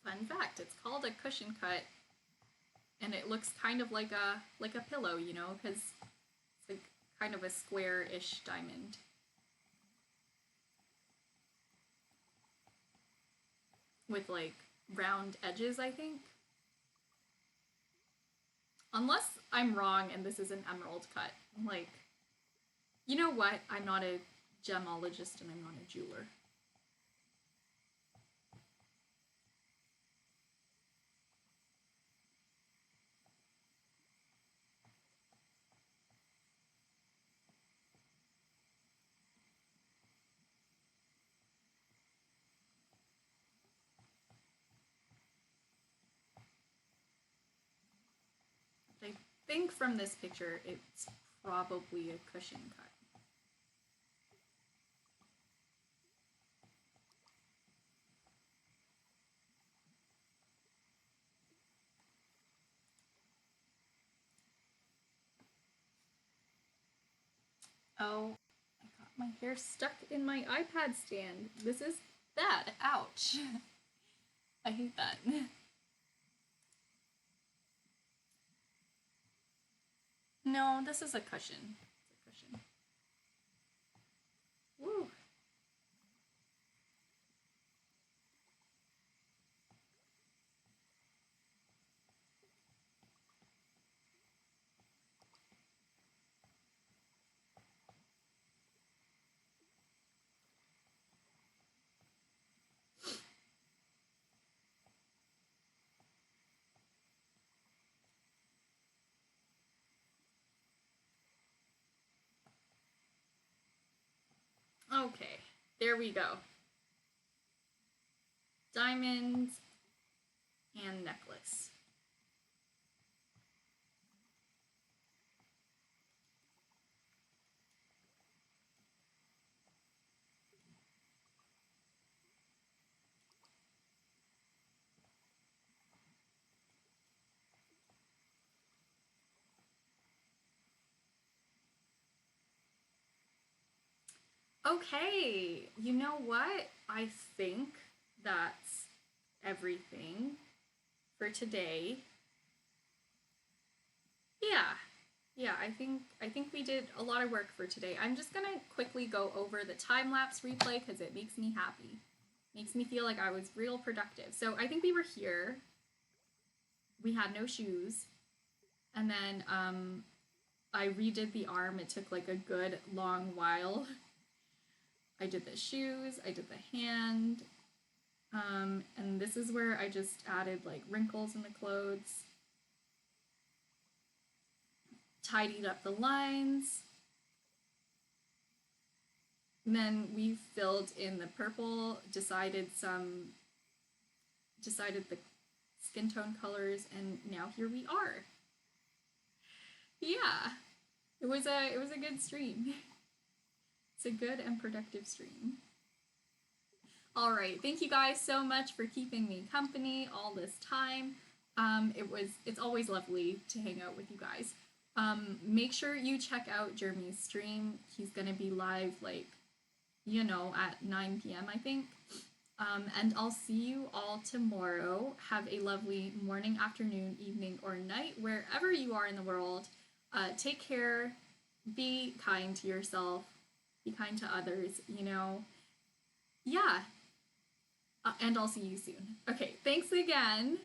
Fun fact, it's called a cushion cut, and it looks kind of like a pillow, you know, because it's like kind of a square-ish diamond. With like round edges, I think. Unless I'm wrong and this is an emerald cut. Like, you know what? I'm not a gemologist and I'm not a jeweler. I think from this picture, it's probably a cushion cut. Oh, I got my hair stuck in my iPad stand. This is bad. Ouch. I hate that. No, this is a cushion. It's a cushion. Woo. Okay, there we go. Diamonds and necklace. Okay, you know what? I think that's everything for today. Yeah. Yeah, I think we did a lot of work for today. I'm just going to quickly go over the time lapse replay cuz it makes me happy. Makes me feel like I was real productive. So, I think we were here. We had no shoes. And then I redid the arm. It took like a good long while. I did the shoes, I did the hand, and this is where I just added like wrinkles in the clothes, tidied up the lines, and then we filled in the purple, decided the skin tone colors, and now here we are. Yeah, it was a good stream. It's a good and productive stream. All right, thank you guys so much for keeping me company all this time. It's always lovely to hang out with you guys. Make sure you check out Jeremy's stream. He's gonna be live like, at 9 p.m. I think. And I'll see you all tomorrow. Have a lovely morning, afternoon, evening, or night, wherever you are in the world. Take care. Be kind to yourself. Be kind to others, Yeah. And I'll see you soon. Okay, thanks again.